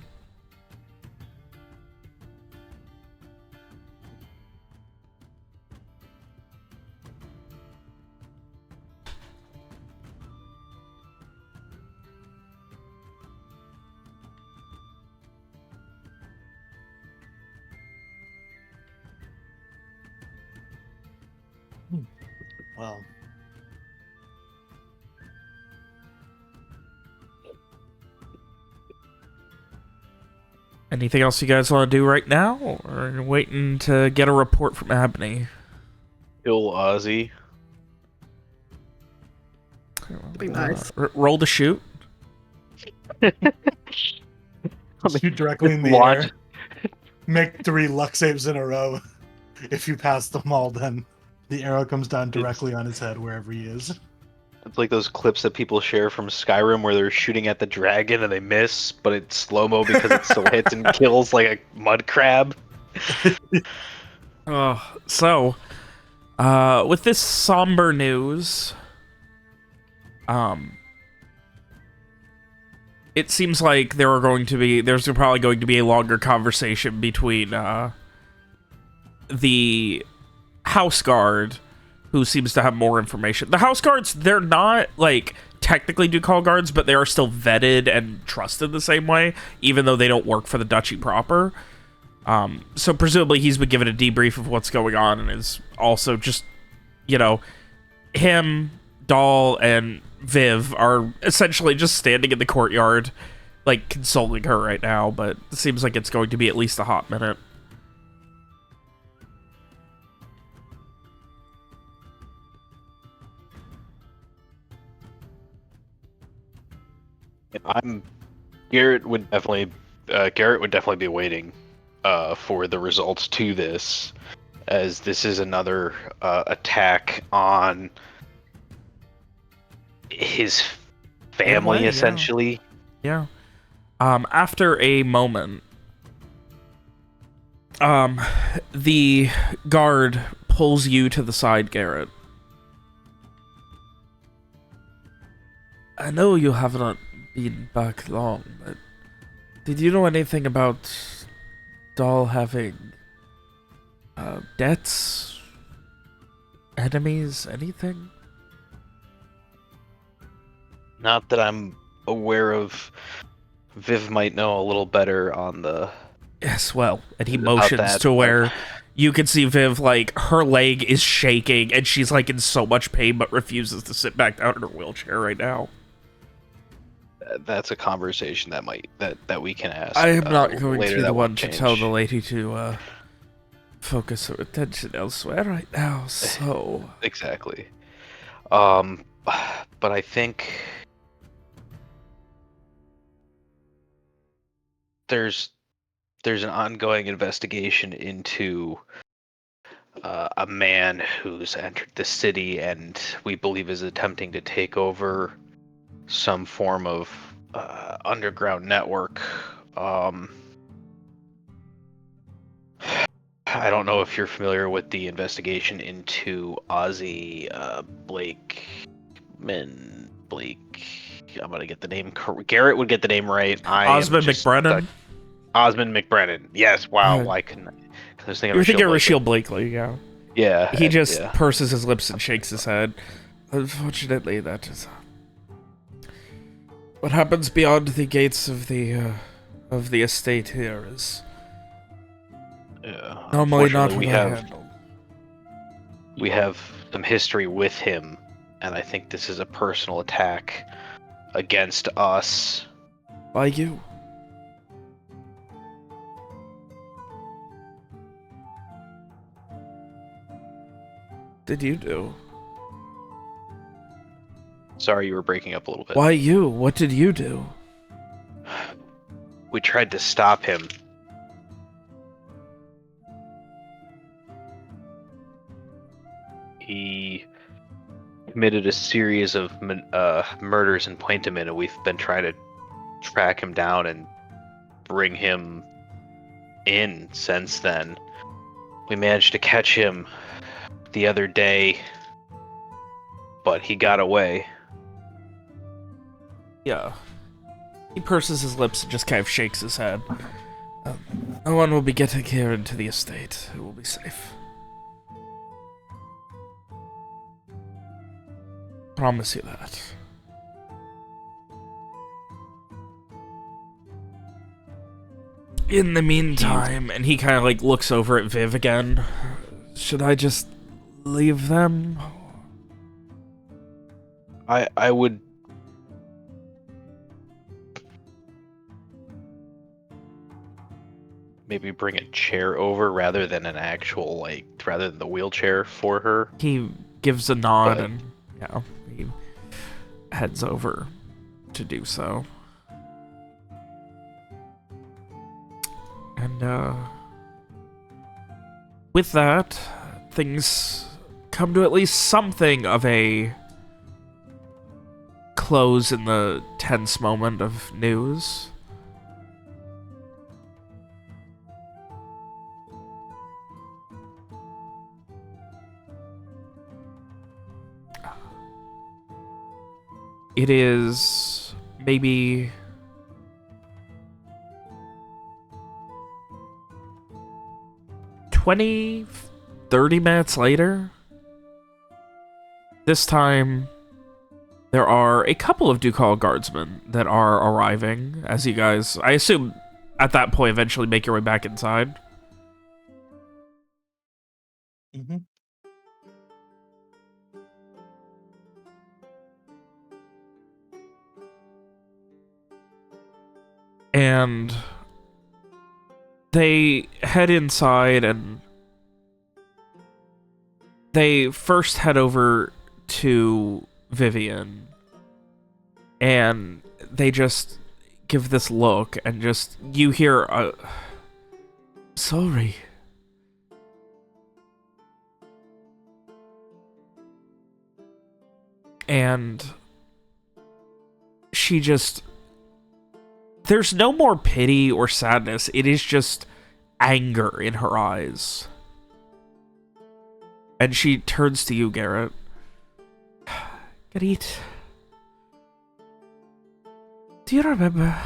Well, Anything else you guys want to do right now? Or are you waiting to get a report from Abney? Kill Ozzy. Be nice. Roll to shoot. shoot directly in the Launch. air. Make 3 luck saves in a row. If you pass them all, then the arrow comes down directly on his head wherever he is. It's like those clips that people share from Skyrim where they're shooting at the dragon and they miss, but it's slow-mo because it still hits and kills like a mud crab. So, with this somber news, it seems like there's probably going to be a longer conversation between the house guard, who seems to have more information. The house guards, they're not like technically Ducal guards, but they are still vetted and trusted the same way, even though they don't work for the duchy proper. So presumably he's been given a debrief of what's going on and is also just, him, Doll, and Viv are essentially just standing in the courtyard, like, consoling her right now, but it seems like it's going to be at least a hot minute. Garrett would definitely be waiting for the results to this, as this is another attack on his family, yeah. essentially. Yeah. After a moment, the guard pulls you to the side, Garrett. I know you have not been back long, but did you know anything about Dahl having debts? Enemies? Anything? Not that I'm aware of. Viv might know a little better on the... Yes, well, and he about motions that, to but- where you can see Viv, like, her leg is shaking, and she's, like, in so much pain, but refuses to sit back down in her wheelchair right now. That's a conversation that we can ask. I am not going later. to be That the won't one to change. tell the lady to, focus her attention elsewhere right now, so... Exactly. But I think there's an ongoing investigation into a man who's entered the city and we believe is attempting to take over some form of underground network. I don't know if you're familiar with the investigation into Ozzy Blake. I'm gonna get the name. Garrett would get the name right. Osmond McBrennan? Osmond McBrennan. Yes. Wow. Yeah. Why couldn't I? 'Cause I was thinking You were thinking of Rashiel Blakely, yeah. Yeah. He just yeah. purses his lips and shakes his head. Unfortunately, that is what happens beyond the gates of the estate here is Yeah. normally not Unfortunately, what I handle. we have some history with him, and I think this is a personal attack against us. By you. Did you do? Sorry, you were breaking up a little bit. Why you? What did you do? We tried to stop him. He committed a series of murders in Pointamin, and we've been trying to track him down and bring him in since then. We managed to catch him the other day, but he got away. Yeah. He purses his lips and just kind of shakes his head. No one will be getting here into the estate. It will be safe. Promise you that. In the meantime, and he kind of like looks over at Viv again. Should I just leave them? I would maybe bring a chair over rather than rather than the wheelchair for her. He gives a nod But- and yeah, he heads over to do so. And with that, things come to at least something of a close in the tense moment of news. It is maybe 20, 30 minutes later. This time, there are a couple of Ducal guardsmen that are arriving as you guys, I assume, at that point eventually make your way back inside. And they head inside, and they first head over to Vivian, and they just give this look, and just, you hear a, sorry. And she just, there's no more pity or sadness. It is just anger in her eyes. And she turns to you, Garrett. Garrett, do you remember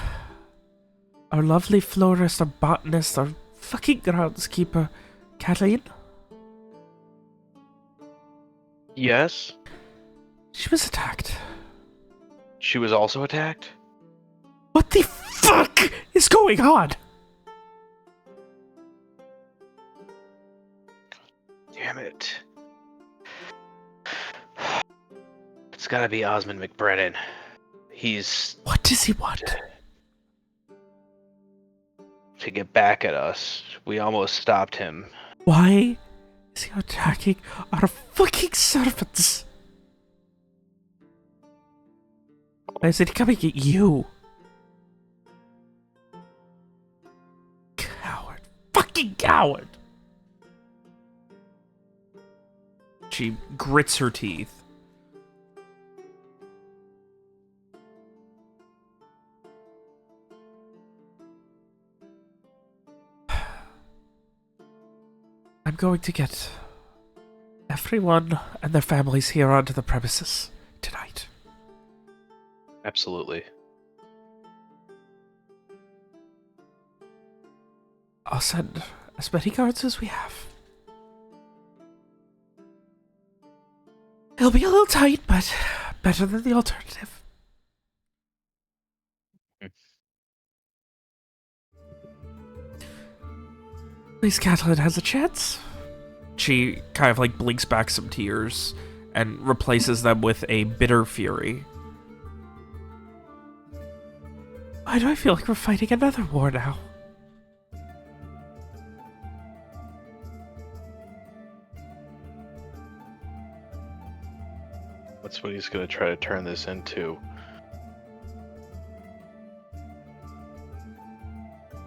our lovely florist, our botanist, our fucking groundskeeper, Kathleen? Yes. She was attacked. She was also attacked? What the fuck is going on? Damn it. It's gotta be Osmond McBrennan. He's What does he want? to get back at us. We almost stopped him. Why is he attacking our fucking servants? Why is he coming at you? Coward. Fucking coward. She grits her teeth. I'm going to get everyone and their families here onto the premises tonight. Absolutely. I'll send as many guards as we have. It'll be a little tight, but better than the alternative. At least Catelyn has a chance. She kind of like blinks back some tears and replaces them with a bitter fury. Why do I feel like we're fighting another war now? That's what he's gonna try to turn this into.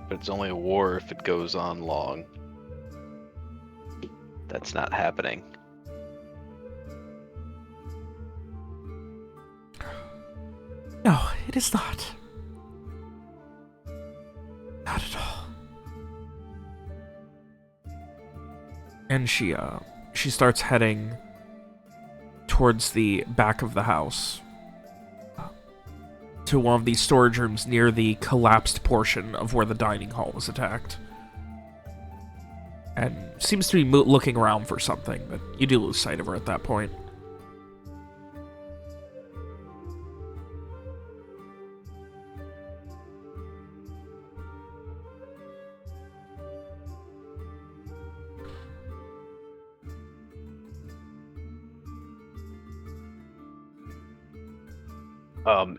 But it's only a war if it goes on long. That's not happening. No, it is not. Not at all. And she starts heading towards the back of the house to one of these storage rooms near the collapsed portion of where the dining hall was attacked. And seems to be looking around for something, but you do lose sight of her at that point.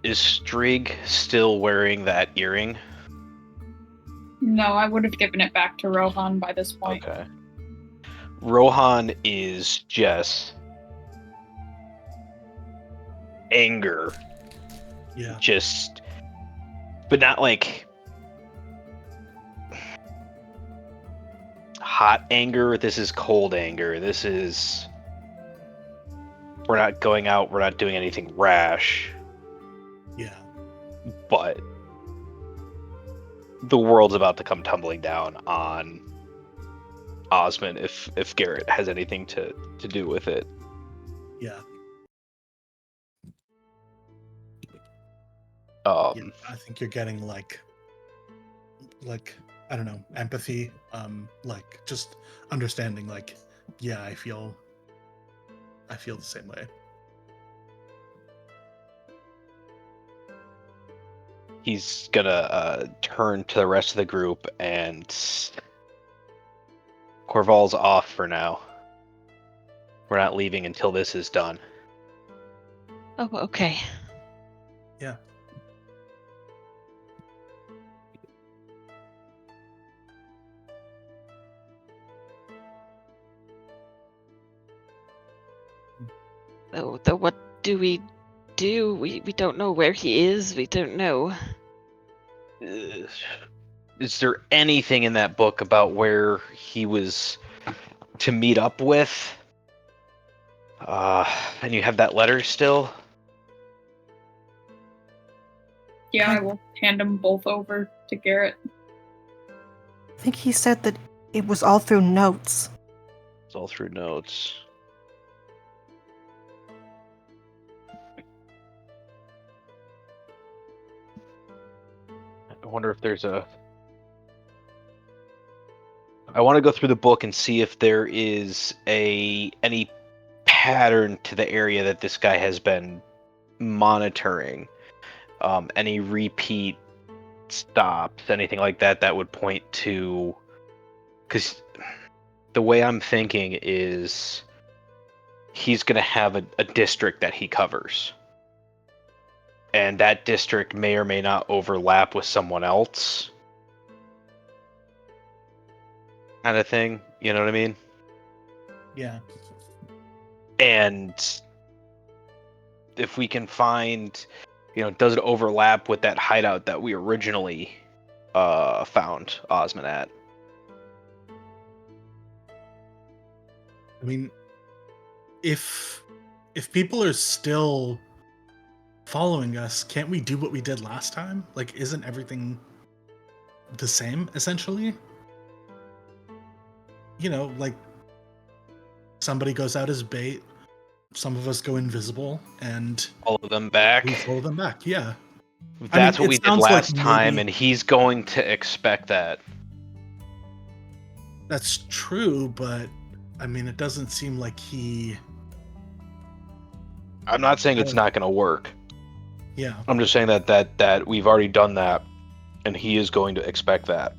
Is Strig still wearing that earring? No, I would have given it back to Rohan by this point. Okay. Rohan is just anger. Yeah. Just, but not like hot anger. This is cold anger. This is, we're not going out, we're not doing anything rash, Yeah. but the world's about to come tumbling down on Osmond if Garrett has anything to do with it. Yeah. Um, Yeah. I think you're getting like I don't know, empathy, like just understanding, like, yeah, I feel the same way. He's gonna turn to the rest of the group, and Corval's off for now. We're not leaving until this is done. Oh, okay. Yeah. Though what do? We don't know where he is. We don't know. Is there anything in that book about where he was to meet up with? And you have that letter still? Yeah, I will hand them both over to Garrett. I think he said that it was all through notes. It's all through notes. I wonder if there's a... I want to go through the book and see if there is any pattern to the area that this guy has been monitoring. Any repeat stops, anything like that that would point to... Because the way I'm thinking is he's going to have a district that he covers. And that district may or may not overlap with someone else. Kind of thing. You know what I mean? Yeah. And if we can find, does it overlap with that hideout that we originally found Osmond at? I mean, if people are still following us, can't we do what we did last time? Like, isn't everything the same, essentially? Like, somebody goes out as bait, some of us go invisible, and Follow them back. we follow them back, yeah. That's what it we did sounds like last time, maybe- and he's going to expect that. That's true, but, it doesn't seem like he... I'm not saying it's not going to work. Yeah. I'm just saying that we've already done that, and he is going to expect that.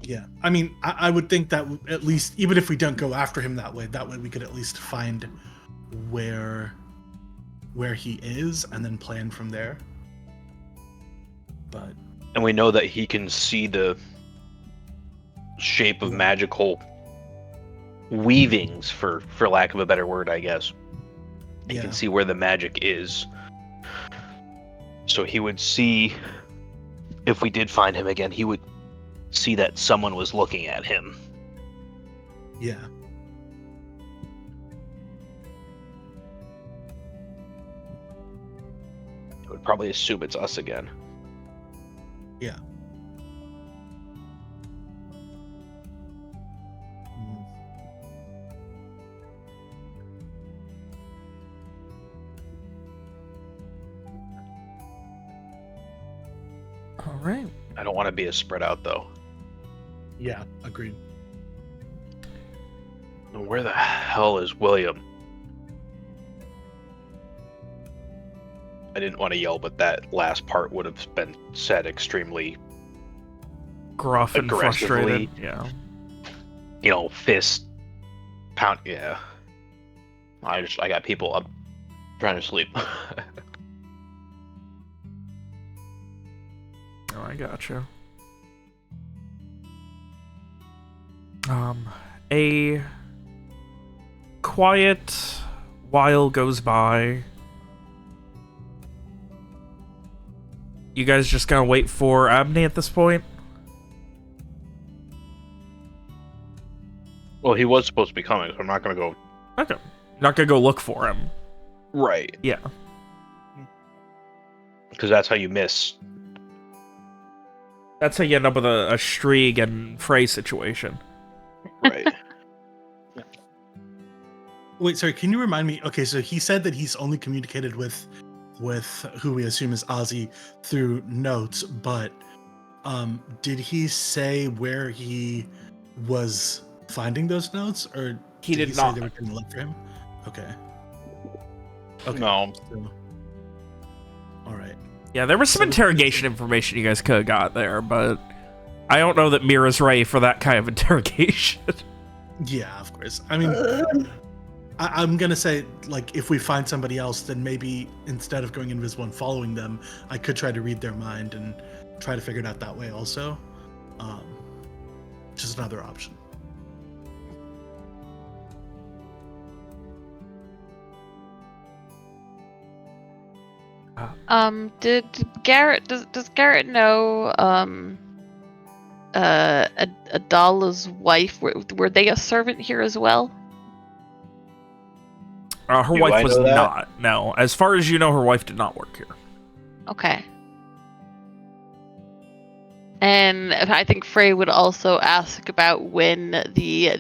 Yeah, I would think that at least, even if we don't go after him that way we could at least find where he is and then plan from there. But And we know that he can see the shape of magical weavings, for lack of a better word, I guess. He can see where the magic is. So he would see, if we did find him again, he would see that someone was looking at him. Yeah. He would probably assume it's us again. Yeah. Mm. All right. I don't want to be a spread out, though. Yeah, agreed. Where the hell is William? I didn't want to yell, but that last part would have been said extremely Gruff and aggressively. frustrated. Yeah. Fist pound. Yeah. I got people up trying to sleep. Oh, I gotcha. A quiet while goes by. You guys just gonna wait for Abney at this point? Well, he was supposed to be coming, so I'm not going to go. Okay. Not gonna go look for him. Right. Yeah. Because that's how you miss. That's how you end up with a Strieg and Frey situation. Right. Wait, sorry, can you remind me? Okay, so he said that he's only communicated with who we assume is Ozzy through notes, but did he say where he was finding those notes, or He did say not. they were getting left for him? Okay. Okay. No. So, all right. Yeah, there was some So- interrogation information you guys could have got there, but I don't know that Mira's ready for that kind of interrogation. Yeah, of course. I'm gonna say, like, if we find somebody else, then maybe instead of going invisible and following them, I could try to read their mind and try to figure it out that way also. Just another option. Did Garrett does Garrett know Adala's wife? Were they a servant here as well? Her Do wife I was know that? not. No, as far as you know, her wife did not work here. Okay. And I think Frey would also ask about when the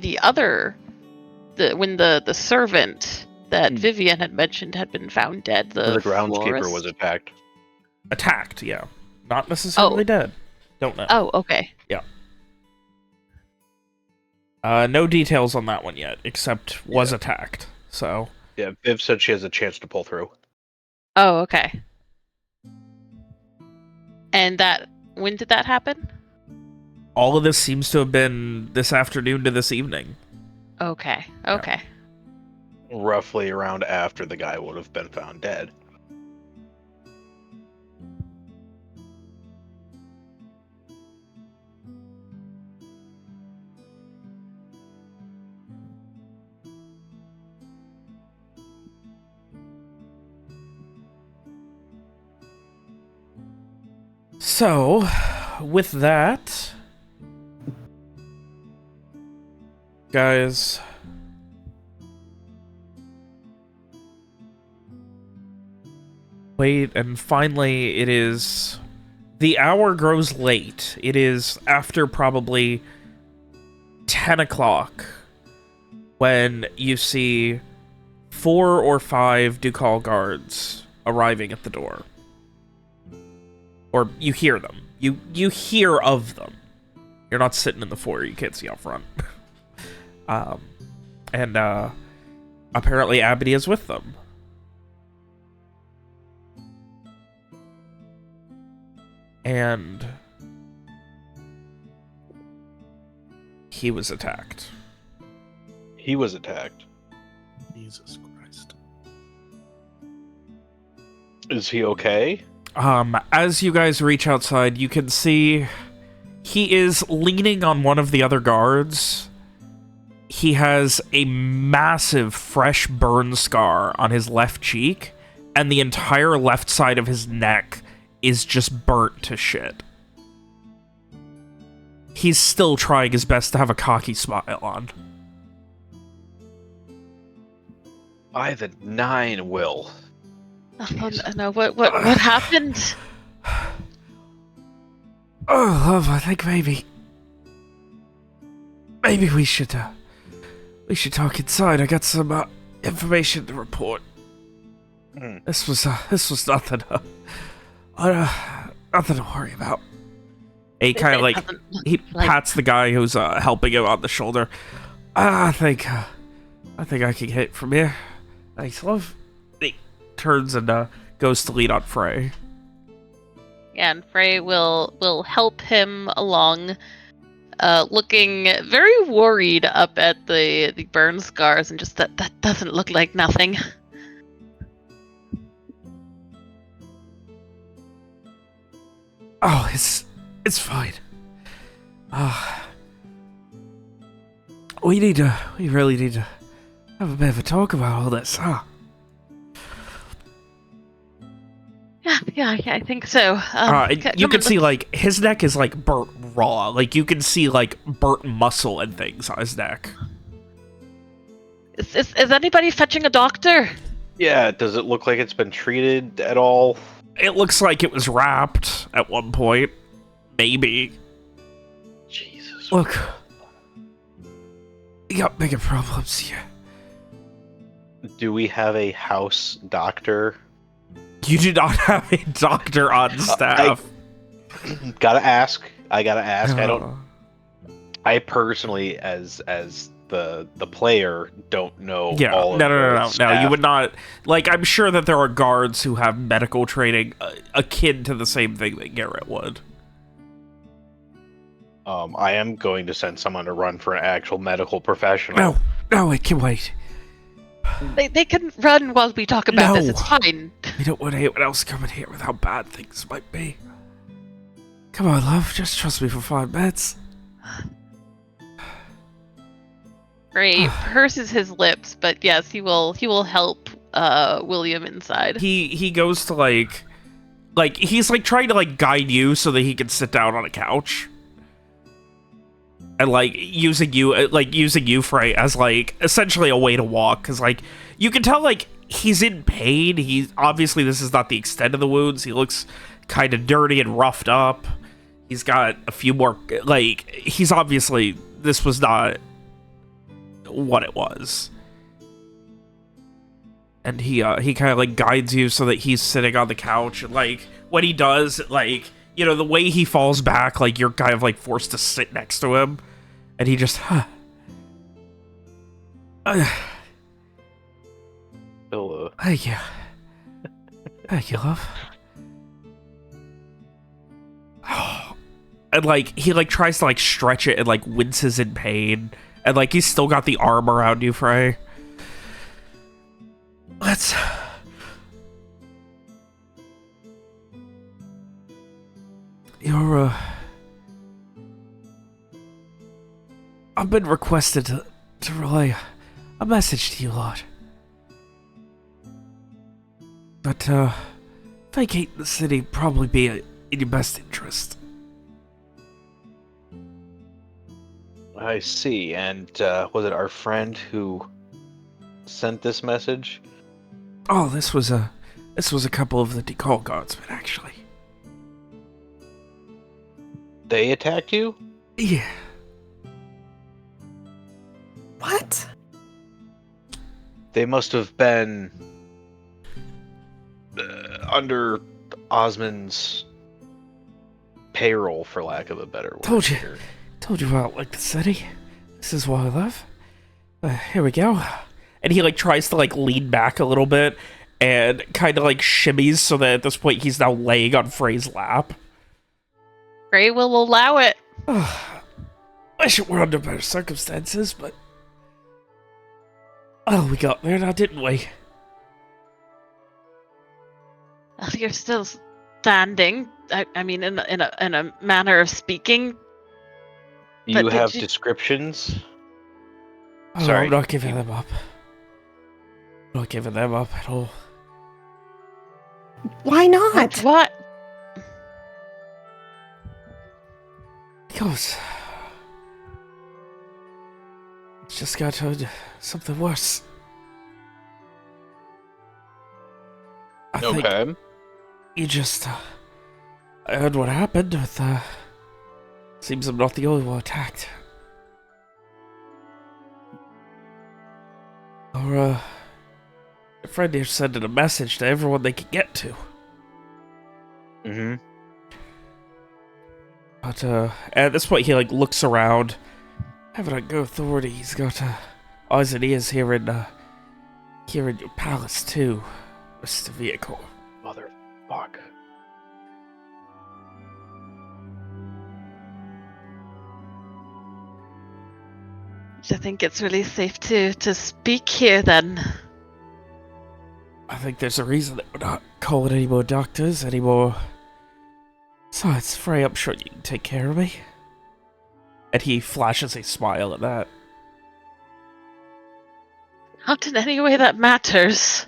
servant that Vivian had mentioned had been found dead. The groundskeeper florist. was attacked. Attacked, yeah. Not necessarily dead. Don't know. Oh, okay. No details on that one yet, except was attacked. So. Yeah, Viv said she has a chance to pull through. Oh, okay. And when did that happen? All of this seems to have been this afternoon to this evening. Okay. Roughly around after the guy would have been found dead. So, with that, guys, wait, and finally it is, the hour grows late. It is after probably 10 o'clock when you see 4 or 5 Ducal guards arriving at the door. Or you hear them. You hear of them. You're not sitting in the foyer. You can't see out front. And apparently Abity is with them. And he was attacked. He was attacked. Jesus Christ. Is he okay? As you guys reach outside, you can see he is leaning on one of the other guards. He has a massive fresh burn scar on his left cheek, and the entire left side of his neck is just burnt to shit. He's still trying his best to have a cocky smile on. By the 9, Will. Oh, no, what happened? Oh, love, I think maybe we should talk inside. I got some information to report. This was nothing. Nothing to worry about. He kind of like pats the guy who's helping him on the shoulder. I think I can hit from here. Thanks, love. He turns and goes to lean on Frey. Yeah, and Frey will help him along, looking very worried up at the burn scars and just that doesn't look like nothing. Oh, it's fine. We really need to have a bit of a talk about all this, huh? Yeah, I think so. You can see, like, his neck is, like, burnt raw. Like, you can see, like, burnt muscle and things on his neck. Is anybody fetching a doctor? Yeah, does it look like it's been treated at all? It looks like it was wrapped at one point. Maybe. Jesus. Look. We got bigger problems here. Do we have a house doctor? You do not have a doctor on staff. Gotta ask. I don't. I personally, as the player, don't know. Yeah. All of No. staff. You would not. Like, I'm sure that there are guards who have medical training akin to the same thing that Garrett would. I am going to send someone to run for an actual medical professional. No, it can wait. They can run while we talk about this. It's fine. We don't want anyone else coming here with how bad things might be. Come on, love. Just trust me for 5 minutes. Frey purses his lips, but yes, he will help William inside. He goes to, like, like, he's, like, trying to, like, guide you so that he can sit down on a couch. And, like, using you, Frey, as, like, essentially a way to walk. Because, like, you can tell, like, he's in pain. Obviously, this is not the extent of the wounds. He looks kind of dirty and roughed up. He's got a few more, like, he's obviously, this was not what it was. And he kind of, like, guides you so that he's sitting on the couch. And, like, when he does, like, you know, the way he falls back, like, you're kind of, like, forced to sit next to him. And he just, Hello. Thank you. Thank you, love. And, like, he, like, tries to, like, stretch it and, like, winces in pain. And, like, he's still got the arm around you, Frey. Let's... You're, I've been requested to relay a message to you lot. But, vacating the city probably be in your best interest. I see. And was it our friend who sent this message? Oh, this was a couple of the Decal guardsmen, actually. They attacked you? Yeah. What? They must have been under Osmond's payroll, for lack of a better word. Told you about, like, the city. This is why I live. Here we go. And he, like, tries to, like, lean back a little bit and kind of, like, shimmies so that at this point he's now laying on Frey's lap. Frey will allow it. Wish it were under better circumstances, but... Oh, we got there now, didn't we? Well, you're still standing. I mean, in a manner of speaking. You But have did you- descriptions? Oh, Sorry. I'm not giving them up. Not giving them up at all. Why not? What? Because... Just got told something worse. I think Okay. you just... I heard what happened with, Seems I'm not the only one attacked. Or, a friend here sending a message to everyone they can get to. Mm-hmm. But, at this point he, like, looks around. Having a go authority, he's got, eyes and ears here in your palace, too, Mr. Vehicle. Motherfuck. I think it's really safe to speak here then. I think there's a reason that we're not calling any more doctors anymore. Besides, Frey, I'm sure you can take care of me. And he flashes a smile at that. Not in any way that matters.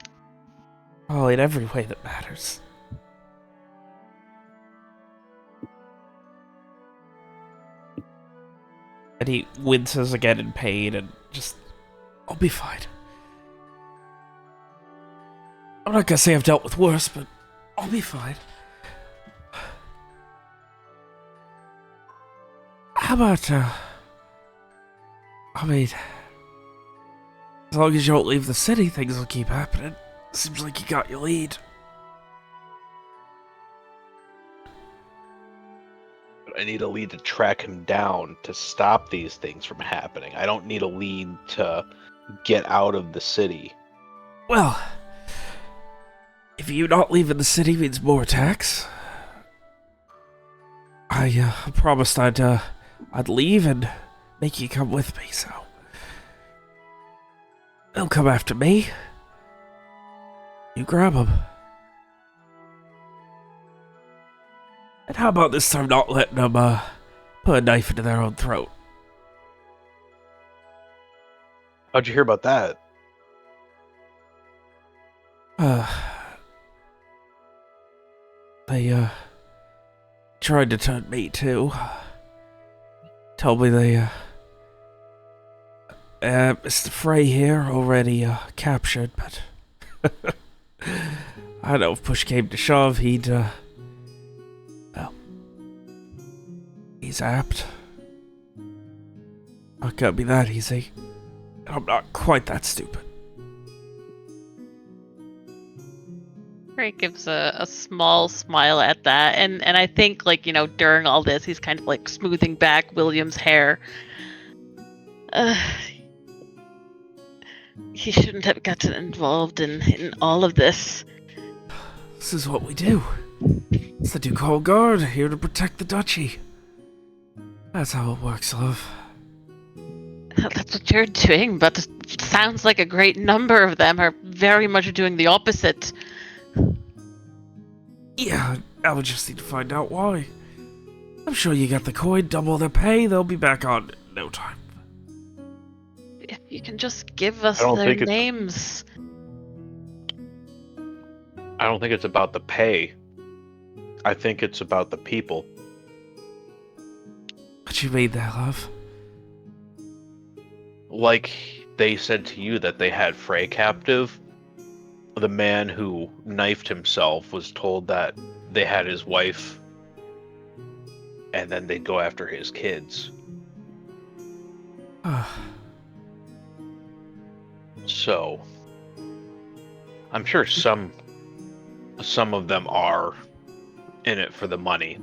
Oh, in every way that matters. And he winces again in pain and just... I'll be fine. I'm not gonna say I've dealt with worse, but I'll be fine. How about, I mean... As long as you don't leave the city, things will keep happening. Seems like you got your lead. But I need a lead to track him down to stop these things from happening. I don't need a lead to get out of the city. Well, if you not leaving the city means more attacks, I promised I'd leave and make you come with me, so... They'll come after me. You grab them. And how about this time not letting them, put a knife into their own throat? How'd you hear about that? They, tried to turn me too. Told me they, Mr. Frey here already, captured, but... I know if push came to shove, he'd, well... He's apt. Not gonna be that easy. I'm not quite that stupid. Frey gives a small smile at that, and I think, like, you know, during all this, he's kind of like smoothing back William's hair. He shouldn't have gotten involved in all of this. This is what we do. It's the Ducal Guard, here to protect the duchy. That's how it works, love. That's what you're doing, but it sounds like a great number of them are very much doing the opposite. Yeah, I would just need to find out why. I'm sure you got the coin, double their pay, they'll be back on in no time. If you can just give us I don't their think it's- names. I don't think it's about the pay. I think it's about the people. What you mean there, love? Like they said to you that they had Frey captive. The man who knifed himself was told that they had his wife, and then they'd go after his kids. So, I'm sure some of them are in it for the money,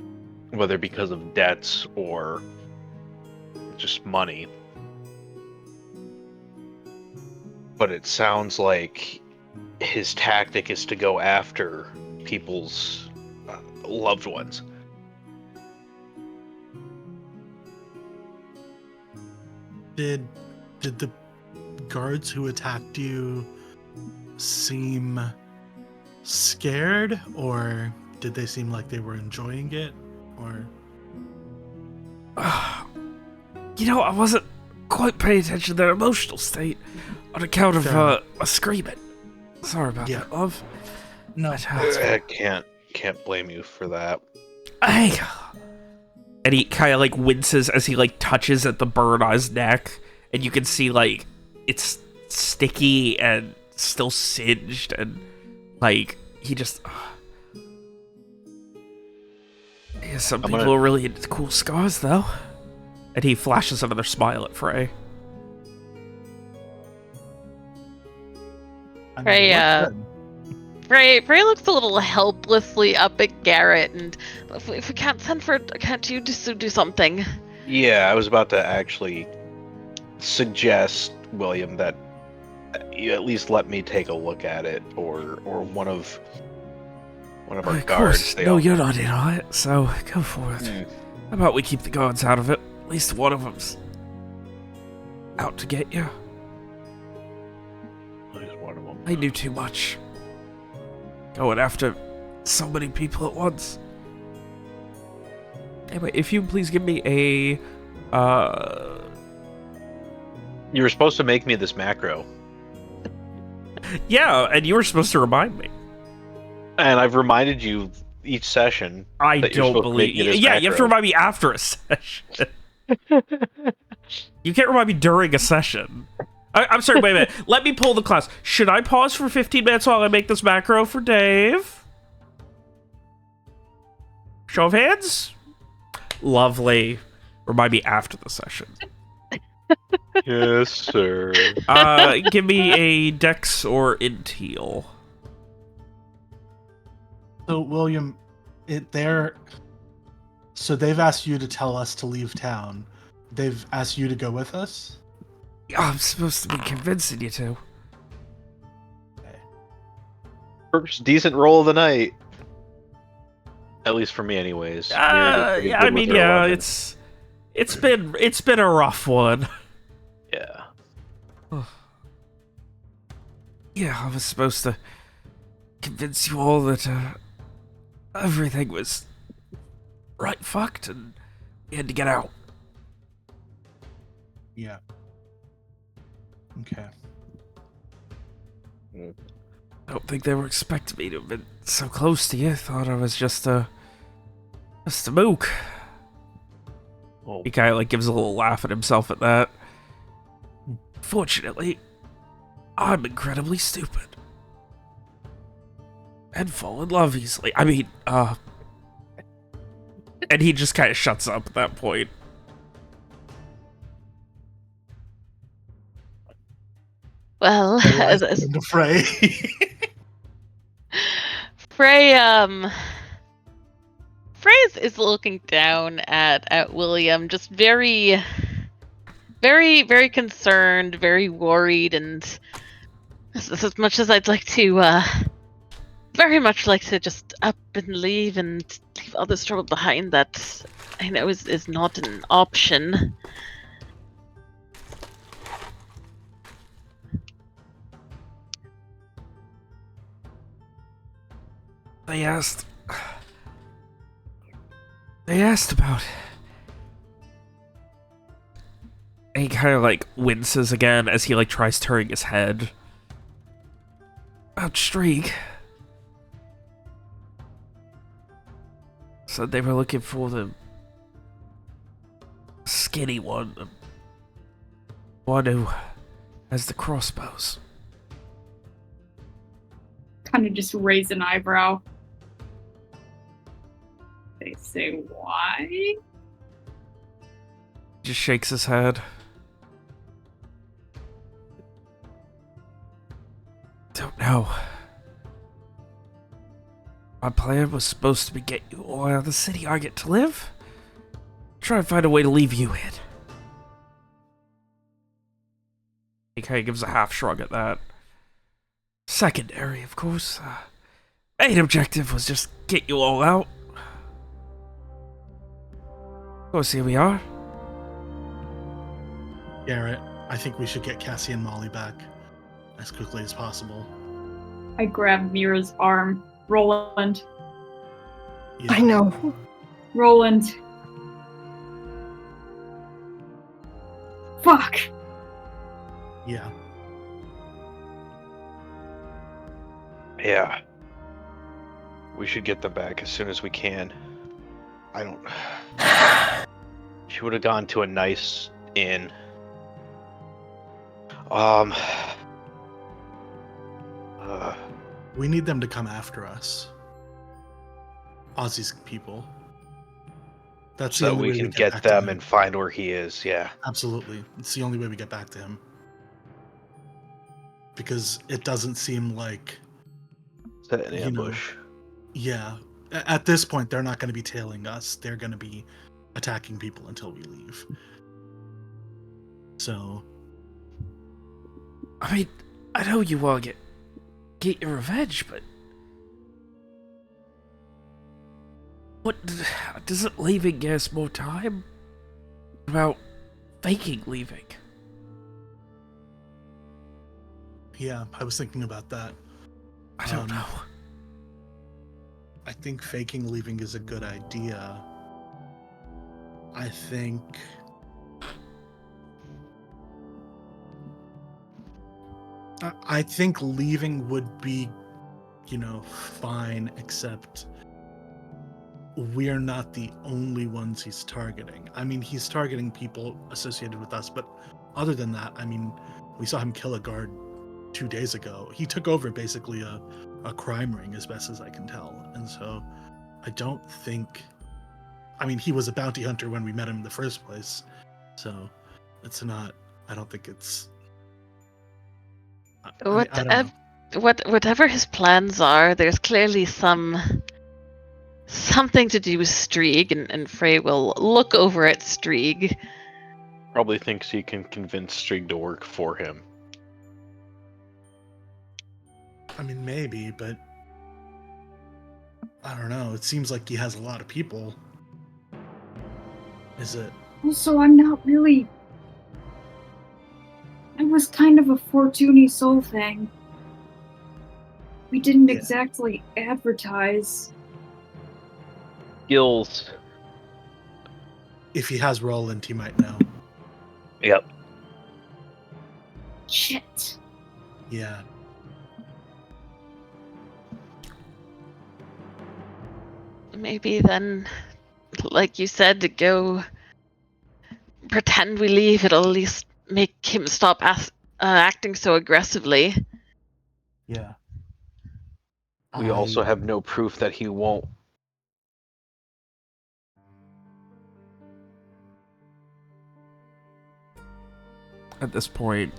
whether because of debts or just money. But it sounds like his tactic is to go after people's loved ones. Did the guards who attacked you seem scared, or did they seem like they were enjoying it, or? You know, I wasn't quite paying attention to their emotional state on account of a screaming. Sorry about that, love. No, I can't blame you for that. Hey! And he kind of, like, winces as he, like, touches at the burn on his neck. And you can see, like, it's sticky and still singed. And, like, he just... Yeah, some people are really into cool scars, though. And he flashes another smile at Frey. Frey looks a little helplessly up at Garrett, and if we can't send for, can't you just do something? Yeah, I was about to actually suggest, William, that you at least let me take a look at it, or one of our Of guards. course. No, you're not in on it, so go for it. Mm. How about we keep the guards out of it? At least one of them's out to get you. At least one of them. I knew too much. Going after so many people at once. Anyway, if you please give me a, You were supposed to make me this macro, Yeah, and you were supposed to remind me. and I've reminded you each session. I that you're don't supposed to make believe... me this Yeah, you have to macro. remind me after a session. You can't remind me during a session. I'm sorry, wait a minute. Let me pull the class. Should I pause for 15 minutes while I make this macro for Dave? Show of hands? Lovely. Remind me after the session. Yes, sir. Give me a Dex or Intel. So William, so they've asked you to tell us to leave town. They've asked you to go with us? I'm supposed to be convincing you to. First decent roll of the night. At least for me, anyways. Yeah, I mean, yeah, it's been a rough one. Yeah. Yeah, I was supposed to convince you all that everything was right fucked and we had to get out. Yeah. Okay. I don't think they were expecting me to have been so close to you. Thought I was just a mook. Oh, He kind of like gives a little laugh at himself at that. Fortunately, I'm incredibly stupid. And fall in love easily. I mean, and he just kind of shuts up at that point. Well, Otherwise, into Frey. Frey, Frey is looking down at William, just very, very, very concerned, very worried, and as much as I'd like to, very much like to just up and leave others trouble behind, that I know is not an option. They asked about. And he kind of like winces again as he like tries turning his head. About Streak. Said they were looking for the skinny one. The one who has the crossbows. Kind of just raise an eyebrow. They say why? Just shakes his head. Don't know. My plan was supposed to be get you all out of the city I get to live. Try and find a way to leave you in. He kind of gives a half shrug at that. Secondary, of course. Main objective was just get you all out. Of course, here we are. Garrett, I think we should get Cassie and Molly back as quickly as possible. I grab Mira's arm. Roland. Yeah. I know. Roland. Fuck. Yeah. yeah. We should get them back as soon as we can. I don't. She would have gone to a nice inn. We need them to come after us. Aussie's people. That's the so only we way can get get back to them him. and find where he is. Yeah. Absolutely. It's the only way we get back to him. Because it doesn't seem like... Set an You know. ambush. Yeah. At this point, they're not going to be tailing us. They're going to be attacking people until we leave. So... I mean, I know you want to get your revenge, but... What, doesn't leaving give us more time? What about faking leaving? Yeah, I was thinking about that. I don't know. I think faking leaving is a good idea. I think... I think leaving would be, fine, except we're not the only ones he's targeting. I mean, he's targeting people associated with us, but other than that, I mean, we saw him kill a guard 2 days ago. He took over basically a crime ring, as best as I can tell. And so I don't think... I mean, he was a bounty hunter when we met him in the first place. So it's not... I don't think it's... I don't know. Whatever his plans are, there's clearly something to do with Strieg, and Frey will look over at Strieg. Probably thinks he can convince Strieg to work for him. I mean, maybe, but I don't know. It seems like he has a lot of people. Is it? Also, I'm not really... It was kind of a Fortuny soul thing. We didn't Yeah. exactly advertise. Gills. If he has Roland, he might know. Yep. Shit. Yeah. maybe then, like you said, to go pretend we leave, it'll at least make him stop acting so aggressively. Yeah. We also have no proof that he won't. At this point,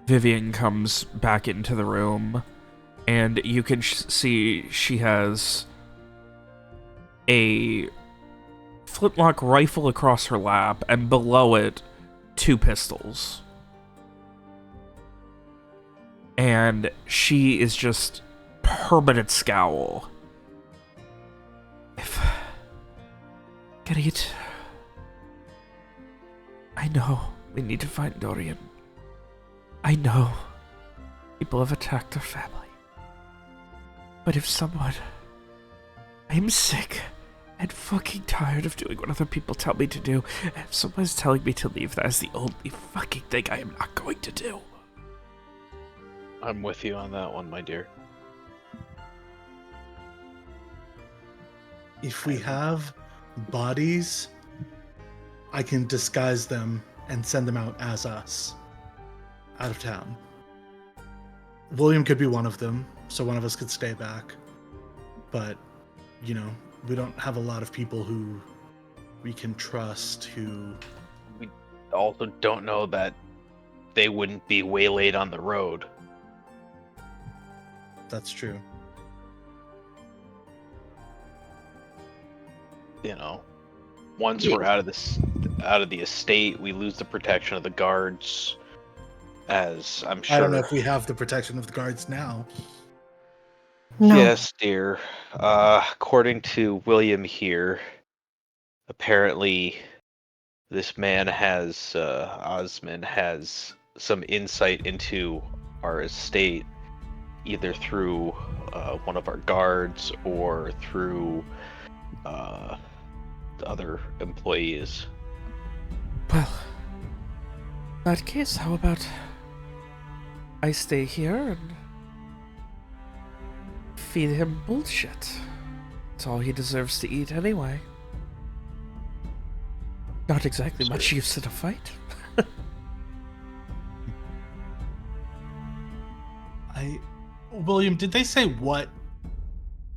Vivian comes back into the room, and you can see she has a flintlock rifle across her lap, and below it, 2 pistols. And she is just permanent scowl. If... Garit... I know we need to find Dorian. I know people have attacked our family. But if someone... I'm sick and fucking tired of doing what other people tell me to do. If someone's telling me to leave, that is the only fucking thing I am not going to do. I'm with you on that one, my dear. If we have bodies, I can disguise them and send them out as us, out of town. William could be one of them, so one of us could stay back. But, you know, we don't have a lot of people who we can trust who... We also don't know that they wouldn't be waylaid on the road. That's true. You know, once we're out of the estate, we lose the protection of the guards. As I'm sure. I don't know if we have the protection of the guards now. No. Yes, dear. According to William here, apparently this man has, Osmond has some insight into our estate, either through one of our guards or through the other employees. Well, in that case, how about I stay here and feed him bullshit? It's all he deserves to eat anyway. Not exactly much use in a fight. William, did they say what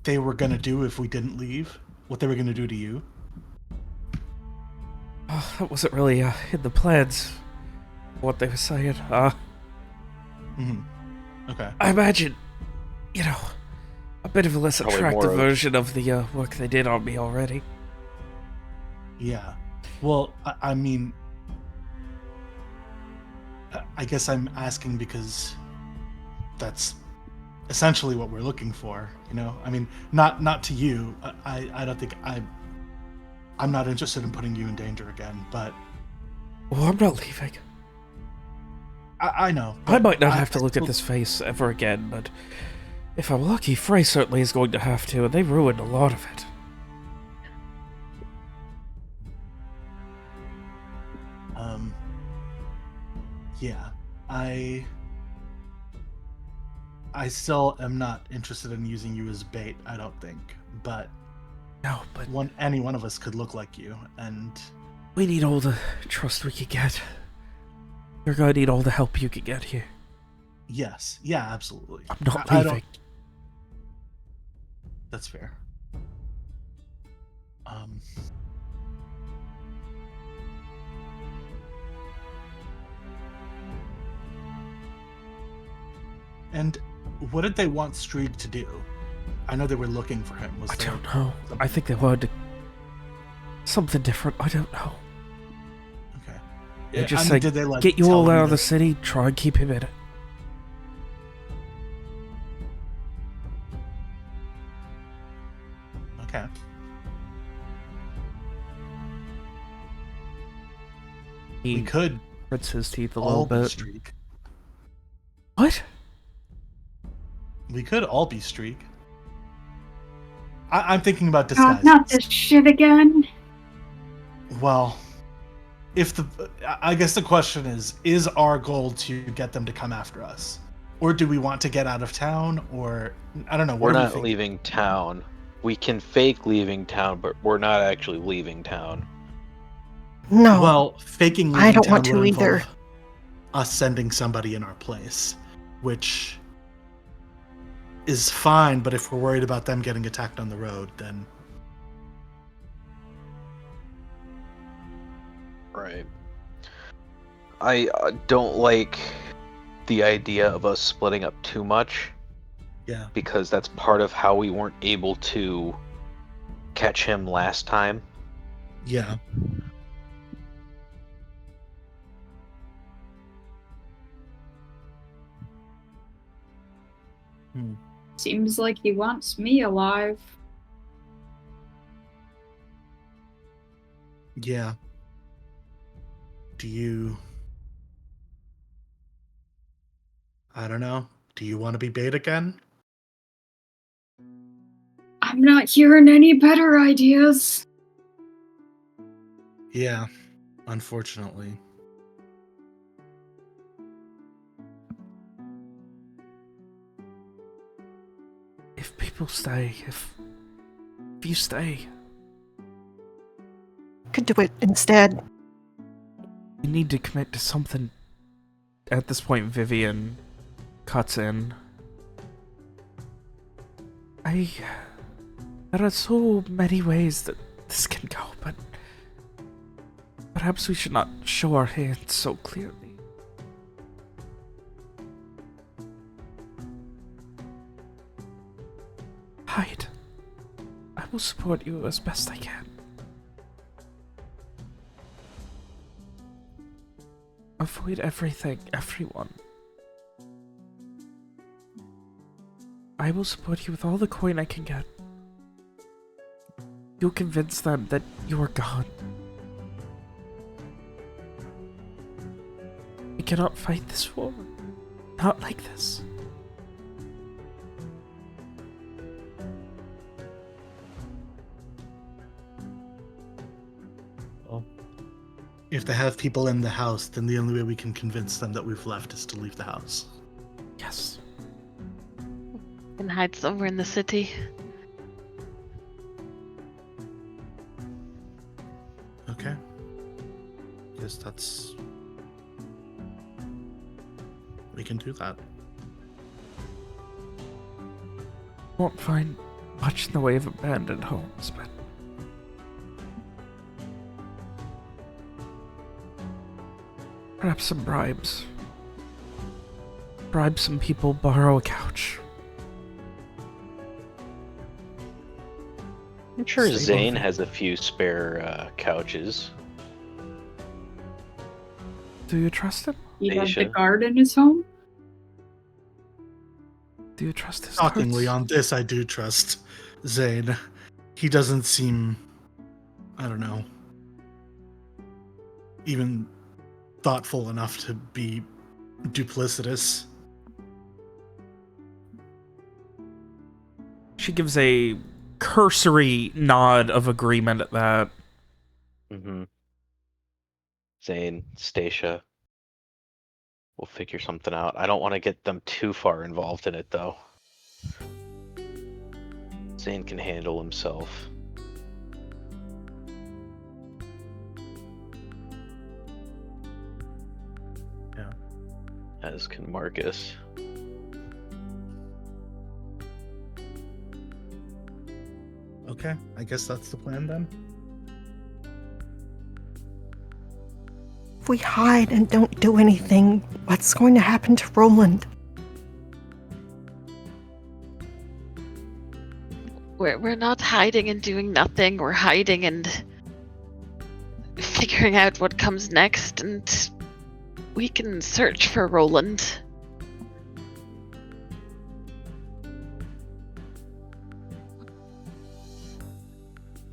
they were gonna do if we didn't leave? What they were gonna do to you? Oh, that wasn't really in the plans, what they were saying. Okay. I imagine, you know, a bit of a less Probably attractive more of- version of the work they did on me already. Yeah. Well, I mean, I guess I'm asking because that's essentially what we're looking for, you know? I mean, not to you. I don't think I'm not interested in putting you in danger again, but... Well, I'm not leaving. I know. I might not have to I look at still- this face ever again, but if I'm lucky, Frey certainly is going to have to, and they ruined a lot of it. Yeah, I still am not interested in using you as bait, I don't think. But No, but any one of us could look like you, and we need all the trust we can get. You're gonna need all the help you can get here. yes, yeah, absolutely. I'm not I leaving. don't... That's fair. And what did they want Streeg to do? I know they were looking for him. I don't know. I think they wanted something different. I don't know. Okay. They just I mean, said, did they, like, get you tell all him out of the that- city, try and keep him in it. Okay. We He could grits his teeth a all little be bit. Streeg. What? We could all be Streeg. I'm thinking about Oh, disguise. not this shit again. Well, if I guess the question is our goal to get them to come after us? Or do we want to get out of town? Or, I don't know. We're what do you not think? leaving town. We can fake leaving town, but we're not actually leaving town. No. Well, faking I leaving don't town want to would either. involve us sending somebody in our place, which is fine, but if we're worried about them getting attacked on the road, then Right. I don't like the idea of us splitting up too much, yeah. because that's part of how we weren't able to catch him last time. Yeah. Seems like he wants me alive. Yeah. Do you... I don't know. Do you want to be bait again? I'm not hearing any better ideas. Yeah. Unfortunately. If people stay, if you stay, Could do it instead. you need to commit to something. At this point, Vivian cuts in. There are so many ways that this can go, but perhaps we should not show our hands so clearly. Hide. I will support you as best I can. Avoid everything, everyone. I will support you with all the coin I can get. You'll convince them that you are gone. We cannot fight this war. Not like this. If they have people in the house, then the only way we can convince them that we've left is to leave the house. Yes. And hide somewhere in the city. Okay. Guess that's... We can do that. Won't find much in the way of abandoned homes, but perhaps some bribes. Bribe some people, borrow a couch. I'm sure Stay Zane both. has a few spare couches. Do you trust him? He had the Aisha. guard in his home. Do you trust his Shockingly, guards? on this, I do trust Zane. He doesn't seem, I don't know, even thoughtful enough to be duplicitous. She gives a cursory nod of agreement at that. Mm-hmm. Zane, Stacia. We'll figure something out. I don't want to get them too far involved in it, though. Zane can handle himself. Yeah. As can Marcus. Okay, I guess that's the plan then. If we hide and don't do anything, what's going to happen to Roland? We're not hiding and doing nothing. We're hiding and figuring out what comes next, and we can search for Roland.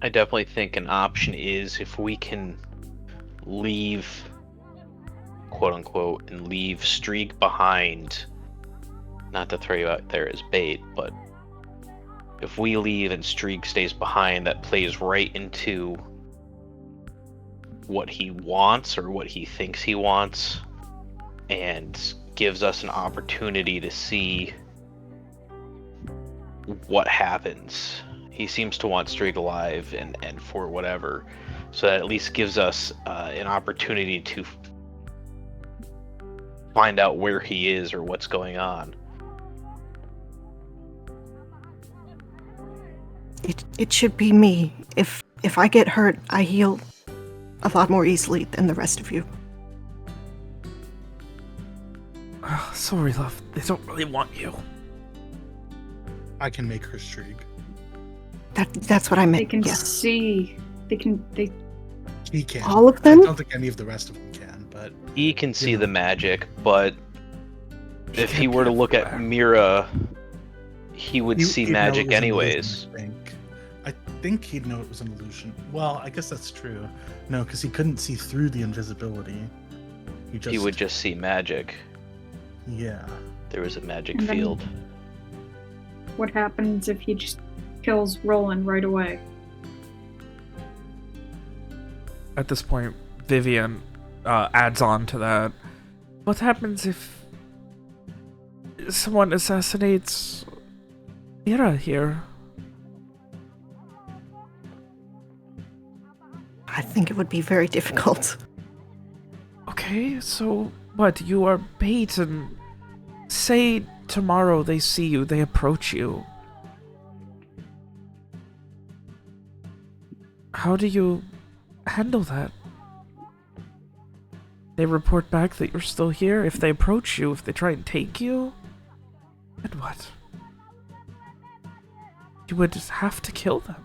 I definitely think an option is if we can leave, quote unquote, and leave Streak behind. Not to throw you out there as bait, but if we leave and Streak stays behind, that plays right into what he wants or what he thinks he wants, and gives us an opportunity to see what happens. He seems to want Streak alive and for whatever. So that at least gives us an opportunity to find out where he is or what's going on. It should be me. If I get hurt, I heal a lot more easily than the rest of you. Sorry, love. They don't really want you. I can make her Streak. That's what I They meant. can Yes. see. They He can. All of I them? don't think any of the rest of them can, but He can see Yeah. the magic, but if he can't were to be look at everywhere. Mira, he would see he'd know it magic was an anyways. illusion, I think he'd know it was an illusion. Well, I guess that's true. No, because he couldn't see through the invisibility. He would just see magic. Yeah. There was a magic And then- field. What happens if he just kills Roland right away? At this point, Vivian adds on to that. What happens if someone assassinates Mira here? I think it would be very difficult. Okay, so what? You are bait, and say tomorrow they see you, they approach you. How do you handle that? They report back that you're still here. If they approach you, if they try and take you, then what? You would just have to kill them.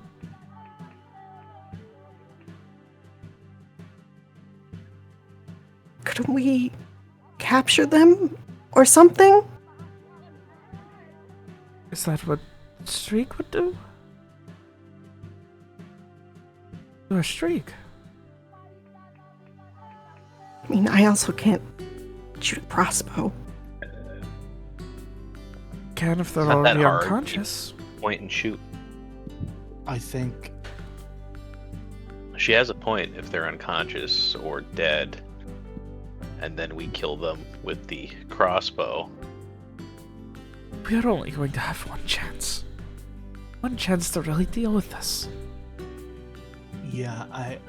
Couldn't we capture them or something? Is that what Streak would do? You're a Streak. I mean, I also can't shoot a crossbow. Can if they're It's not that already hard. unconscious. Point and shoot. I think She has a point if they're unconscious or dead. And then we kill them with the crossbow. We are only going to have one chance. One chance to really deal with this. yeah, I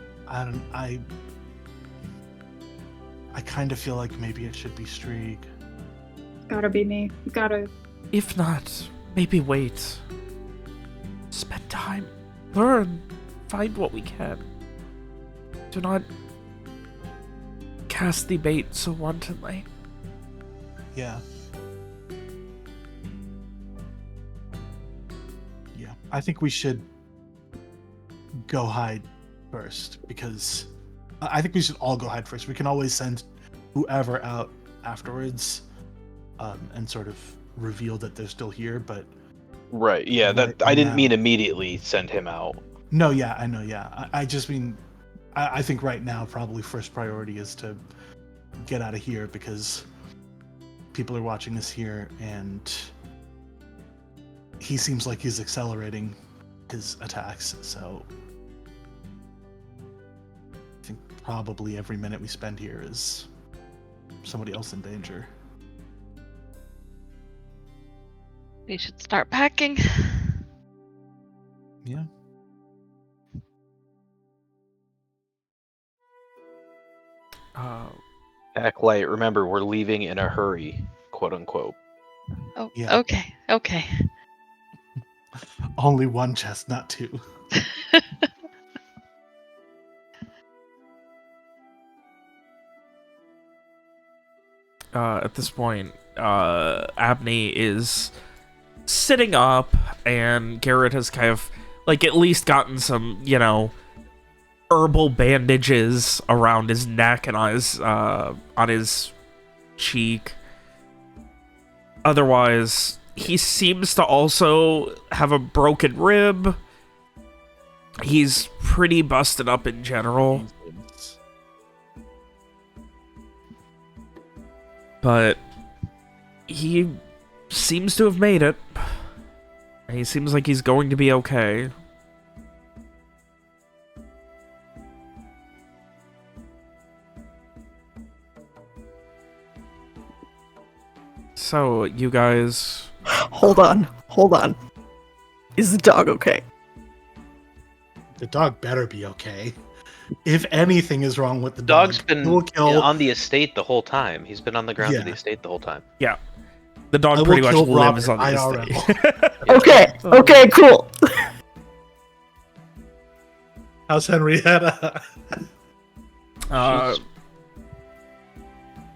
kind of feel like maybe it should be Streak. Gotta be me. You gotta. If not, maybe wait. Spend time. Learn. Find what we can. Do not cast the bait so wantonly. Yeah. Yeah, I think we should go hide first because I think we should all go hide first. We can always send whoever out afterwards and sort of reveal that they're still here, but Right, yeah, that Right I didn't now. mean immediately send him out. no, yeah, I know, yeah. I just mean, I think right now probably first priority is to get out of here because people are watching us here and he seems like he's accelerating his attacks, so I think probably every minute we spend here is somebody else in danger. We should start packing. Yeah. Pack light, remember, we're leaving in a hurry, quote unquote. Oh, Yeah. okay, okay. Only one chest, not two. At this point, Abney is sitting up, and Garrett has kind of, like, at least gotten some, you know, herbal bandages around his neck and on his cheek. Otherwise, he seems to also have a broken rib. He's pretty busted up in general. But he seems to have made it. He seems like he's going to be okay. So, you guys... Hold on. Is the dog okay? The dog better be okay. If anything is wrong with the Dog's dog, been we'll kill. on the estate the whole time. He's been on the ground of the Yeah. estate the whole time. The I dog will pretty much kill lives on Robert the IRL. estate. Okay, cool. How's Henrietta?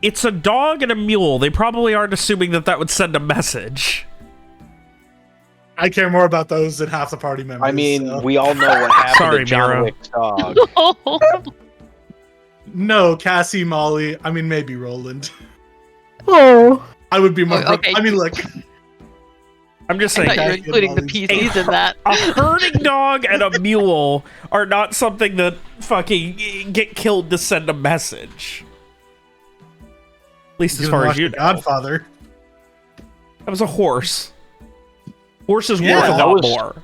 It's a dog and a mule. They probably aren't assuming that would send a message. I care more about those than half the party members. I mean, so. we all know what happened Sorry, to John Mira. Wick's dog. No, Cassie, Molly. I mean, maybe Roland. Oh. I would be more. Okay. I mean, look. I'm just I saying, thought you were Cassie and including the Molly's PCs in that. a herding dog and a mule are not something that fucking get killed to send a message. At least as You far watch as you The know. Godfather. That was a horse. Horse is Yeah, worth a that lot was- more.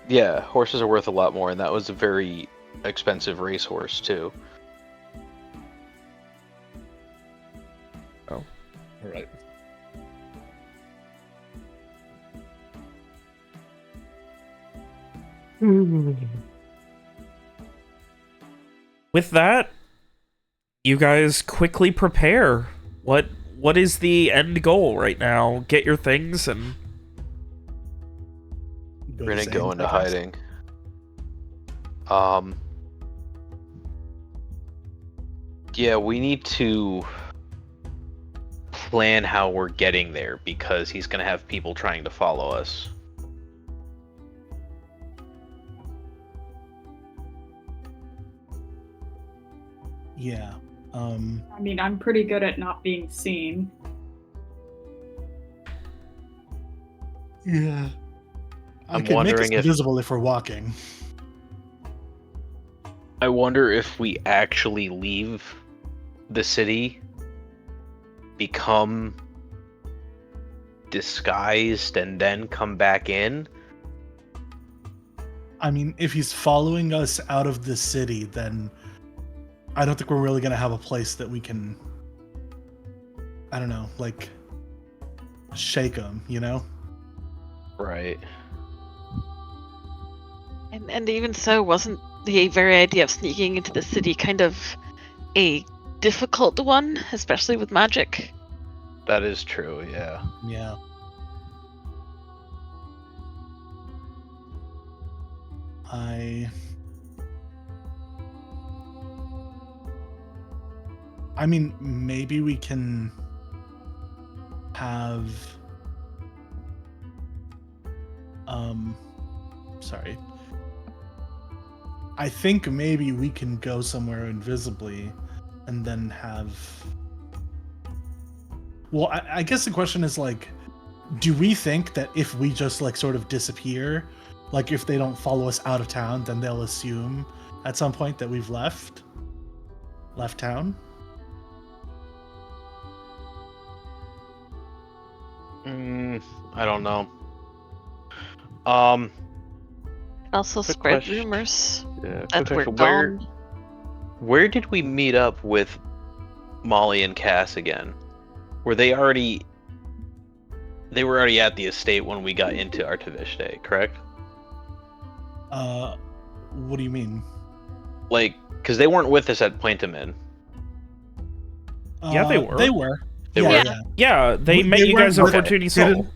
Yeah, horses are worth a lot more, and that was a very expensive racehorse too. All right. With that, you guys quickly prepare. What is the end goal right now? Get your things and We're gonna go into hiding. Yeah, we need to plan how we're getting there because he's gonna have people trying to follow us. Yeah. I mean, I'm pretty good at not being seen. Yeah. I I'm can make us wondering if- invisible if we're walking. I wonder if we actually leave the city, become disguised, and then come back in. I mean, if he's following us out of the city, then I don't think we're really gonna have a place that we can, I don't know, like, shake him, you know? Right. And even so, wasn't the very idea of sneaking into the city kind of a difficult one, especially with magic? That is true, yeah. Yeah. I mean, maybe we can have sorry. I think maybe we can go somewhere invisibly and then have well, I guess the question is like, do we think that if we just like sort of disappear, like if they don't follow us out of town, then they'll assume at some point that we've left town? I don't know. Also Good spread question. rumors Yeah, that we're where gone. where did we meet up with Molly and Cass again? Were they already? They were already at the estate when we got into Artavishte, correct? What do you mean? Like, because they weren't with us at Plaintamin. Yeah, they were. They were. They yeah, were? Yeah. yeah, they They met you weren't guys at with- Fortuny they Soul. didn't-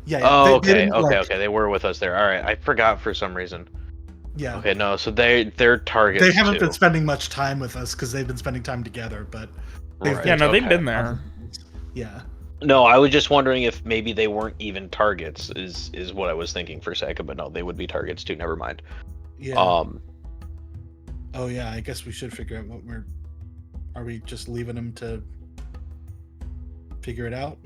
Yeah. Oh, they okay, didn't, like- okay. They were with us there. All right, I forgot for some reason. Yeah. Okay, no, so they're targets. They haven't too. been spending much time with us because they've been spending time together, but they've Right, Yeah, no, they've okay. been there. Yeah. No, I was just wondering if maybe they weren't even targets. Is what I was thinking for a second, but no, they would be targets too. Never mind. Yeah. Oh yeah, I guess we should figure out what we're. Are we just leaving them to figure it out?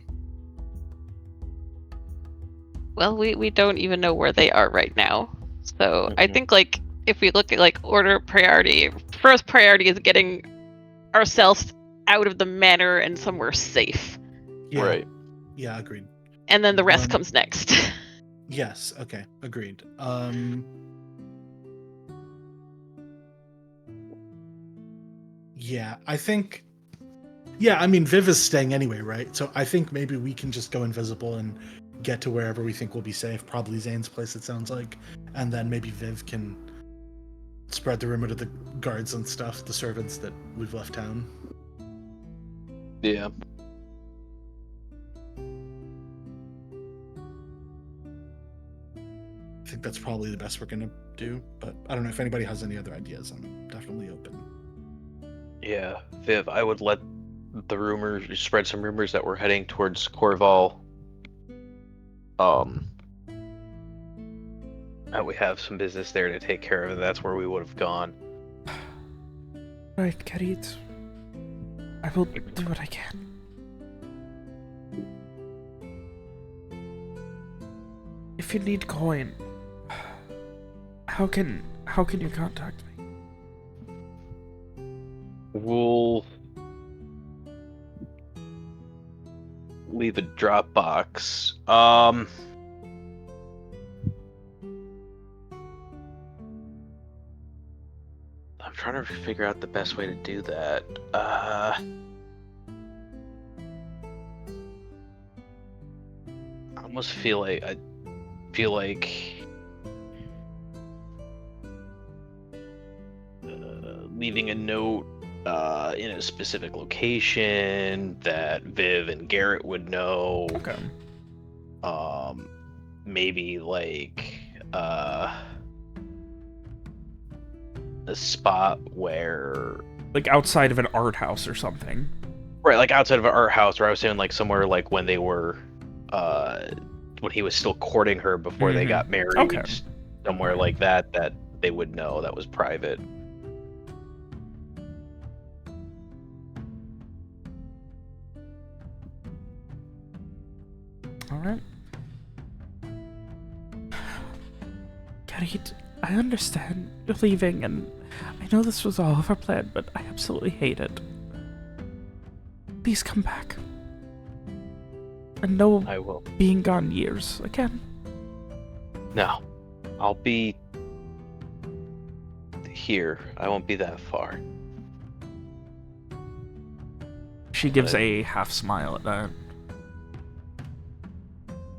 Well, we don't even know where they are right now. So I Mhm. think like if we look at like order of priority, first priority is getting ourselves out of the manor and somewhere safe. Yeah. Right. Yeah, agreed. And then the rest Um, comes next. Yes. Okay. Agreed. Yeah, I think. Yeah, I mean, Viv is staying anyway, right? So I think maybe we can just go invisible and get to wherever we think we'll be safe. Probably Zane's place, it sounds like, and then maybe Viv can spread the rumor to the guards and stuff, the servants that we've left town. Yeah. I think that's probably the best we're gonna do, but I don't know if anybody has any other ideas. I'm definitely open. Yeah, Viv, I would let the rumors spread some rumors that we're heading towards Corval. That we have some business there to take care of, and that's where we would have gone. Right, Karit. I will do what I can. If you need coin, how can you contact me? We'll leave a Dropbox. I'm trying to figure out the best way to do that. I almost feel like leaving a note in a specific location that Viv and Garrett would know. Okay. Maybe like a spot where, Like outside of an art house or something. right, like outside of an art house, or I was saying like somewhere like when they were when he was still courting her before they got married. Okay. Somewhere like that they would know that was private. Alright. Karit, I understand you're leaving, and I know this was all of our plan, but I absolutely hate it. Please come back. And no I will. being gone years again. No. I'll be here. I won't be that far. She gives a half smile at that.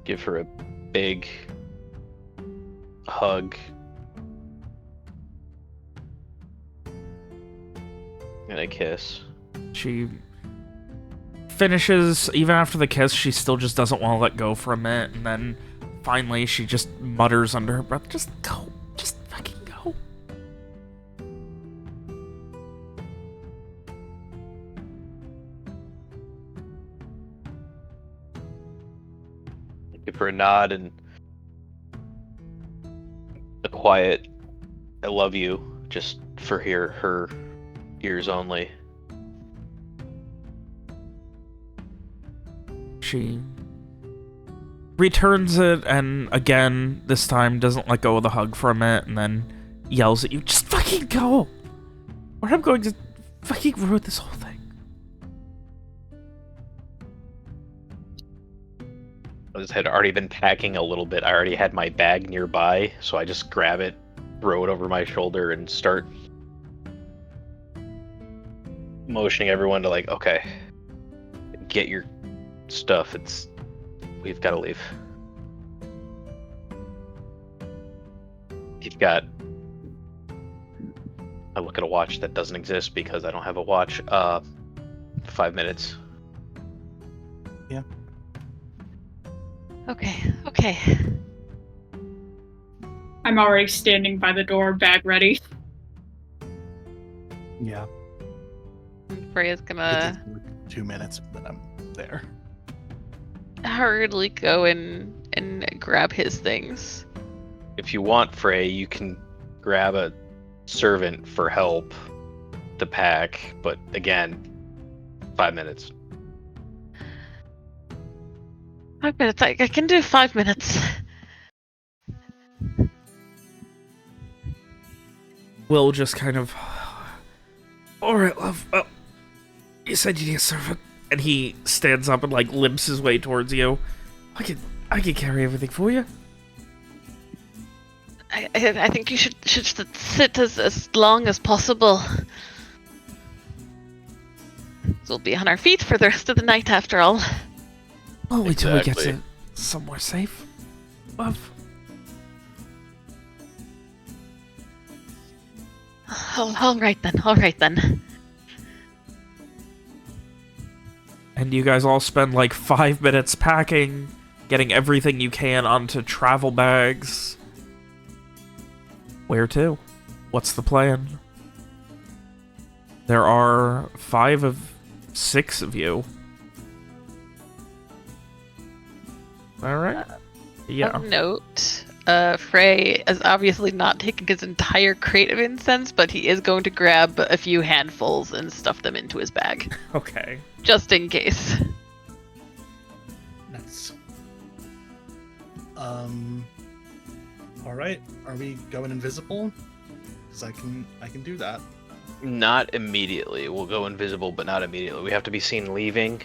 Give her a big hug. And a kiss. She finishes, even after the kiss, she still just doesn't want to let go for a minute, and then finally she just mutters under her breath, just go. Just fucking go. Give her a nod and a quiet I love you, just for her ears only. She returns it, and again, this time doesn't let go of the hug for a minute, and then yells at you, just fucking go! Or I'm going to fucking ruin this whole thing. I had already been packing a little bit. I already had my bag nearby, so I just grab it, throw it over my shoulder, and start motioning everyone to like, okay, get your stuff. We've got to leave. You've got. I look at a watch that doesn't exist because I don't have a watch. 5 minutes. Yeah. Okay. I'm already standing by the door, bag ready. Yeah. Freya's It gonna takes like 2 minutes, but I'm there. hurriedly go and grab his things. If you want, Frey, you can grab a servant for help to pack, but again, 5 minutes. 5 minutes. I can do 5 minutes. Will just kind of... Alright, love. Well, you said you need a servant. And he stands up and, like, limps his way towards you. I can carry everything for you. I think you should sit as long as possible. We'll be on our feet for the rest of the night, after all. Well, wait till we get Exactly. to somewhere safe. Love. Oh, all right then. And you guys all spend like 5 minutes packing, getting everything you can onto travel bags. Where to? What's the plan? There are 5 of 6 of you. Alright. Yeah. Of note, Frey is obviously not taking his entire crate of incense, but he is going to grab a few handfuls and stuff them into his bag, Okay. just in case. Nice. All right. Are we going invisible? Because I can do that. Not immediately. We'll go invisible, but not immediately. We have to be seen leaving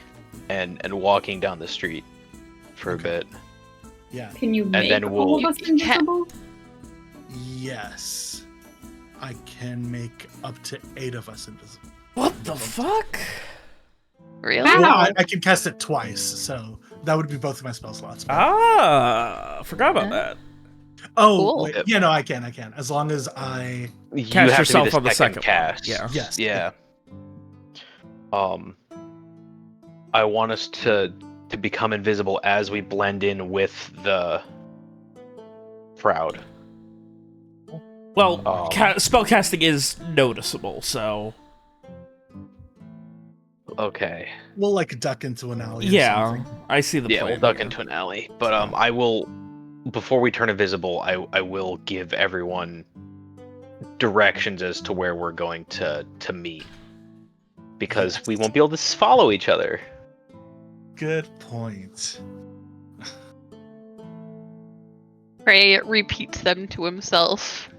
and walking down the street for a bit. Yeah. Can you make then all we'll- of us invisible? Yes. I can make up to 8 of us invisible. What the fuck? Really? Wow. Well, I can cast it twice, so that would be both of my spell slots. Ah, forgot about that. Oh, Cool. wait, yeah, no, I can. As long as I... You Cast have yourself to be on the second one. cast. Yeah. Yes. Yeah. I want us to become invisible as we blend in with the crowd. Well, Um, spellcasting is noticeable, so... Okay. We'll, like, duck into an alley or Yeah, something. I see the Yeah, plan we'll duck here. into an alley. But I will, before we turn invisible, I will give everyone directions as to where we're going to meet. Because we won't be able to follow each other. Good point. Frey repeats them to himself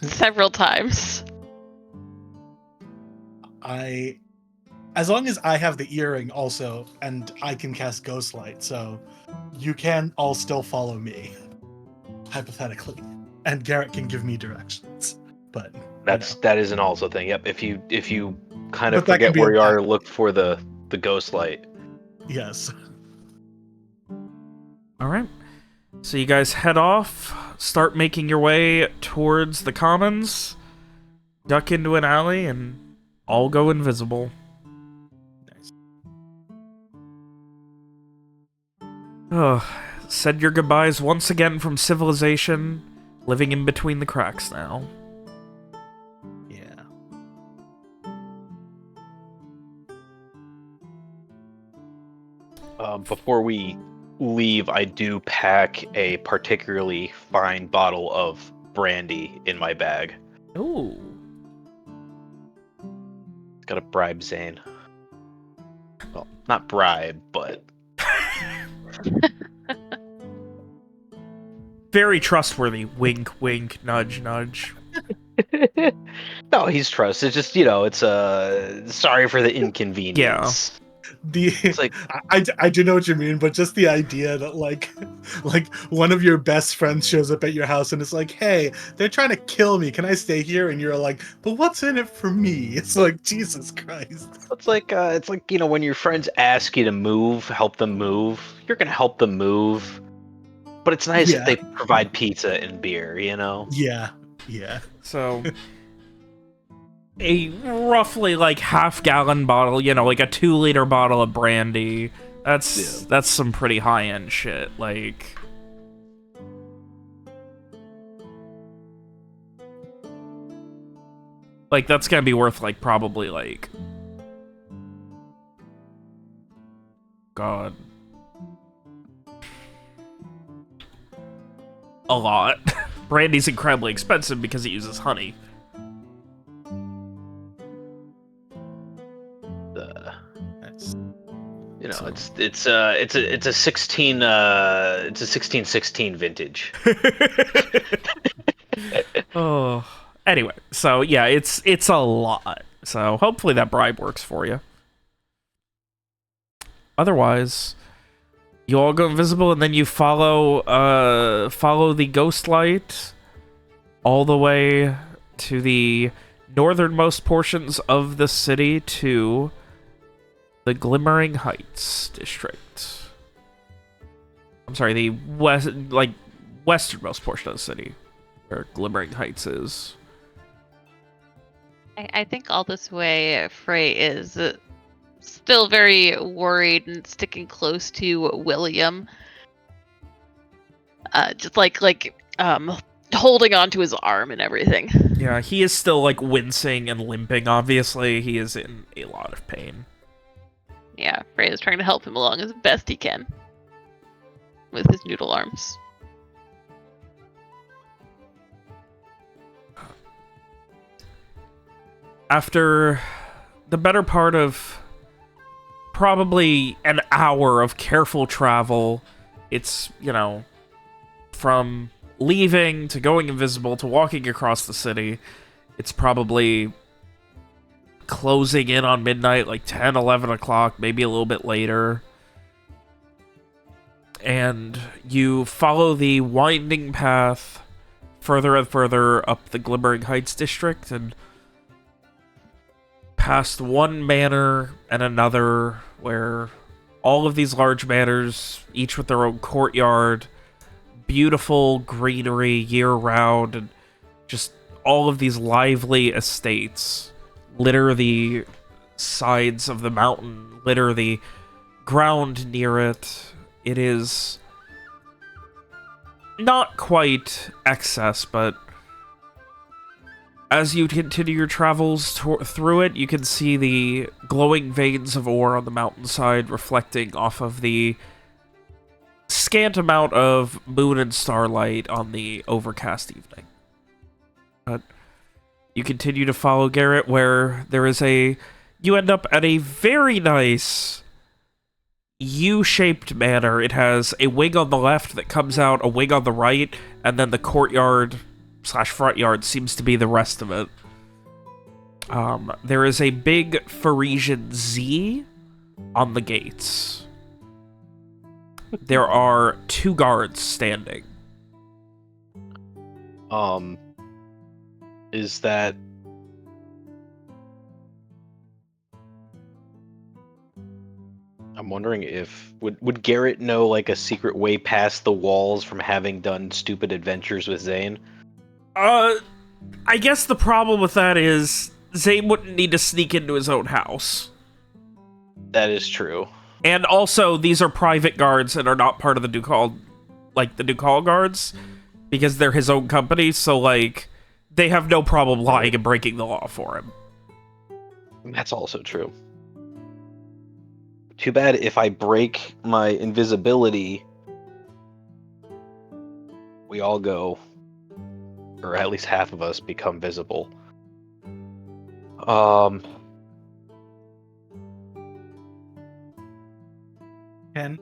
several times. As long as I have the earring also, and I can cast Ghostlight, so you can all still follow me, hypothetically, and Garrett can give me directions. But That is an also thing. Yep. If you kind of But that can forget be where you are, attacked. look for the ghost light. yes, Alright. So you guys head off, start making your way towards the commons, duck into an alley, and all go invisible. nice. Ugh. Said your goodbyes once again from civilization, living in between the cracks now. Yeah. Before we leave, I do pack a particularly fine bottle of brandy in my bag. Ooh. Gotta bribe Zane. Well, not bribe, but Very trustworthy. Wink, wink, nudge, nudge. no, he's trust. It's just it's sorry for the inconvenience. It's like I do know what you mean, but just the idea that like one of your best friends shows up at your house and it's like, hey, they're trying to kill me. Can I stay here? And you're like, but what's in it for me? It's like, Jesus Christ. it's like when your friends ask you to move, help them move. You're gonna help them move, but it's nice Yeah. if they provide pizza and beer. Yeah. Yeah. So, a roughly like half-gallon bottle, like a 2-liter bottle of brandy. That's some pretty high-end shit. Like, that's gonna be worth like probably like, God, a lot. Brandy's incredibly expensive because it uses honey. That's It's a 1616 vintage. Oh. Anyway, so yeah, it's a lot. So hopefully that bribe works for you. Otherwise, you all go invisible and then you follow the ghost light all the way to the northernmost portions of the city to the Glimmering Heights district. I'm sorry, the westernmost portion of the city where Glimmering Heights is. I think all this way, Frey is still very worried and sticking close to William. Just holding onto his arm and everything. Yeah, he is still, like, wincing and limping, obviously. He is in a lot of pain. Yeah, Frey is trying to help him along as best he can with his noodle arms. After the better part of probably an hour of careful travel, it's, you know, from leaving to going invisible to walking across the city, it's probably closing in on midnight, like 10, 11 o'clock, maybe a little bit later. And you follow the winding path further and further up the Glimmering Heights district and past one manor and another, where all of these large manors, each with their own courtyard, beautiful greenery year-round, and just all of these lively estates litter the sides of the mountain, litter the ground near it. It is not quite excess, but as you continue your travels through it, you can see the glowing veins of ore on the mountainside reflecting off of the scant amount of moon and starlight on the overcast evening. But you continue to follow Garrett, where there is you end up at a very nice U-shaped manor. It has a wing on the left that comes out, a wing on the right, and then the courtyard / front yard seems to be the rest of it. There is a big Parisian Z on the gates. There are 2 guards standing. Is that... I'm wondering if... Would Garrett know, like, a secret way past the walls from having done stupid adventures with Zane? I guess the problem with that is Zane wouldn't need to sneak into his own house. That is true. And also, these are private guards and are not part of the Ducal, like, the Ducal guards, because they're his own company, so, like, they have no problem lying and breaking the law for him. That's also true. Too bad if I break my invisibility, we all go, or at least half of us become visible.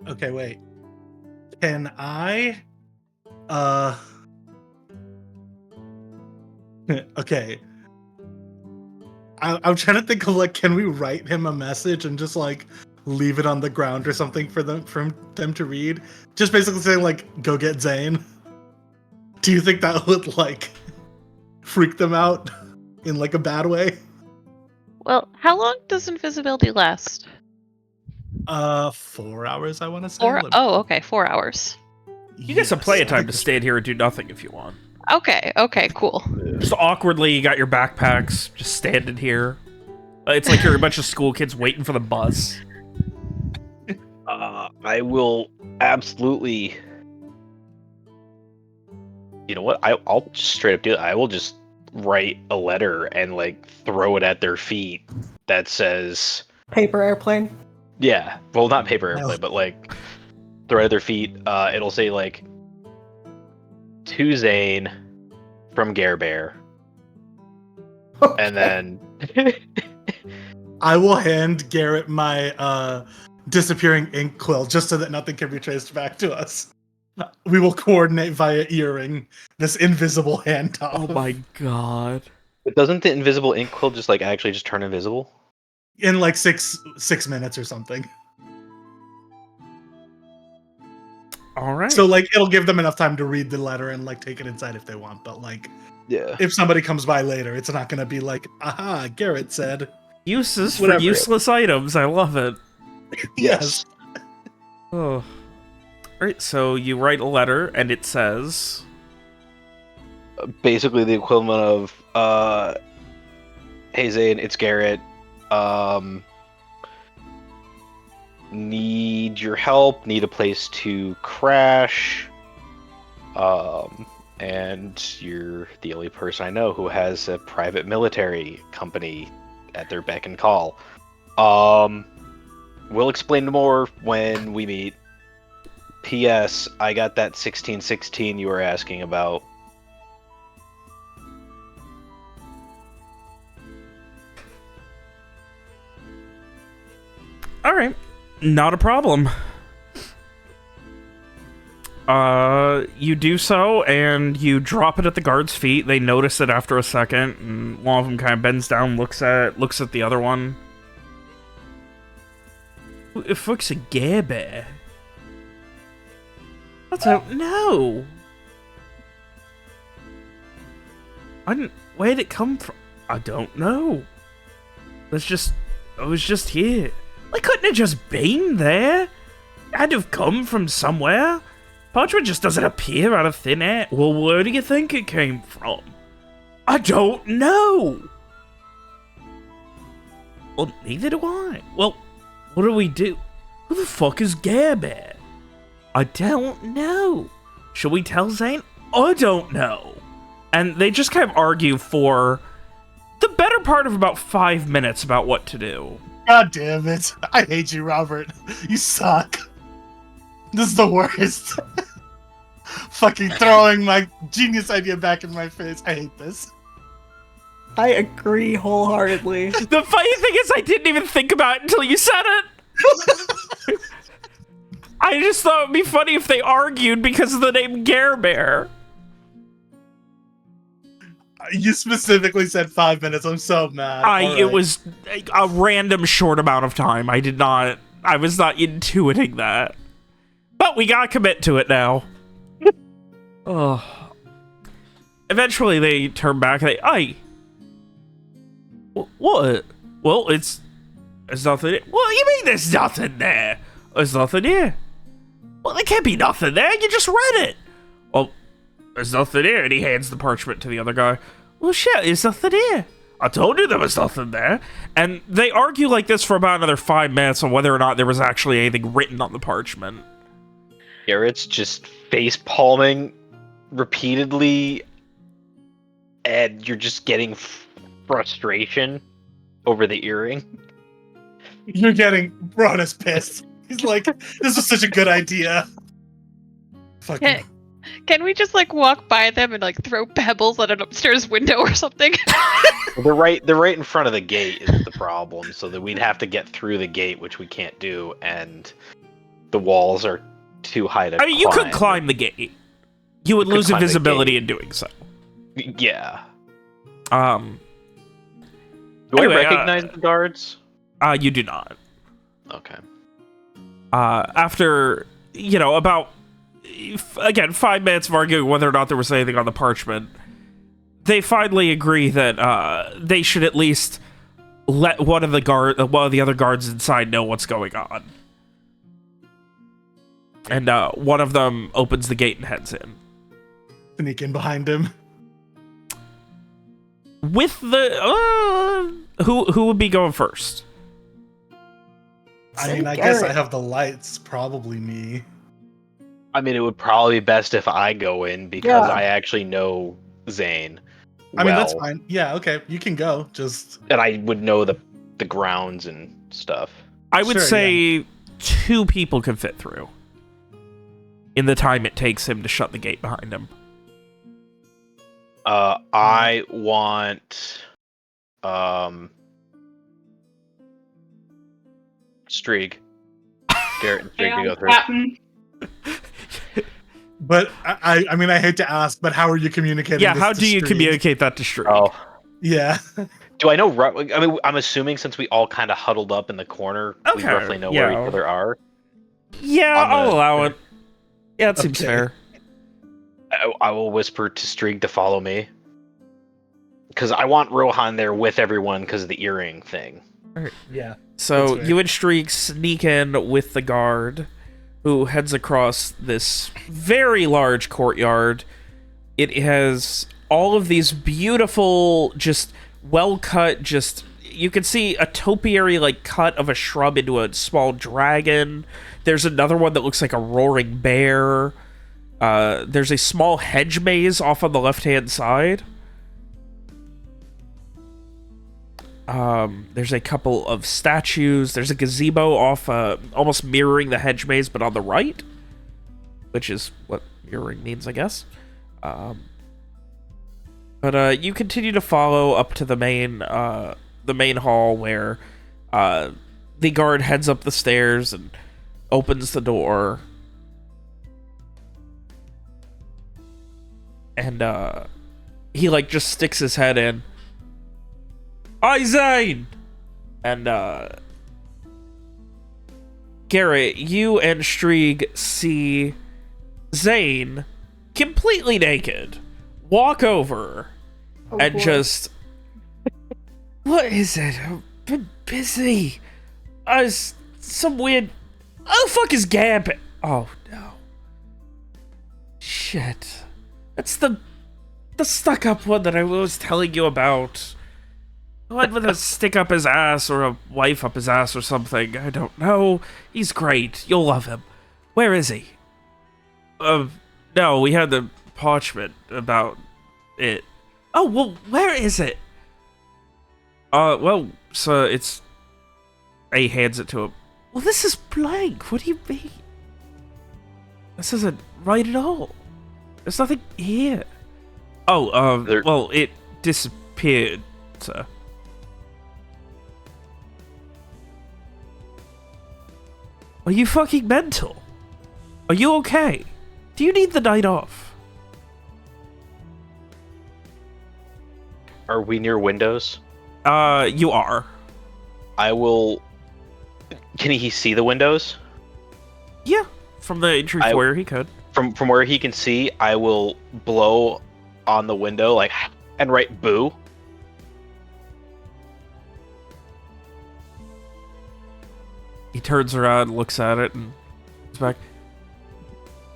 Okay, wait. Can I okay. I'm trying to think of, like, can we write him a message and just, like, leave it on the ground or something for them to read? Just basically saying, like, go get Zane. Do you think that would, like, freak them out in, like, a bad way? Well, how long does invisibility last? 4 hours, I want to say. Oh, okay, 4 hours. You get some play time to stand here and do nothing if you want. Okay, cool. Just awkwardly, you got your backpacks, just standing here. It's like you're a bunch of school kids waiting for the bus. I will absolutely... You know what? I'll just straight up do it. I will just write a letter and, like, throw it at their feet that says... Paper airplane. Yeah. Well, not paper airplane, but, like, throw it at their feet. It'll say, like, to Zane from Gare Bear. Okay. And then... I will hand Garrett my disappearing ink quill just so that nothing can be traced back to us. We will coordinate via earring this invisible handoff. Oh my god. But doesn't the invisible ink quill just, like, actually just turn invisible? In, like, six minutes or something. Alright. So, like, it'll give them enough time to read the letter and, like, take it inside if they want. But, like, Yeah. if somebody comes by later, it's not going to be like, aha, Garrett said. Uses for Whatever. useless items. I love it. Yes. Oh. Alright, so you write a letter, and it says... Basically the equivalent of, Hey Zane, it's Garrett. Need your help, need a place to crash. And you're the only person I know who has a private military company at their beck and call. We'll explain more when we meet. P.S. I got that 1616 you were asking about. All right, not a problem. You do so, and you drop it at the guard's feet. They notice it after a second, and one of them kind of bends down, looks at the other one. Who the fuck's a Gare Bear? I don't know. Where'd it come from? I don't know. I was just here. They couldn't have just been there. It had to have come from somewhere. Parchment just doesn't appear out of thin air. Well, where do you think it came from? I don't know. Well, neither do I. Well, what do we do? Who the fuck is Gare Bear? I don't know. Should we tell Zane? I don't know. And they just kind of argue for the better part of about 5 minutes about what to do. God damn it. I hate you, Robert. You suck. This is the worst. Fucking throwing my genius idea back in my face. I hate this. I agree wholeheartedly. The funny thing is I didn't even think about it until you said it. I just thought it'd be funny if they argued because of the name Gare Bear. You specifically said 5 minutes. I'm so mad. It was a random short amount of time. I was not intuiting that. But we gotta commit to it now. Oh. Eventually they turn back and what? Well, it's nothing. What do you mean there's nothing there? There's nothing here. Well, there can't be nothing there. You just read it. Well, there's nothing here. And he hands the parchment to the other guy. Well, shit, there's nothing here. I told you there was nothing there. And they argue like this for about another 5 minutes on whether or not there was actually anything written on the parchment. Garrett's just face palming repeatedly, and you're just getting frustration over the earring. You're getting Ron pissed. He's like, this was such a good idea. Fucking. Can we just like walk by them and like throw pebbles at an upstairs window or something? They're right in front of the gate is the problem, so that we'd have to get through the gate, which we can't do, and the walls are too high to climb. You could climb the gate. You would lose invisibility in doing so. Yeah. Do I recognize the guards? You do not. Okay. After, about, again, 5 minutes of arguing whether or not there was anything on the parchment, they finally agree that they should at least let one of the other guards inside know what's going on. And one of them opens the gate and heads in. Sneak in behind him. With the who would be going first? I mean, I guess I have the lights. Probably me. I mean, it would probably be best if I go in because I actually know Zane. I mean, that's fine. Yeah, okay, you can go. And I would know the grounds and stuff. I would say 2 people can fit through in the time it takes him to shut the gate behind him. I want Streak. Garrett and Streak to go through. But I mean, I hate to ask, but how are you communicating? Yeah, how do you communicate that to Streak? Oh, yeah. Do I know? I mean, I'm assuming since we all kind of huddled up in the corner, we roughly know where each other are. Yeah, I'll allow it. Yeah, it seems fair. I will whisper to Streak to follow me. Because I want Rohan there with everyone because of the earring thing. Right. Yeah. So you and Streak sneak in with the guard, who heads across this very large courtyard. It has all of these beautiful, just well cut, just you can see a topiary like cut of a shrub into a small dragon. There's another one that looks like a roaring bear. There's a small hedge maze off on the left-hand side. There's a couple of statues. There's a gazebo off, almost mirroring the hedge maze, but on the right, which is what mirroring means, I guess. But you continue to follow up to the main hall where the guard heads up the stairs and opens the door. And he like just sticks his head in. "Hi, Zane!" And Garrett, you and Strieg see Zane completely naked walk over and boy. just... What is it? I've been busy. Some weird... Oh, the fuck is Gambit? Oh, no. Shit. That's the stuck-up one that I was telling you about. The one with a stick up his ass or a wife up his ass or something. I don't know. He's great. You'll love him. Where is he? No, we had the parchment about it. Oh, well, where is it? Well, so it's... He hands it to him. Well, this is blank. What do you mean? This isn't right at all. There's nothing here. Oh, well, it disappeared, sir. Are you fucking mental? Are you okay? Do you need the night off? Are we near windows? You are. I will... Can he see the windows? Yeah, from the entry foyer he could. From where he can see, I will blow on the window, like, and write boo. He turns around, looks at it, and goes back.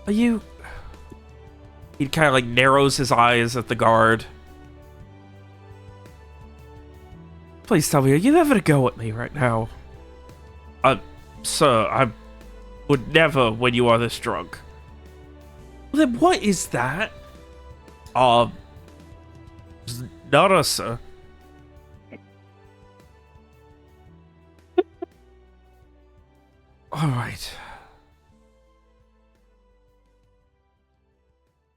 Are you... He kind of, like, narrows his eyes at the guard. Please tell me, are you having a go at me right now? Sir, I would never when you are this drunk. Well, then what is that? Not us, sir. Alright.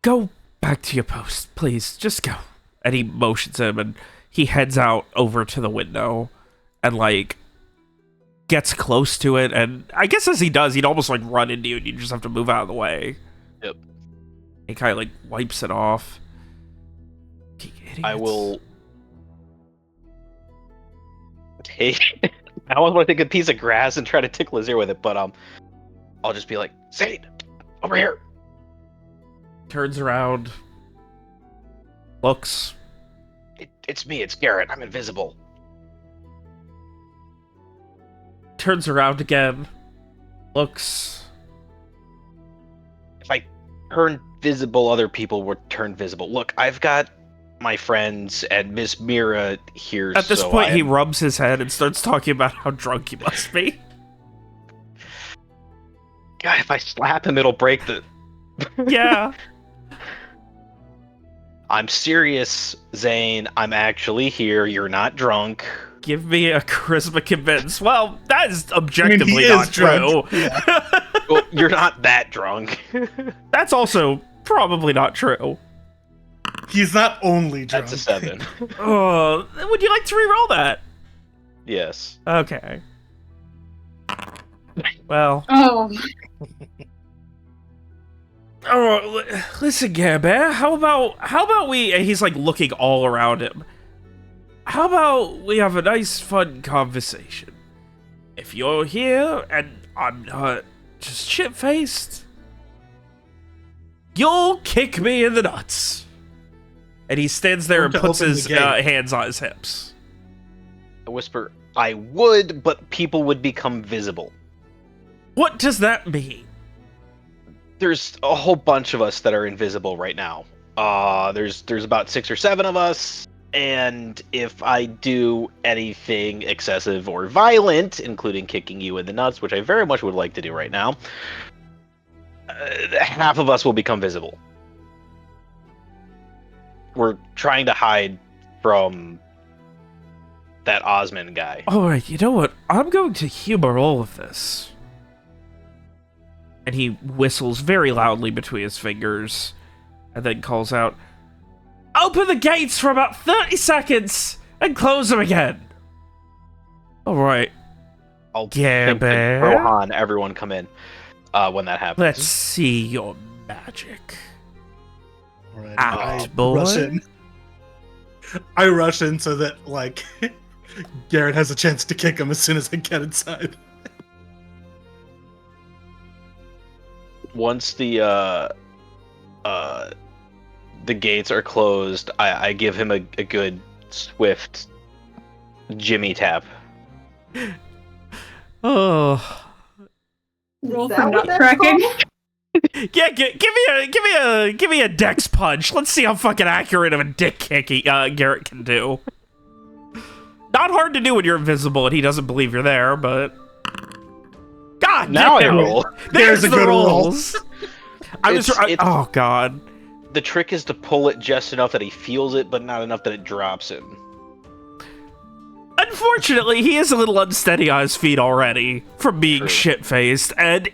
Go back to your post, please. Just go. And he motions him, and he heads out over to the window and, like, gets close to it. And I guess as he does, he'd almost, like, run into you, and you just have to move out of the way. Yep. He kind of, like, wipes it off. I will take... I almost want to take a piece of grass and try to tickle his ear with it, but I'll just be like, Zane, over here. Turns around. Looks. It's me, it's Garrett. I'm invisible. Turns around again. Looks. If I turn visible, other people would turn visible. Look, I've got my friends and Miss Mira here. At this point, he rubs his head and starts talking about how drunk he must be. God, if I slap him, it'll break the... Yeah. I'm serious, Zane. I'm actually here. You're not drunk. Give me a charisma convince. Well, that is objectively he not is true. drunk. Yeah. Well, you're not that drunk. That's also probably not true. He's not only drunk. That's a 7. Would you like to re-roll that? Yes. Okay. Well. Oh, Oh, listen, Gambit. How about we? He's like looking all around him. How about we have a nice, fun conversation? If you're here and I'm not just shit-faced, you'll kick me in the nuts. And he stands there and puts his hands on his hips. I whisper, I would, but people would become visible. What does that mean? There's a whole bunch of us that are invisible right now. There's about 6 or 7 of us, And if I do anything excessive or violent, including kicking you in the nuts, which I very much would like to do right now, half of us will become visible. We're trying to hide from that Osmond guy. Alright, you know what? I'm going to humor all of this. And he whistles very loudly between his fingers, and then calls out, "Open the gates for about 30 seconds, and close them again." Alright. I'll Yeah, think man. Rohan, everyone come in when that happens. Let's see your magic. All right, Out, boy. rush in. I rush in so that, like, Garrett has a chance to kick him as soon as I get inside. Once the gates are closed, I give him a good swift Jimmy tap. Oh. Roll Is for that what that's nutcracking. called? Yeah, give me a dex punch. Let's see how fucking accurate of a dick kick Garrett can do. Not hard to do when you're invisible and he doesn't believe you're there, but God Now I damn. roll. There's There's a the good roll. rolls. It's- Oh God. The trick is to pull it just enough that he feels it, but not enough that it drops him. Unfortunately, he is a little unsteady on his feet already from being True. shit-faced, and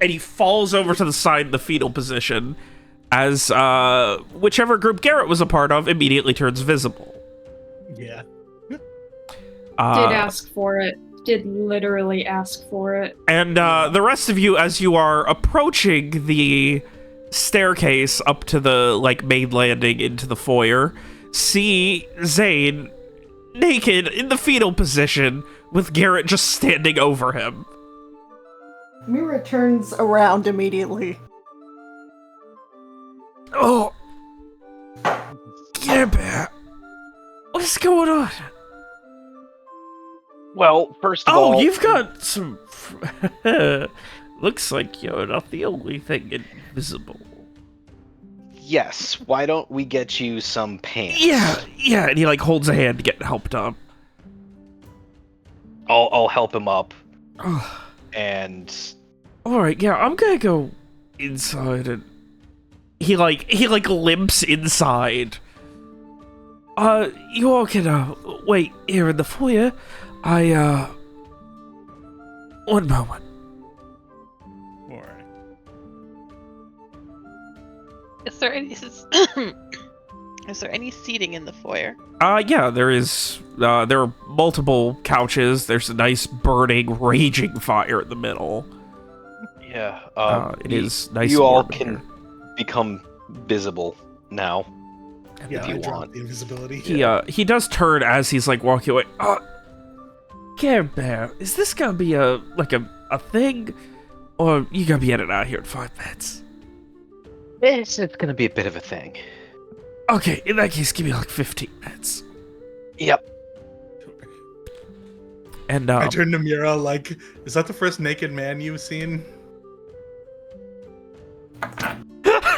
he falls over to the side in the fetal position as whichever group Garrett was a part of immediately turns visible. Yeah. Did ask for it. Did literally ask for it. And the rest of you, as you are approaching the staircase up to the like main landing into the foyer, see Zane naked in the fetal position with Garrett just standing over him. Mira turns around immediately. Oh, Garrett, what's going on? Well, first of all, Oh, you've got some. Looks like you're not the only thing invisible. yes. Why don't we get you some pants? Yeah, and he like holds a hand to get helped up. I'll help him up, Oh. and All right, yeah, I'm gonna go inside, and he limps inside. You all can wait here in the foyer. One moment. Is there any is there any seating in the foyer? Yeah, there is. There are multiple couches. There's a nice burning, raging fire in the middle. yeah, It is nice. You and all warm in can here. become visible now. Yeah, you I dropped want. the invisibility. He does turn as he's like walking away. Care Bear, is this gonna be a thing, or you gonna be in and out here in 5 minutes? It's gonna be a bit of a thing. Okay, in that case, give me like 15 minutes. Yep. And I turned to Mira like, is that the first naked man you've seen?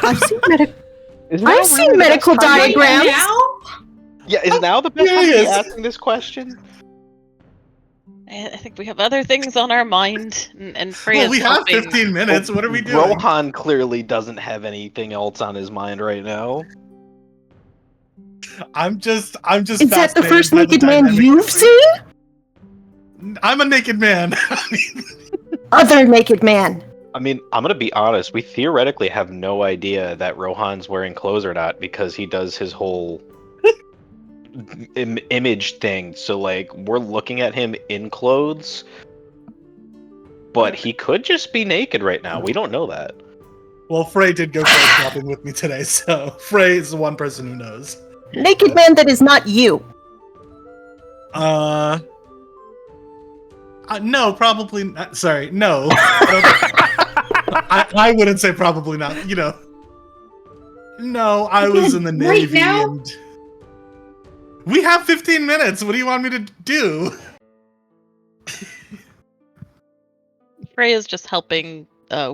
I've seen medical diagrams. Now? Yeah, is now the best time to be Yes. asking this question? I think we have other things on our mind, and Freya's Well, we have helping. 15 minutes. What are we doing? Rohan clearly doesn't have anything else on his mind right now. I'm just. Is that the fascinated first by naked man dynamic you've of- seen? I'm a naked man. Other naked man. I mean, I'm gonna be honest. We theoretically have no idea that Rohan's wearing clothes or not because he does his whole image thing. So, like, we're looking at him in clothes, but he could just be naked right now. We don't know that. Well, Frey did go clothes shopping with me today, so Frey is the one person who knows. Naked man that is not you. No, probably not. Sorry, no. I wouldn't say probably not. You know, no, I was in the Right Navy, now? and we have 15 minutes. What do you want me to do? Freya's just helping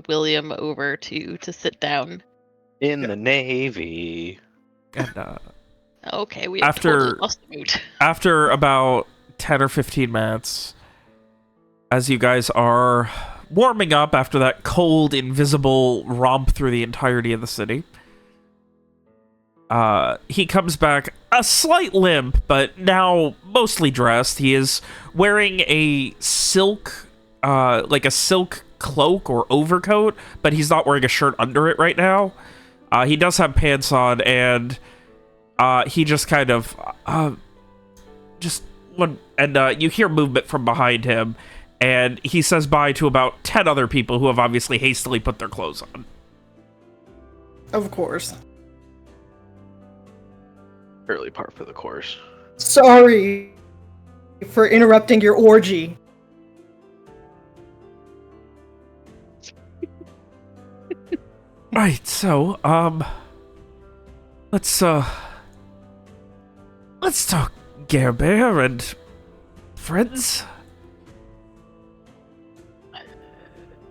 William over to sit down. In the Navy. And Okay, we have After- totally lost the mood. after about 10 or 15 minutes, as you guys are warming up after that cold, invisible romp through the entirety of the city, he comes back, a slight limp, but now mostly dressed. He is wearing a silk, like a silk cloak or overcoat, but he's not wearing a shirt under it right now. He does have pants on, and he just kind of, you hear movement from behind him, and he says bye to about 10 other people who have obviously hastily put their clothes on. Of course. Early part for the course. Sorry for interrupting your orgy. Right, so, let's talk Gare Bear and friends.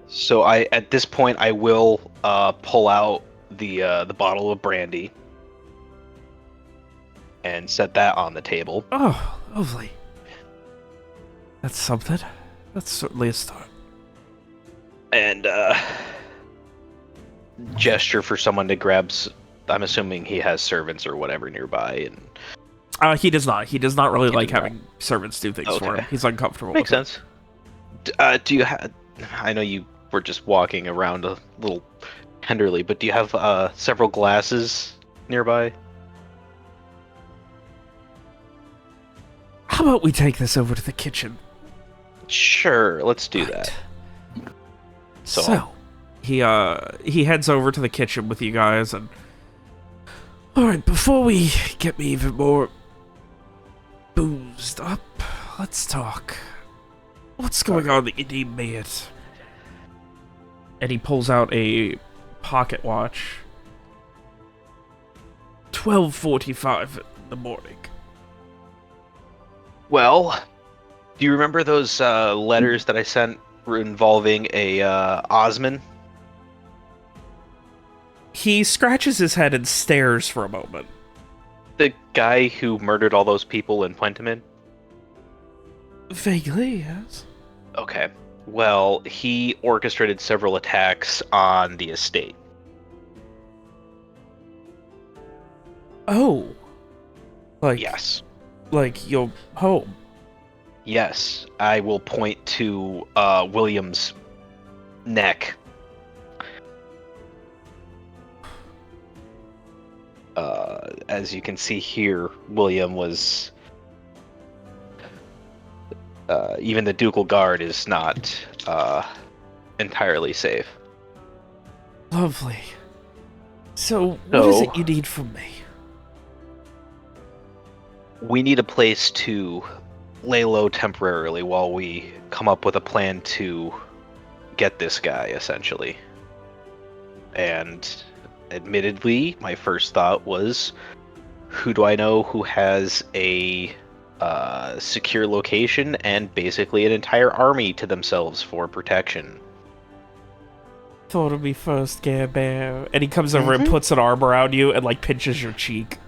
So at this point I will pull out the bottle of brandy and set that on the table. Oh, lovely. That's something. That's certainly a start. And gesture for someone to grab. I'm assuming he has servants or whatever nearby, and He does not. He does not really He like does not. having servants do things for Okay. him. He's uncomfortable. makes with it. sense. Do you have? I know you were just walking around a little tenderly, but do you have several glasses nearby? How about we take this over to the kitchen? Sure, let's do Right. that. So, he heads over to the kitchen with you guys, and all right, before we get me even more boozed up, let's talk. What's going on that you need me at? And he pulls out a pocket watch. 12:45 in the morning. Well, do you remember those letters that I sent involving a Osman? He scratches his head and stares for a moment. The guy who murdered all those people in Puentemin? Vaguely, yes. Okay. Well, he orchestrated several attacks on the estate. Oh. Like, Yes. like your home. Yes. I will point to William's neck. As you can see here, William was... even the Ducal Guard is not entirely safe. Lovely. So, what is So- it you need from me? We need a place to lay low temporarily while we come up with a plan to get this guy, essentially. And admittedly, my first thought was, who do I know who has a secure location and basically an entire army to themselves for protection? Thought of me first, Gare Bear. And he comes over and puts an arm around you and, like, pinches your cheek.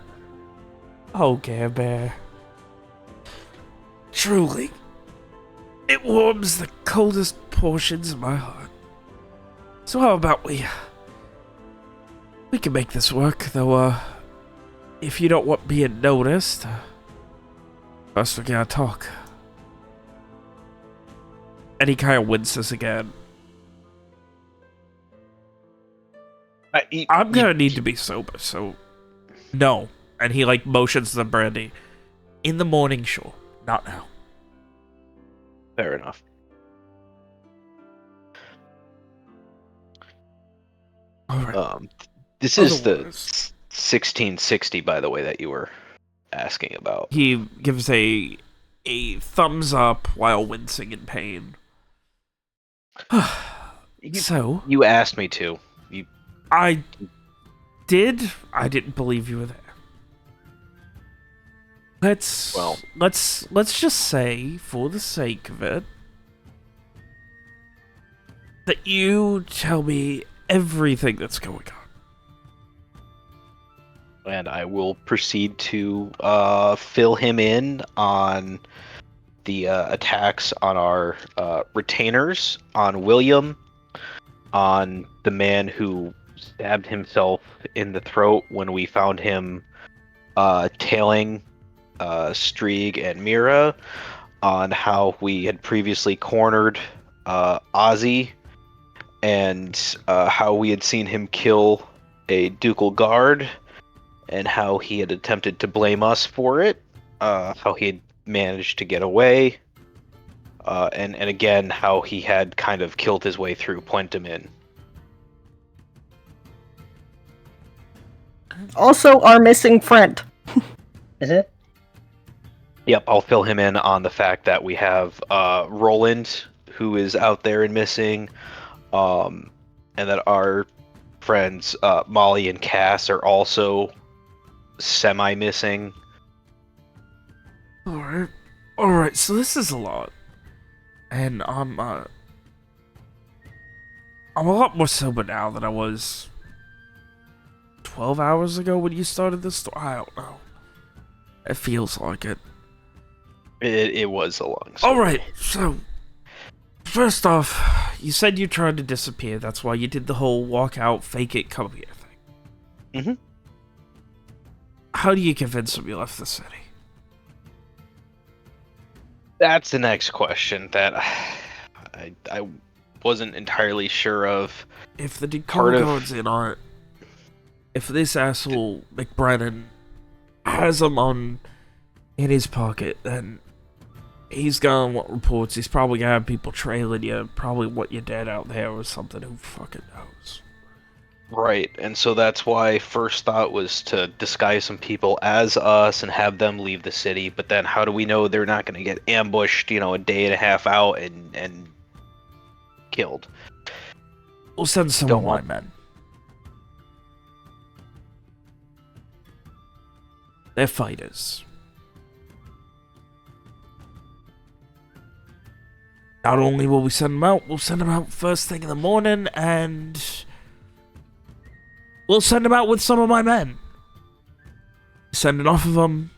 Oh, Gare Bear. Truly, it warms the coldest portions of my heart. So how about we can make this work, though, if you don't want being noticed, first we gotta talk. And he kind of winces again. I'm gonna need to be sober, so no. And he like motions the brandy. In the morning, sure. Not now. Fair enough. Alright. This is the Otherwise- 1660, by the way, that you were asking about. He gives a thumbs up while wincing in pain. So, You asked me to. I didn't believe you were there. Well- Let's just say, for the sake of it, that you tell me everything that's going on. and I will proceed to fill him in on the attacks on our retainers, on William, on the man who stabbed himself in the throat when we found him tailing Strieg and Mira, on how we had previously cornered Ozzy, and how we had seen him kill a ducal guard, and how he had attempted to blame us for it, how he had managed to get away, and again how he had kind of killed his way through Puentamin. Also, our missing friend. Yep, I'll fill him in on the fact that we have Roland, who is out there and missing, and that our friends Molly and Cass are also semi-missing. Alright, so this is a lot. And I'm a lot more sober now than I was 12 hours ago when you started this story. I don't know. It feels like it. It was a long story. Alright, so first off, you said you tried to disappear. That's why you did the whole walk out, fake it, come here thing. Mm-hmm. How do you convince them you left the city? That's the next question that I wasn't entirely sure of. If the Part Decor of- Guard's in on it, if this asshole McBrennan has them in his pocket, then he's gonna want reports. He's probably gonna have people trailing you, probably want you dead out there or something. Who fucking knows? Right, and so that's why first thought was to disguise some people as us and have them leave the city, but then how do we know they're not going to get ambushed, a day and a half out and killed? We'll send some Don't of my want- men. They're fighters. Not only will we send them out, we'll send them out first thing in the morning, and we'll send them out with some of my men. Send enough of them.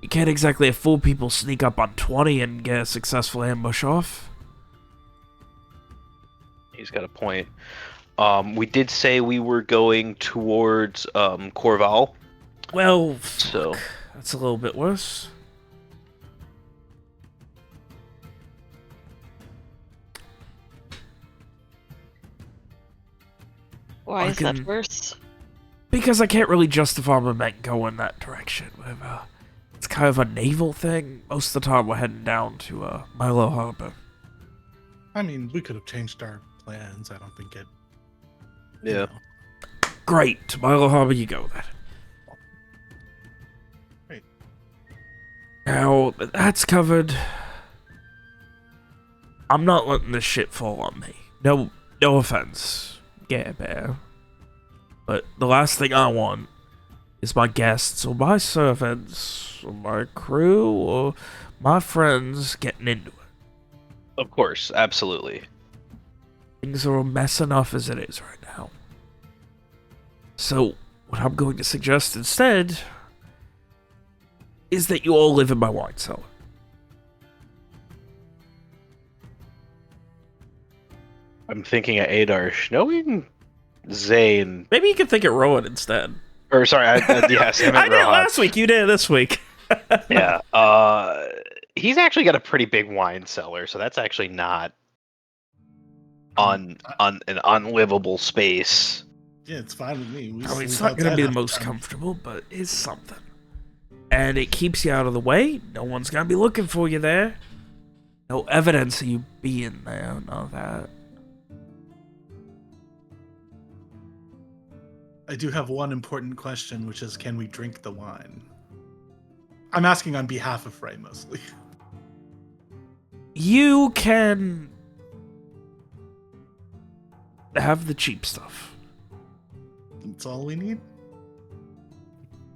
You can't exactly have 4 people sneak up on 20 and get a successful ambush off. He's got a point. We did say we were going towards Corval, Well, so that's a little bit worse. Why I is that can- worse? Because I can't really justify my men going that direction. It's kind of a naval thing. Most of the time we're heading down to Milo Harbor. I mean, we could have changed our plans. I don't think it. you yeah. know. Great, to Milo Harbor you go then. Great. Now, that's covered. I'm not letting this shit fall on me. No offense, yeah, bear. But the last thing I want is my guests or my servants or my crew or my friends getting into it. Of course, absolutely. Things are a mess enough as it is right now. So, what I'm going to suggest instead is that you all live in my wine cellar. I'm thinking of Adarsh. Knowing Zane, Maybe you could think of Rowan instead. or sorry, yes, I I meant did it Rohan. last week, you did it this week. Yeah, he's actually got a pretty big wine cellar, so that's actually not on an unlivable space. Yeah, it's fine with me. We I mean, it's sleep not going to outside be the half most time. comfortable, but it's something. And it keeps you out of the way. No one's going to be looking for you there. No evidence of you being there, none of that. I do have one important question, which is, can we drink the wine? I'm asking on behalf of Frey mostly. You can have the cheap stuff. That's all we need.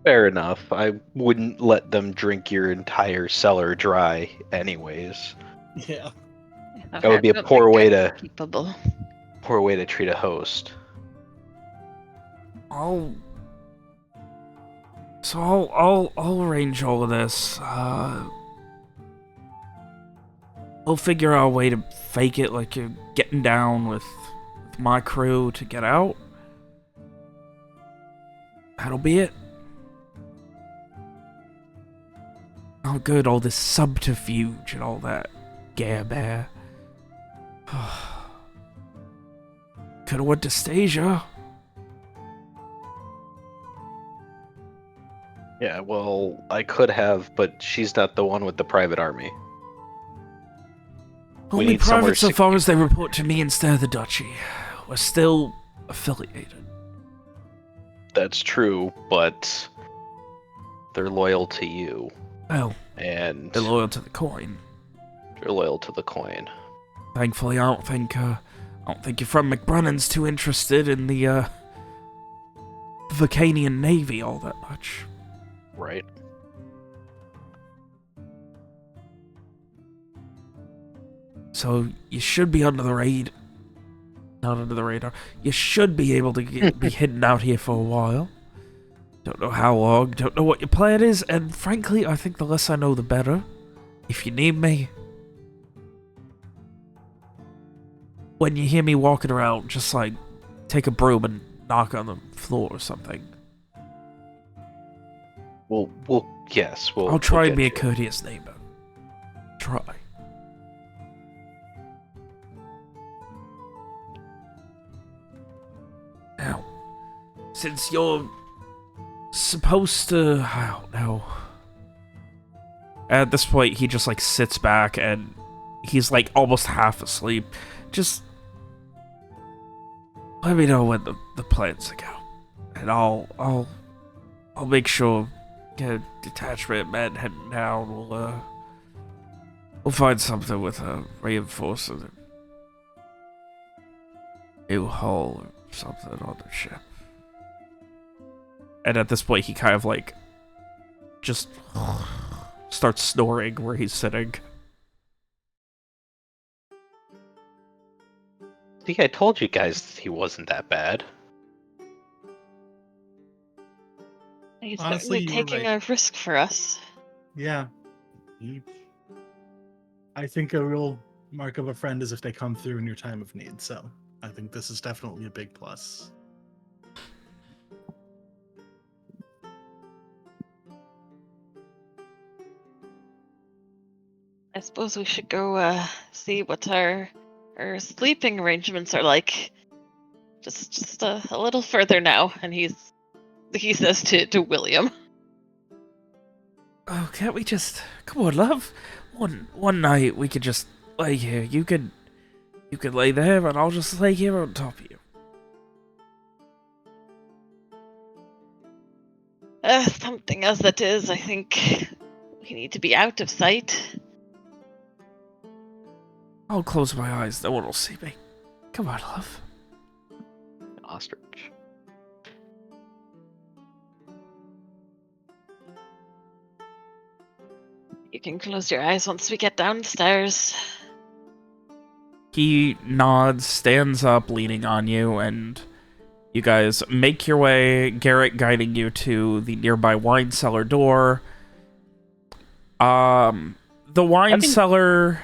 Fair enough. I wouldn't let them drink your entire cellar dry, anyways. Yeah. That would be a I don't poor think way I'm to capable. treat a host. I'll So I'll arrange all of this. We'll figure out a way to fake it like you're getting down with my crew to get out. That'll be it. Oh good, all this subterfuge and all that. Gare-bear. Could've went to Stasia. Yeah, well, I could have, but she's not the one with the private army. We Only need somewhere private so sec- far as they report to me instead of the Duchy. We're still affiliated. That's true, but they're loyal to you, Well, and they're loyal to the coin. they're loyal to the coin. Thankfully, I don't think your friend McBrennan's too interested in the Vacanian Navy all that much. Right. So you should be under the raid. Not under the radar. You should be able to be hidden out here for a while. Don't know how long, don't know what your plan is, and frankly, I think the less I know, the better. If you need me. When you hear me walking around, just like, take a broom and knock on the floor or something. Yes, we'll. I'll try we'll and be a get you. courteous neighbor. Try. Now, since you're supposed to, I don't know. At this point, he just like sits back and he's like almost half asleep. Just let me know when the plan's to go, and I'll make sure get a detachment men heading down. We'll find something with a reinforcer, new hull or something on the ship. And at this point, he kind of like just starts snoring where he's sitting. See, I told you guys he wasn't that bad. He's Honestly, certainly you were taking right. a risk for us. Yeah. I think a real mark of a friend is if they come through in your time of need, so I think this is definitely a big plus. I suppose we should go see what our sleeping arrangements are like. Just a little further now, and he says to William. Oh, can't we just come on, love? One night we could just lay here. You could lay there, and I'll just lay here on top of you. Something as it is, I think we need to be out of sight. I'll close my eyes. No one will see me. Come on, love. Ostrich. You can close your eyes once we get downstairs. He nods, stands up, leaning on you, and you guys make your way, Garrett guiding you to the nearby wine cellar door. The wine cellar...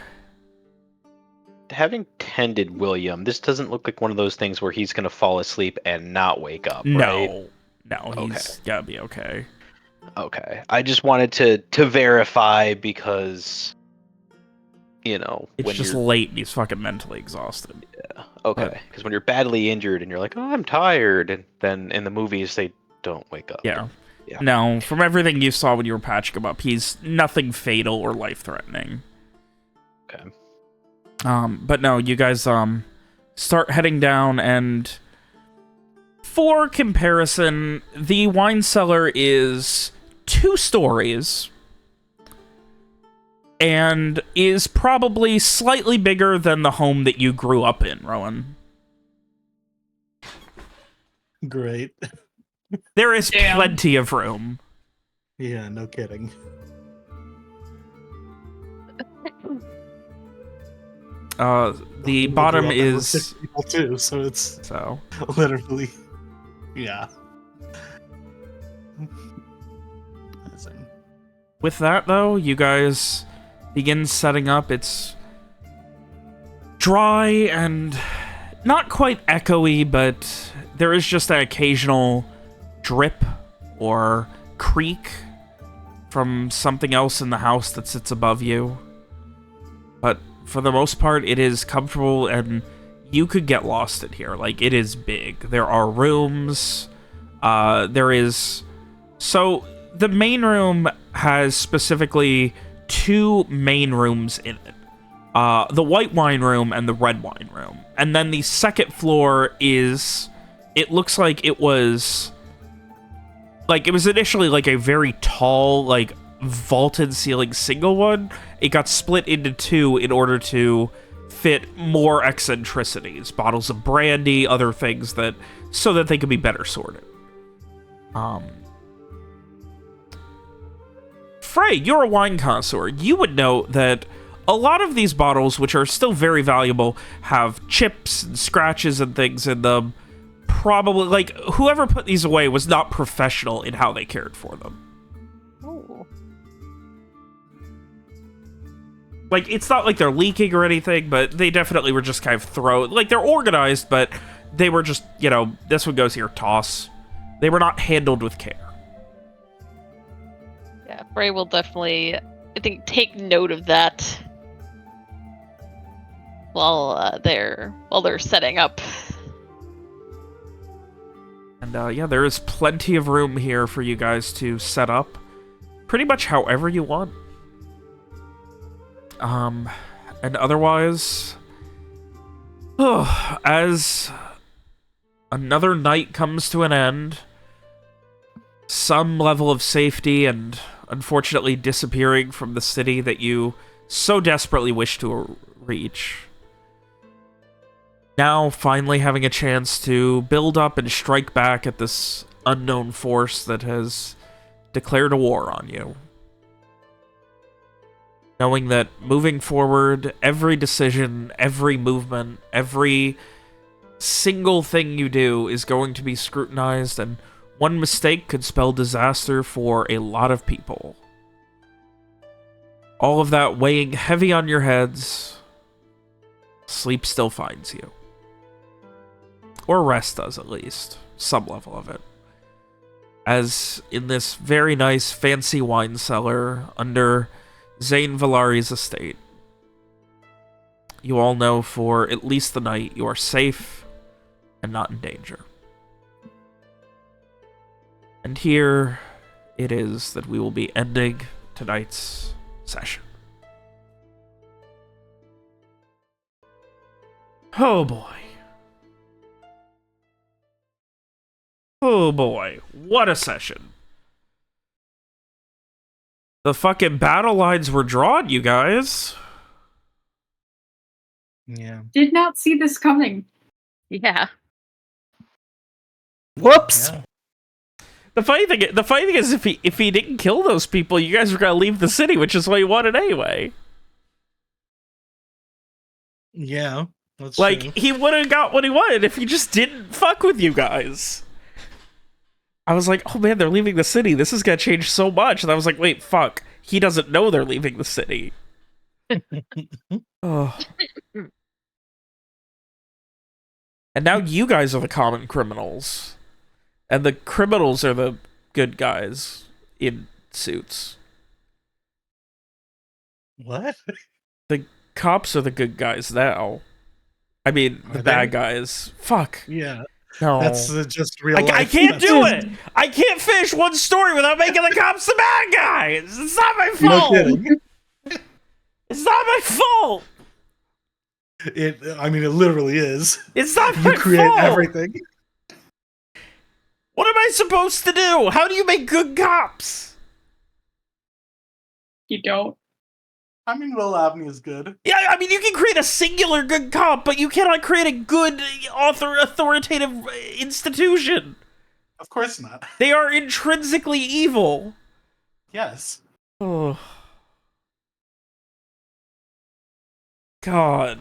Having tended William, this doesn't look like one of those things where he's gonna fall asleep and not wake up, right? No, he's gotta be okay. Okay. I just wanted to verify because, you know, It's when just you're late and he's fucking mentally exhausted. okay, because when you're badly injured and you're like, oh, I'm tired, and then in the movies they don't wake up. Yeah. Yeah. No, from everything you saw when you were patching him up, he's nothing fatal or life-threatening. Okay. But no, you guys, start heading down, and for comparison, the wine cellar is 2 stories and is probably slightly bigger than the home that you grew up in, Rowan. Great. There is Damn. plenty of room. Yeah, no kidding. The We bottom grew up, there were is... 6 people too, so it's So... literally, yeah. With that, though, you guys begin setting up. It's dry and not quite echoey, but there is just an occasional drip or creak from something else in the house that sits above you. But for the most part, it is comfortable, and you could get lost in here. Like, it is big. There are rooms. There is... So, the main room has specifically 2 main rooms in it. The white wine room and the red wine room. And then the second floor is... It looks like it was... Like, it was initially, like, a very tall, like, vaulted ceiling single one. It got split into 2 in order to fit more eccentricities. Bottles of brandy, other things that... So that they could be better sorted. Frey, you're a wine connoisseur. You would know that a lot of these bottles, which are still very valuable, have chips and scratches and things in them. Probably, like, whoever put these away was not professional in how they cared for them. Oh. Like, it's not like they're leaking or anything, but they definitely were just kind of thrown. Like, they're organized, but they were just, you know, this one goes here, toss. They were not handled with care. Yeah, Frey will definitely, I think, take note of that while they're setting up. And yeah, there is plenty of room here for you guys to set up pretty much however you want. And otherwise, as another night comes to an end, some level of safety and unfortunately disappearing from the city that you so desperately wish to reach. Now finally having a chance to build up and strike back at this unknown force that has declared a war on you. Knowing that moving forward, every decision, every movement, every single thing you do is going to be scrutinized, and one mistake could spell disaster for a lot of people. All of that weighing heavy on your heads, sleep still finds you. Or rest does, at least. Some level of it. As in this very nice, fancy wine cellar under Zane Valari's estate, you all know for at least the night you are safe and not in danger. And here it is that we will be ending tonight's session. Oh boy. Oh boy, what a session. The fucking battle lines were drawn, you guys. Yeah. Did not see this coming. Yeah. Whoops. Yeah. The funny thing is, if he didn't kill those people, you guys were gonna leave the city, which is what you wanted anyway. Yeah. That's Like, true. he would have got what he wanted if he just didn't fuck with you guys. I was like, oh man, they're leaving the city. This is gonna change so much. And I was like, wait, fuck. He doesn't know they're leaving the city. Oh. And now you guys are the common criminals. And the criminals are the good guys in suits. What? The cops are the good guys now. I mean, the Are bad they? guys. Fuck. Yeah. No. That's just real life. I can't That's do it! I can't finish one story without making the cops the bad guys! It's not my No fault! kidding. It's not my fault! I mean, it literally is. It's not You my create fault! everything. What am I supposed to do? How do you make good cops? You don't. I mean, Will Abney is good. Yeah, I mean, you can create a singular good cop, but you cannot create a good authoritative institution. Of course not. They are intrinsically evil. Yes. Oh. God.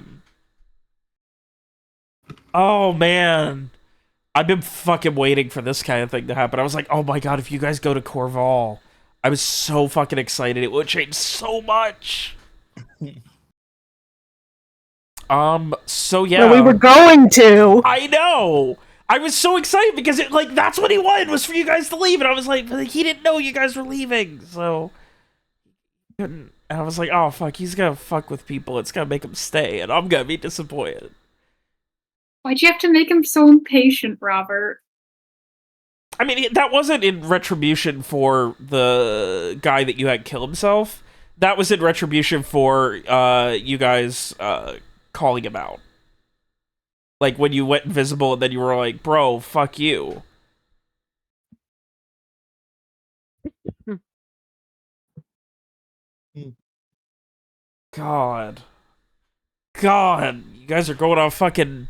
Oh, man. I've been fucking waiting for this kind of thing to happen. I was like, oh my god, if you guys go to Corval, I was so fucking excited. It would change so much. So yeah. Well, we were going to. I know. I was so excited because that's what he wanted, was for you guys to leave, and I was like, he didn't know you guys were leaving, so and I was like, oh fuck, he's gonna fuck with people. It's gonna make him stay, and I'm gonna be disappointed. Why'd you have to make him so impatient, Robert? I mean, that wasn't in retribution for the guy that you had kill himself. That was in retribution for you guys calling him out. Like, when you went invisible and then you were like, bro, fuck you. God. You guys are going on fucking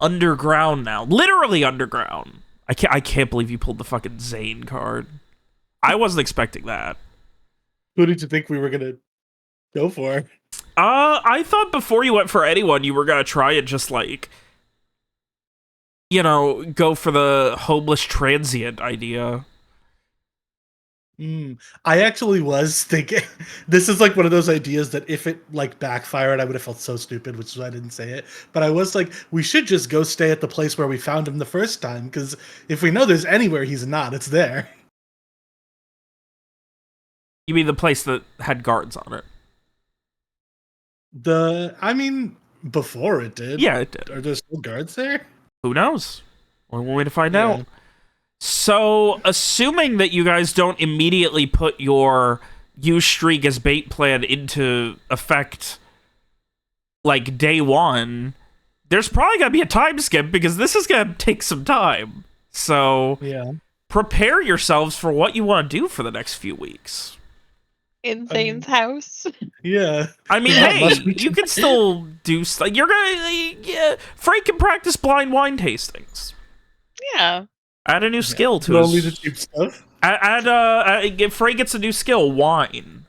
underground now. Literally underground. I can't believe you pulled the fucking Zane card. I wasn't expecting that. Who did you think we were gonna go for? I thought before you went for anyone, you were gonna try and just, like, you know, go for the homeless transient idea. I actually was thinking, this is like one of those ideas that if it like backfired, I would have felt so stupid, which is why I didn't say it. But I was like, we should just go stay at the place where we found him the first time, because if we know there's anywhere he's not, it's there. You mean the place that had guards on it? I mean, before it did. Yeah, it did. Are there still guards there? Who knows? Only one way to find out. So, assuming that you guys don't immediately put your use streak as bait plan into effect, like, day one, there's probably going to be a time skip, because this is going to take some time. So, prepare yourselves for what you want to do for the next few weeks. In Zane's house. Yeah. I mean, hey, you can still do stuff. You're gonna, Frank can practice blind wine tastings. Yeah. Add a new skill to Only the cheap stuff. Frank gets a new skill, wine.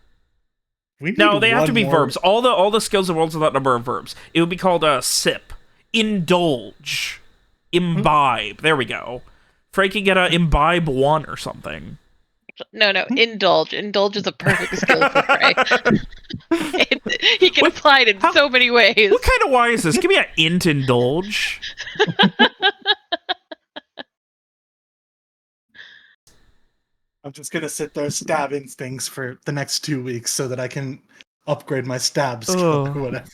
No, they have to be verbs. All the skills in the world with that number of verbs. It would be called sip, indulge, imbibe. There we go. Frank can get a imbibe 1 or something. No, indulge. Indulge is a perfect skill for Frey. He can apply it in so many ways. What kind of wine is this? Give me an int indulge. I'm just gonna sit there stabbing things for the next 2 weeks so that I can upgrade my stab skill or whatever.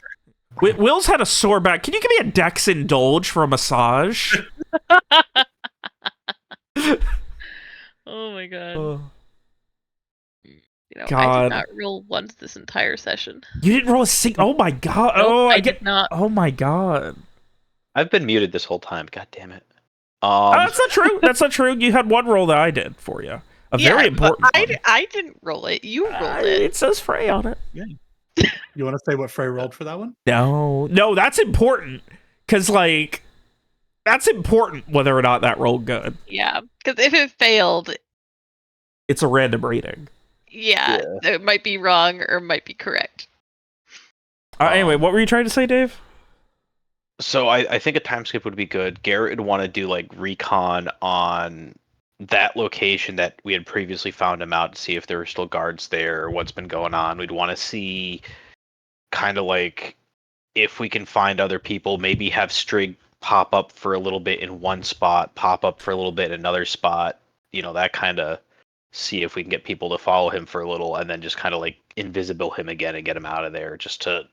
Will's had a sore back. Can you give me a dex indulge for a massage? Oh my god. I God. did not roll once this entire session. You didn't roll a single. Oh my god. Nope, I did not. Oh my god. I've been muted this whole time. God damn it. That's not true. That's not true. You had one roll that I did for you. A very important one. I didn't roll it. You rolled it. It says Frey on it. Yeah. You want to say what Frey rolled for that one? No, that's important. Because, like, that's important whether or not that rolled good. Yeah, because if it failed... It's a random rating. Yeah, it might be wrong or it might be correct. Anyway, what were you trying to say, Dave? So I think a time skip would be good. Garrett would want to do, like, recon on that location that we had previously found him out to see if there were still guards there or what's been going on. We'd want to see kind of like if we can find other people, maybe have Strig pop up for a little bit in one spot, pop up for a little bit in another spot, you know, that kind of see if we can get people to follow him for a little and then just kind of like invisible him again and get him out of there just to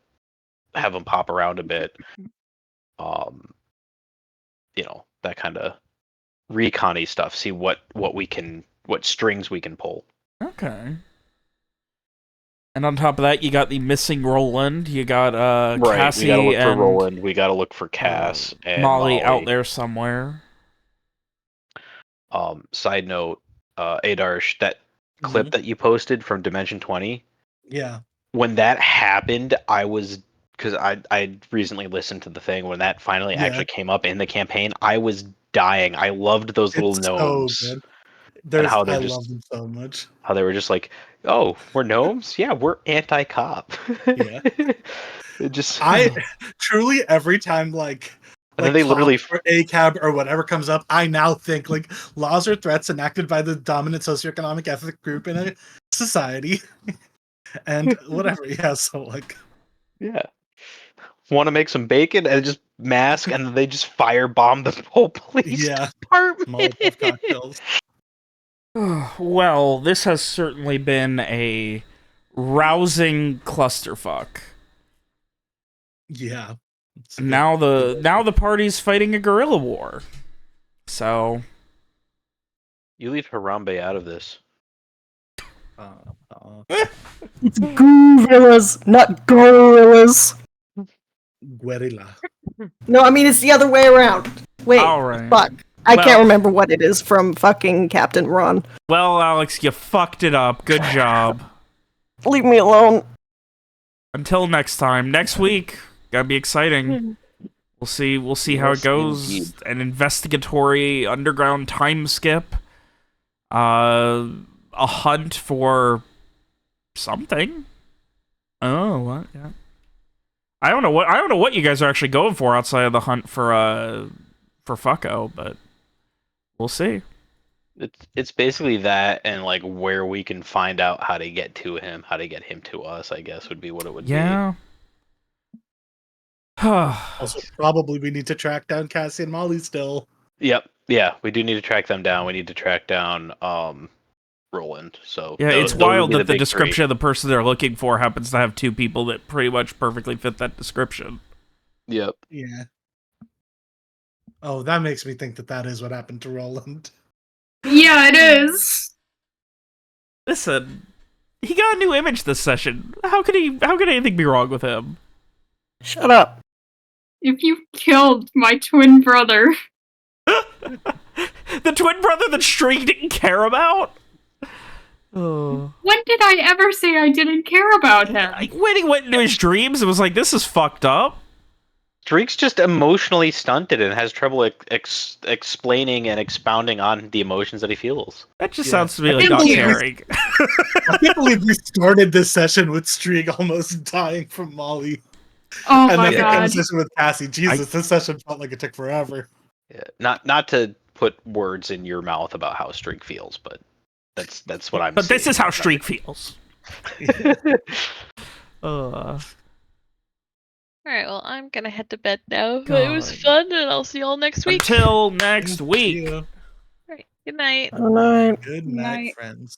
have him pop around a bit. You know, that kind of recon-y stuff, see what strings we can pull. Okay. And on top of that, you got the missing Roland. You got Cassie. We gotta look for and Roland. We gotta look for Cass and Molly out there somewhere. Side note, Adarsh, that clip that you posted from Dimension 20. Yeah. When that happened, I was, because I recently listened to the thing when that finally actually came up in the campaign. I was dying. I loved those little gnomes. So good. How I love them so much. How they were just like, oh, we're gnomes? Yeah, we're anti-cop. Yeah. It just I truly, every time like And then they literally or ACAB or whatever comes up, I now think like laws or threats enacted by the dominant socioeconomic ethnic group in a society, and whatever. Yeah, so like, yeah. Want to make some bacon and just mask, and then they just firebomb the whole police yeah, department. Molotov cocktails. Well, this has certainly been a rousing clusterfuck. Yeah. Now the party's fighting a guerrilla war. So You leave Harambe out of this. It's gorillas, not gorillas. Guerrilla. No, I mean it's the other way around. Wait, all right. fuck. I Well- can't remember what it is from fucking Captain Ron. Well, Alex, you fucked it up. Good job. Leave me alone. Until next time. Next week, gotta be exciting. We'll see how it Yes, goes. indeed. An investigatory underground time skip. A hunt for something. Oh, what? Yeah. I don't know what you guys are actually going for outside of the hunt for Fucko, but we'll see. It's basically that, and like where we can find out how to get to him, how to get him to us, I guess would be what it would Yeah. Also, probably we need to track down Cassie and Molly still. be. Yep. Yeah, we do need to track them down. We need to track down Roland. So Yeah, those- it's those would wild be that the big description three. of the person they're looking for happens to have two people that pretty much perfectly fit that description. Yep. Yeah. Oh, that makes me think that is what happened to Roland. Yeah, it is. Listen, he got a new image this session. How could anything be wrong with him? Shut up. If you killed my twin brother, The twin brother that Streak didn't care about? Oh. when did I ever say I didn't care about him? Like, when he went into his dreams, it was like, this is fucked up. Drake's just emotionally stunted and has trouble explaining and expounding on the emotions that he feels. That just Yeah. sounds to me I like can't not believe caring. I can't believe we started this session with Streak almost dying from Molly. Oh And my then we end god. the session with Cassie. Jesus, this session felt like it took forever. Yeah. Not to put words in your mouth about how Streak feels, but that's what I'm But this seeing. is how Streak feels. Uh, Alright, well, I'm gonna head to bed now. But it was God. fun, and I'll see you all next week. until next week. Yeah. Alright, good night. Good night. Good Night. night, friends.